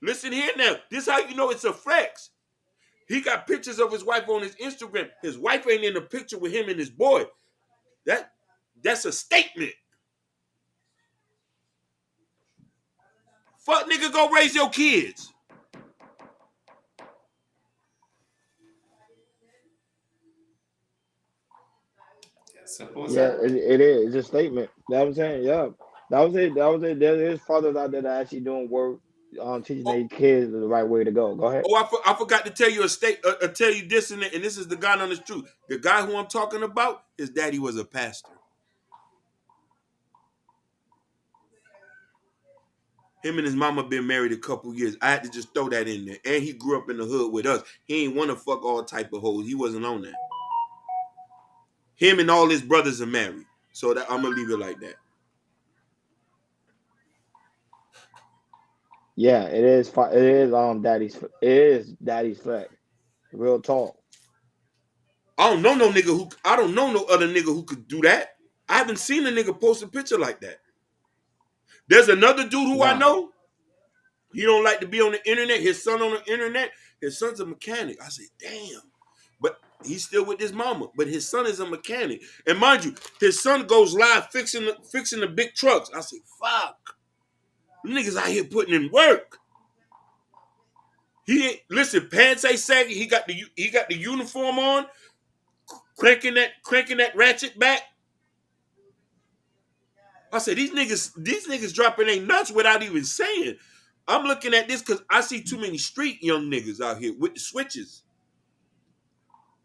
listen here now. This is how you know it's a flex. He got pictures of his wife on his Instagram. His wife ain't in the picture with him and his boy. That's a statement. Fuck nigga, go raise your kids. Simple as Yeah, that. it is. It's a statement. That what I'm saying. Yeah, that was it. That was it. There is fathers out there that actually doing work on teaching Oh, their kids the right way to go. Go ahead. I forgot to tell you tell you this and this is the guy on the truth. The guy who I'm talking about, his daddy was a pastor. Him and his mama been married a couple years. I had to just throw that in there. And he grew up in the hood with us. He ain't want to fuck all type of hoes. He wasn't on that. Him and all his brothers are married. So that I'm gonna leave it like that. Yeah, it is. It is daddy's. It is daddy's flex. Real talk. I don't know no other nigga who could do that. I haven't seen a nigga post a picture like that. There's another dude who I Nah. know. He don't like to be on the internet. His son on the internet. His son's a mechanic. I say, damn. But he's still with his mama. But his son is a mechanic. And mind you, his son goes live fixing the big trucks. I say, fuck. Niggas out here putting in work. He ain't listen, pants ain't sagging. He got the uniform on, cranking that ratchet back. I said, these niggas dropping ain't nuts without even saying. I'm looking at this because I see too many street young niggas out here with the switches.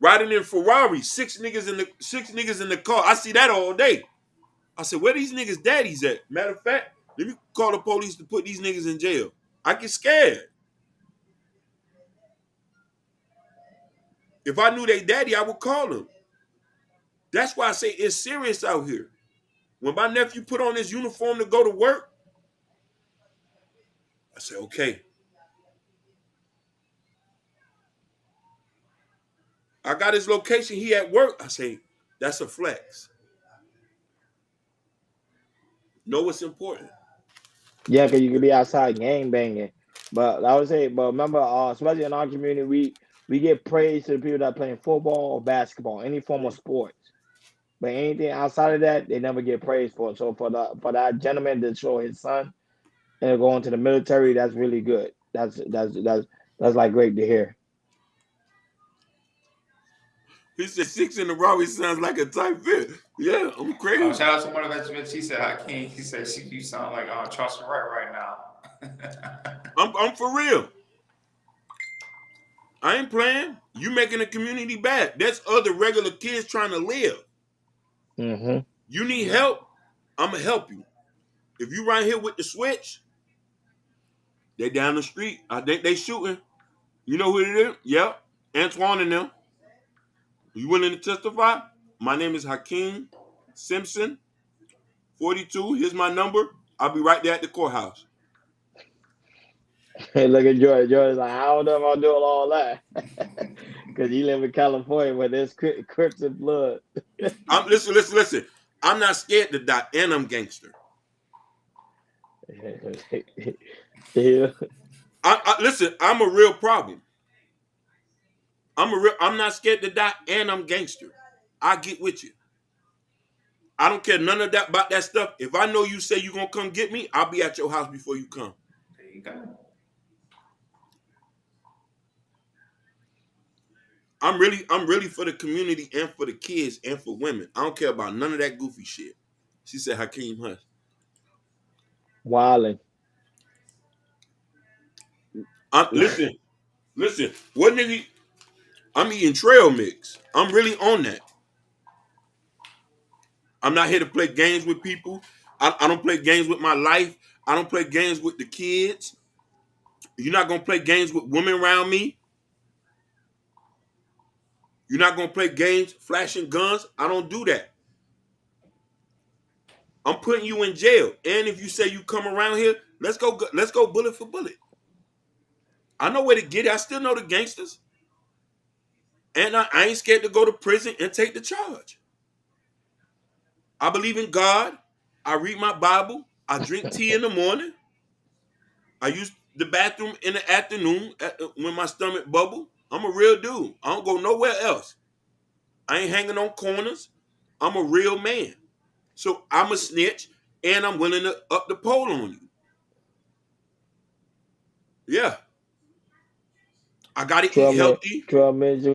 Riding in Ferraris, six niggas in the car. I see that all day. I said, where these niggas daddies at? Matter of fact, let me call the police to put these niggas in jail. I get scared. If I knew they daddy, I would call them. That's why I say it's serious out here. When my nephew put on his uniform to go to work, I said, okay. I got his location. He at work. I say, that's a flex. Know what's important. Yeah, because you could be outside gang banging. But I would say, but remember, especially in our community, we get praise to the people that playing football or basketball, any form of sports. But anything outside of that, they never get praised for it. So for that gentleman to show his son and go into the military, that's really good. That's like great to hear. He said 6 in a row. He sounds like a tight fit. Yeah, I'm crazy. Shout out to Motivation. She said, Hakeem, he said, you sound like Charleston Wright right now. I'm for real. I ain't playing. You making the community bad. There's other regular kids trying to live. Mm-hmm. You need help, I'm going to help you. If you right here with the switch, they down the street. I think they shooting. You know who it is? Yep. Antoine and them. You willing to testify? My name is Hakeem Simpson, 42. Here's my number. I'll be right there at the courthouse. Hey, look at George. George's like, I don't know if I'm doing all that. Because you live in California where there's Crips and blood. Listen. I'm not scared to die, and I'm gangster. Yeah. Listen, I'm a real problem. I'm not scared to die, and I'm gangster. I get with you. I don't care none of that about that stuff. If I know you say you're gonna come get me, I'll be at your house before you come. There you go. I'm really for the community and for the kids and for women. I don't care about none of that goofy shit. She said Hakeem Hush. Wilding. Listen. What nigga? I'm eating trail mix. I'm really on that. I'm not here to play games with people. I don't play games with my life. I don't play games with the kids. You're not gonna play games with women around me. You're not gonna play games flashing guns. I don't do that. I'm putting you in jail. And if you say you come around here, let's go bullet for bullet. I know where to get it. I still know the gangsters. And I ain't scared to go to prison and take the charge. I believe in God. I read my Bible. I drink tea in the morning. I use the bathroom in the afternoon when my stomach bubble. I'm a real dude. I don't go nowhere else. I ain't hanging on corners. I'm a real man. So I'm a snitch, and I'm willing to up the pole on you. Yeah. I got to eat healthy. 12 minutes.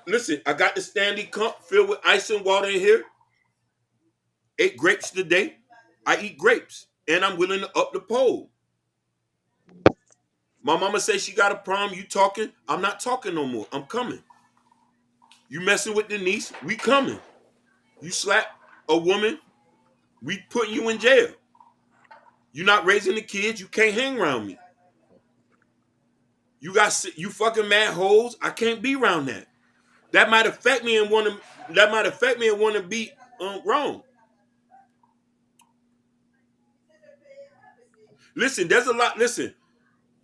Listen, I got the Stanley Cup filled with ice and water in here. 8 grapes today. I eat grapes, and I'm willing to up the pole. My mama says she got a problem. You talking? I'm not talking no more. I'm coming. You messing with Denise? We coming. You slap a woman? We putting you in jail. You not raising the kids? You can't hang around me. You fucking mad hoes? I can't be around that. That might affect me and want to be wrong. Listen, there's a lot. Listen,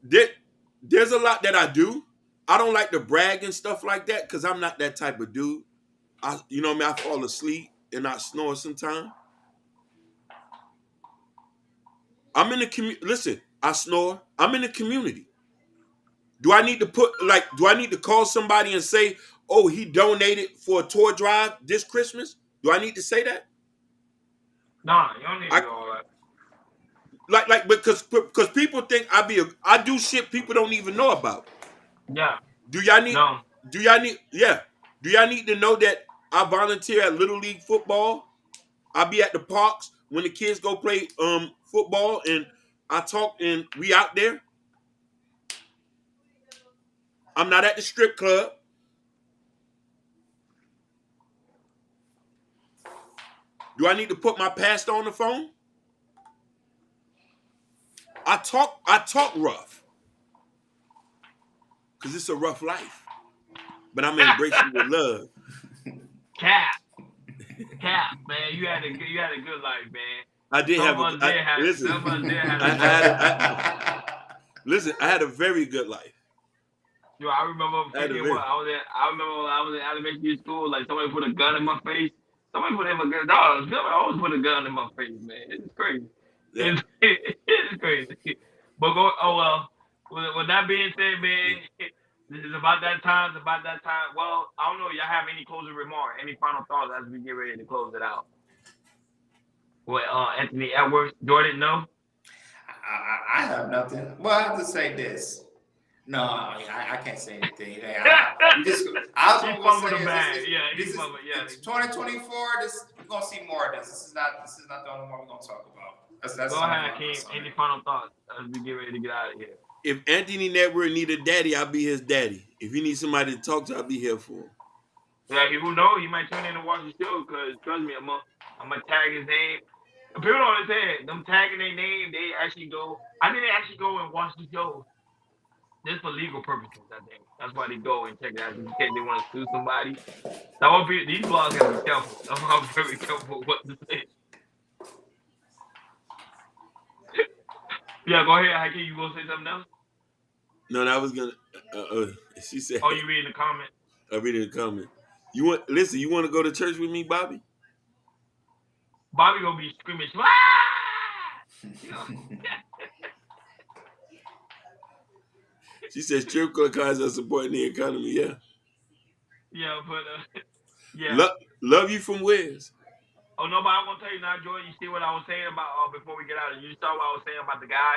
there's a lot that I do. I don't like to brag and stuff like that because I'm not that type of dude. You know what I mean? I fall asleep and I snore sometimes. I'm in the community. Listen, I snore. I'm in the community. Do I need to call somebody and say, oh, he donated for a toy drive this Christmas? Do I need to say that? Nah, you don't need to do all that. Because people think I do shit people don't even know about. Yeah. Do y'all need No. do y'all need to know that I volunteer at Little League football? I be at the parks when the kids go play football and I talk and we out there. I'm not at the strip club. Do I need to put my pastor on the phone? I talk rough. Cause it's a rough life. but I'm gonna embrace you with love. Cap, cap, man. You had a good life, man. I did Some have of a us did have listen. some of us did have I, a I good had life. listen. I had a very good life. Yo, I remember I had a freaking very what I remember when I was in elementary school, like somebody put a gun in my face. Somebody put in a gun. No, somebody always put a gun in my face, man. It's crazy. yeah. It's crazy. But go. Oh well. With that being said, man, this is about that time. It's about that time. Well, I don't know. Y'all have any closing remarks? Any final thoughts as we get ready to close it out? What? Anthony Edwards, Jordan, no. I have nothing. Well, I have to say this. No, I can't say anything. Hey, you just, I was He gonna fumbled say the is bag. Yeah, he this is fumbled. Yeah. it's 2024. This we're gonna see more of this. This is not the only one we're gonna talk about. That's Go some of ahead, my King. thoughts on Any it. final thoughts as we get ready to get out of here? If Anthony Network need a daddy, I'll be his daddy. If he needs somebody to talk to, I'll be here for him. Yeah, who knows? He might tune in and watch the show because trust me, I'm gonna tag his name. People don't understand. Them tagging their name, they actually go. I think they actually go and watch the show just for legal purposes. I think that's why they go and check it out just in case they want to sue somebody. That won't be. These blogs gotta be careful. That's why I'm very careful what to say. Yeah, go ahead, Haki. You gonna say something else? No, I was gonna. She said, Oh, you reading the comment? "I read in the comment. You want listen? You want to go to church with me, Bobby?" Bobby gonna be screaming. Ah! You know? She says, "Strip club cars are supporting the economy." Yeah, Yeah, but yeah. love you from Wes. Oh no, but I'm gonna tell you now, Jordan. You see what I was saying about before we get out? You saw what I was saying about the guy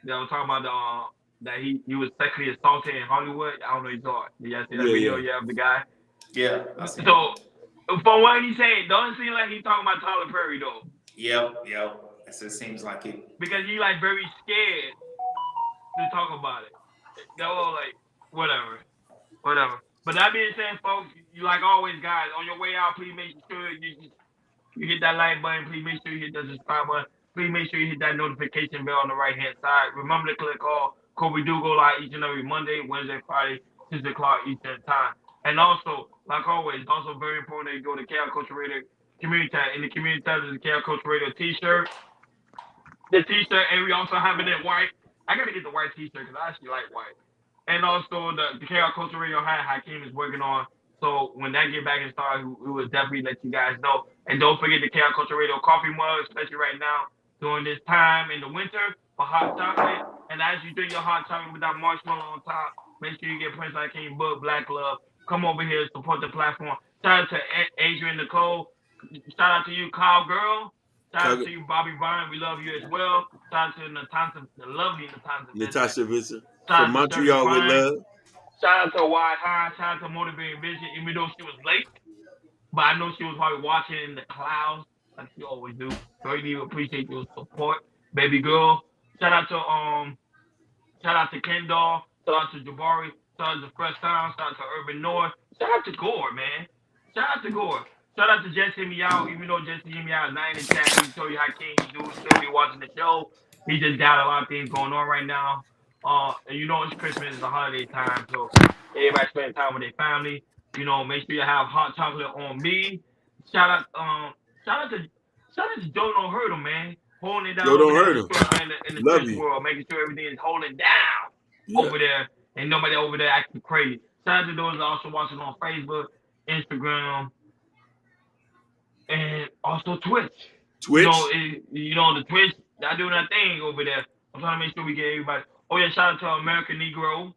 that I was talking about that he was sexually assaulted in Hollywood. I don't know if you saw it. Did y'all see that Yeah, video? yeah. Yeah, of the guy. Yeah, I see it. So from what he's saying, don't seem like he's talking about Tyler Perry though, Yep. It seems like it. because he like very scared to talk about it. No, like whatever. But that being said, folks, you like always, guys, on your way out, please make sure you hit that like button. Please make sure you hit that subscribe button. Please make sure you hit that notification bell on the right hand side. Remember to click all, because we do go live each and every Monday, Wednesday, Friday, 6 o'clock Eastern time. And also, like always, it's also very important that you go to KL Culture Radio community tab. In the community tab, there's a KL Culture Radio t-shirt. The t-shirt, and we also have it in white. I gotta get the white t-shirt because I actually like white. And also the KR Culture Radio hat Hakeem is working on. So when that get back in start, we will definitely let you guys know. And don't forget the KR Culture Radio coffee mug, especially right now during this time in the winter for hot chocolate. And as you drink your hot chocolate with that marshmallow on top, make sure you get Prince Hakeem book, Black Love. Come over here, support the platform. Shout out to Adrian Nicole. Shout out to you, Kyle Girl. Shout out to you, Bobby Bryan. We love you as well. Shout out to Natasha, the lovely Natasha Vincent. Natasha Vincent Shout from out to Shirley Montreal with Prime. love. Shout out to Wide High. Shout out to Motivating Vision, even though she was late. But I know she was probably watching in the clouds, like she always do. So I really appreciate your support, baby girl. Shout out to shout out to Kendall. Shout out to Jabari. Shout out to Fresh Town. Shout out to Urban North. Shout out to Gore, man. Shout out to Gore. Shout out to Jesse Me Out. Even though Jesse Me Out is not in the chat, he told you how King he do still be watching the show. He just got a lot of things going on right now. And you know it's Christmas, it's a holiday time, so everybody spend time with their family. You know, make sure you have hot chocolate on me. Shout out, shout out to shout out to Joe Don't Hurt Him, man. Holding it down Yo, over don't there hurt in the him. church in the Love church you. world, making sure everything is holding down Yeah. over there, and nobody over there acting crazy. Shout out to those that also watching on Facebook, Instagram, and also Twitch. Twitch. You know the Twitch, they're doing that thing over there. I'm trying to make sure we get everybody. Oh yeah, shout out to American Negro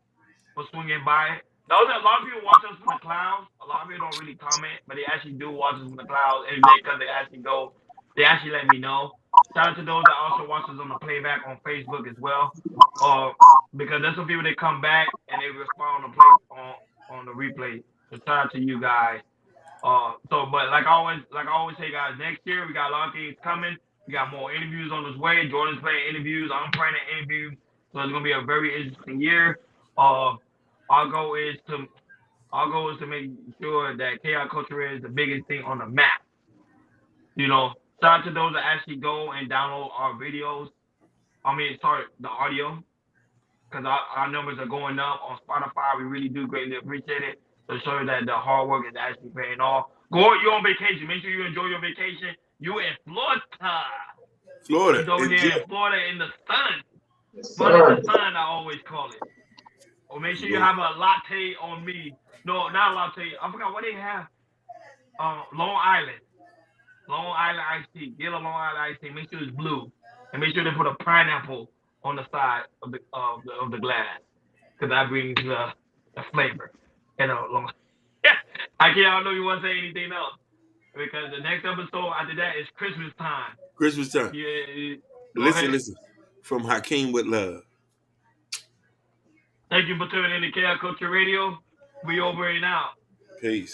for swinging by. Those a lot of people watch us from the clouds. A lot of people don't really comment, but they actually do watch us from the clouds every day because they actually go. They actually let me know. Shout out to those that also watch us on the playback on Facebook as well. Because there's some people that come back and they respond on the play on the replay. So shout out to you guys. But like I always say, guys, next year we got a lot of things coming. We got more interviews on this way. Jordan's playing interviews. I'm playing interviews. So it's gonna be a very interesting year. Uh, our goal is to make sure that KI Culture is the biggest thing on the map. You know, shout out to those that actually go and download our videos. I mean, sorry, the audio, because our numbers are going up on Spotify. We really do greatly appreciate it. to show you that the hard work is actually paying off. Go, you're on vacation. Make sure you enjoy your vacation. You in Florida. Florida. He's over here Enjoy. in Florida in the sun. Yes, Fun in the sir. sun, I always call it. Or make sure you have a latte on me. No, not a latte. I forgot what they have. Long Island. Long Island iced tea. Get a Long Island iced tea. Make sure it's blue. And make sure they put a pineapple on the side of the glass. Because that brings the flavor. You know, long. I don't know if you want to say anything else. Because the next episode after that is Christmas time. Christmas time. Yeah, go Listen, ahead. listen. From Hakeem with love. Thank you for tuning in to Chaos Culture Radio. We over and out. Peace.